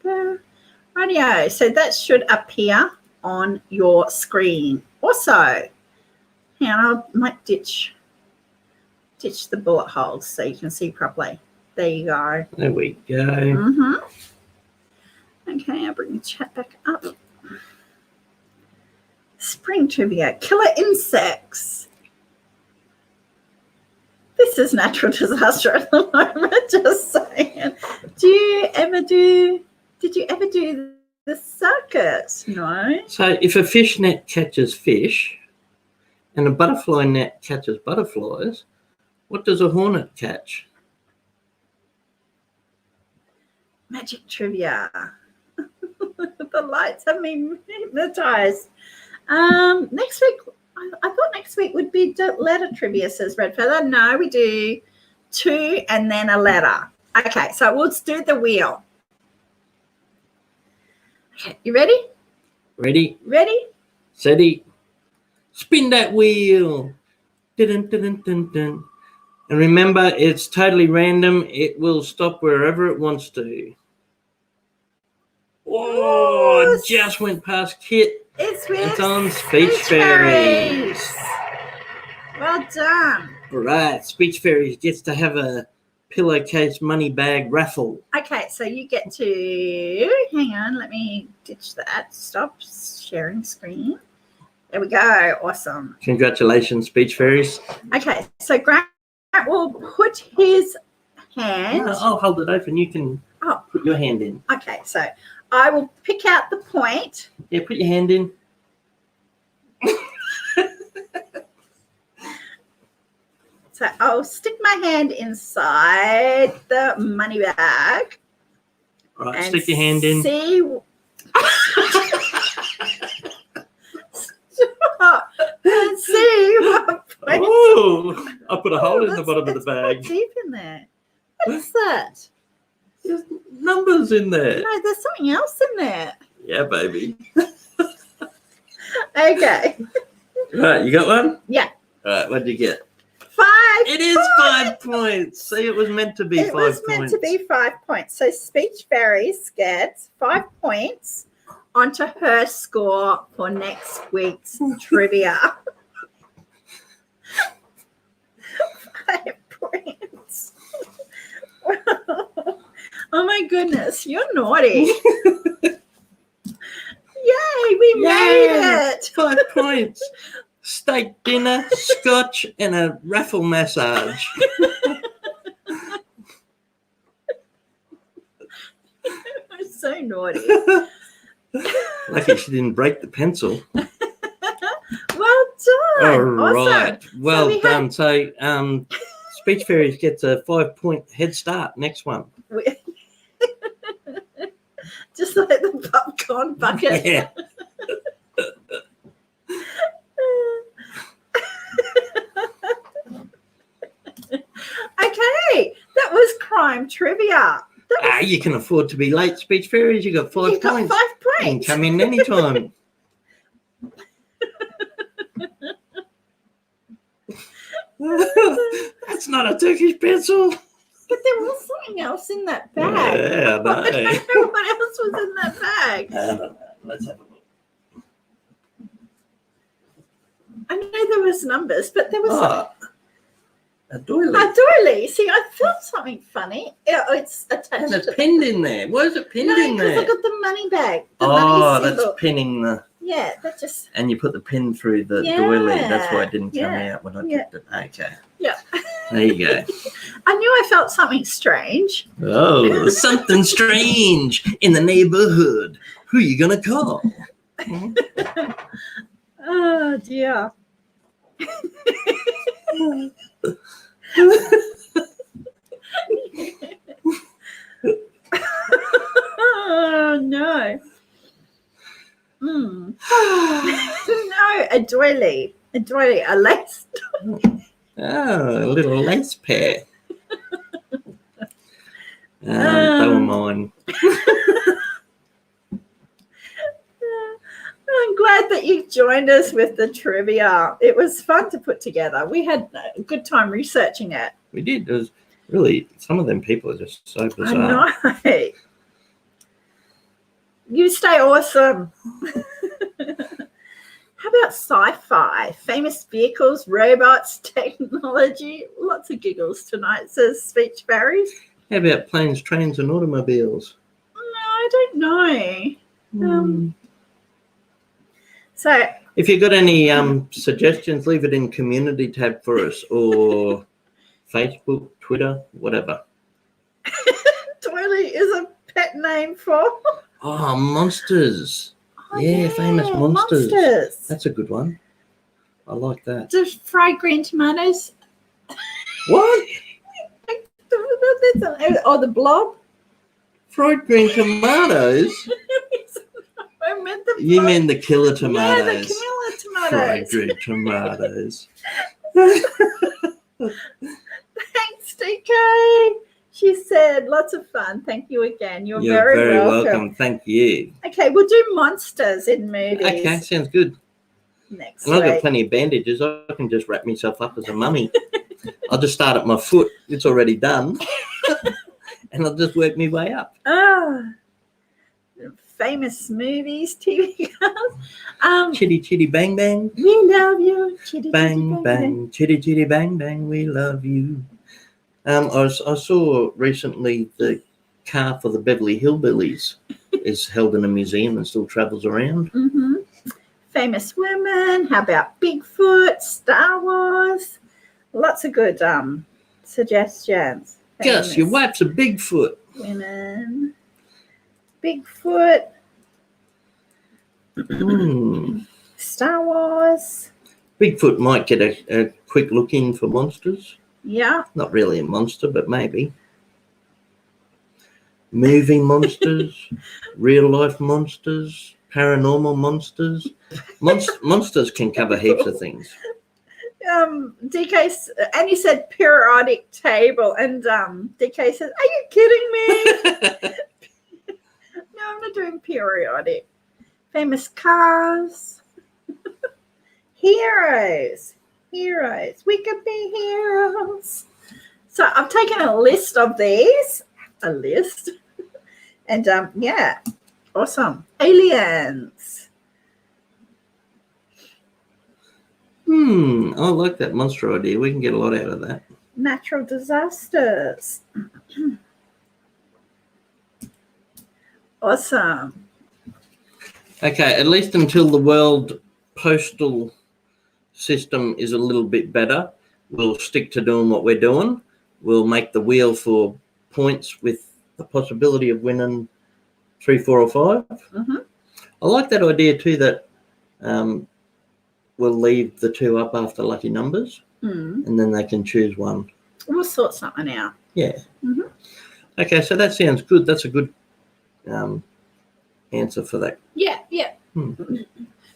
there. Rightio. So that should appear on your screen. Also, hang on, I might ditch the bullet holes so you can see properly. There you go. There we go. Okay, I'll bring the chat back up. Spring trivia. Killer insects. This is natural disaster at the moment, just saying. Did you ever do the circus? No. So if a fish net catches fish and a butterfly net catches butterflies, what does a hornet catch? Magic trivia. The lights have me hypnotized. Next week, I thought next week would be letter trivia, says Red Feather. No, we do 2 and then a letter. Okay, so let's do the wheel. Okay, you ready? Ready? Ready? Steady. Spin that wheel. Dun, dun, dun, dun, dun. And remember, it's totally random. It will stop wherever it wants to. Oh, it just went past Kit. It's on Speech Fairies. Well done. All right, Speech Fairies gets to have a pillowcase money bag raffle. Okay, so you get to, hang on, let me ditch that. Stop sharing screen. There we go. Awesome. Congratulations, Speech Fairies. Okay, so Grant will put his hand. No, I'll hold it open. You can put your hand in. Okay, so I will pick out the point. Yeah, put your hand in. So I'll stick my hand inside the money bag. All right, stick your hand in. See. And see what point. Oh, I put a hole in the bottom of the bag. Deep in there. What is that? There's numbers in there. No, there's something else in there. Yeah, baby. Okay. Right, you got one? Yeah. All right, what did you get? 5 It is 5 points. See, it was meant to be 5 points. It was meant to be 5 points. So Speech Fairies gets 5 points onto her score for next week's trivia. 5 points. Oh my goodness, you're naughty. Yay, we made it. 5 points. steak dinner, scotch, and a raffle massage. I'm so naughty. Lucky she didn't break the pencil. Well done. All Awesome. right. Well we done. So, Speech Fairies gets a 5-point head start. Next one. Just like the popcorn bucket. Yeah. Okay, that was crime trivia. You can afford to be late, Speech Fairies. You got 5 You got points. 5 You can points. come in anytime. That's not a Turkish pencil. But there was something else in that bag. Yeah, I know. I don't know what else was in that bag. I don't know. Let's have a look. I know there was numbers, but there was A doily. a doily. See, I felt something funny. It's attached And to it's pinned in there. Why is it pinned No, in because there? I got the money bag. The Oh, money that's symbol. pinning the... Yeah, that just... And you put the pin through the Yeah, doily. That's why it didn't come yeah, out when I yeah. picked it. Okay. Yeah. There you go. I knew I felt something strange. Oh, something strange in the neighborhood. Who are you going to call? Oh, dear. Oh, no. No, a doily. A doily, a lace. Oh, a little lace pair. They were mine. I'm glad that you joined us with the trivia. It was fun to put together. We had a good time researching it. We did. It was really, some of them people are just so bizarre. I know. You stay awesome. How about sci-fi? Famous vehicles, robots, technology. Lots of giggles tonight, says Speech Fairies. How about planes, trains, and automobiles? No, I don't know. So If you've got any suggestions, leave it in community tab for us, or Facebook, Twitter, whatever. Doily is a pet name for... Oh, monsters. Oh, Yeah, famous monsters. monsters. That's a good one. I like that. Just fried green tomatoes. What? Oh, the blob. Fried green tomatoes? I meant the You blob. mean the killer Yeah, tomatoes? the Camilla Fried tomatoes. green tomatoes. Thanks, DK. She said, lots of fun. Thank you again. You're very welcome. Thank you. Okay, we'll do monsters in movies Okay, sounds good. next And I've got week. plenty of bandages. I can just wrap myself up as a mummy. I'll just start at my foot. It's already done. And I'll just work my way up. Famous movies, TV cars. Chitty, chitty, bang, bang. We love you. Chitty, Bang, chitty, bang. Chitty, chitty, bang, bang. We love you. I saw recently the car for the Beverly Hillbillies is held in a museum and still travels around. Mm-hmm. Famous women. How about Bigfoot, Star Wars? Lots of good suggestions. Gus, your Famous wife's a Bigfoot. women. Bigfoot, Star Wars. Bigfoot might get a quick look in for monsters. Yeah. Not really a monster, but maybe. Movie monsters, real life monsters, paranormal monsters. Monsters can cover heaps of things. DK, and you said periodic table, and DK says, "Are you kidding me?" No, I'm not doing periodic. Famous cars. Heroes. We could be heroes. So I've taken a list of these. And yeah, awesome. Aliens. I like that monster idea. We can get a lot out of that. Natural disasters. Awesome. Okay, at least until the World Postal system is a little bit better, we'll stick to doing what we're doing. We'll make the wheel for points with the possibility of winning 3, 4, or 5. Mm-hmm. I like that idea too, that we'll leave the 2 up after lucky numbers, and then they can choose one. We'll sort something out. Yeah. Mm-hmm. Okay, so that sounds good. That's a good answer for that. Yeah.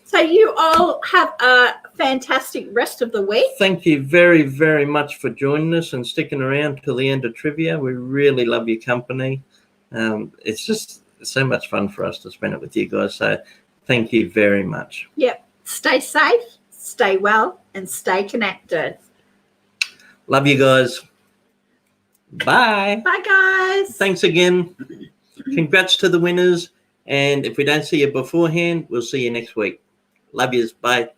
So you all have a fantastic rest of the week. Thank you very, very much for joining us and sticking around till the end of trivia. We really love your company. It's just so much fun for us to spend it with you guys. So thank you very much. Yep. Stay safe, stay well, and stay connected. Love you guys. Bye. Bye, guys. Thanks again. Congrats to the winners. And if we don't see you beforehand, we'll see you next week. Love yous. Bye.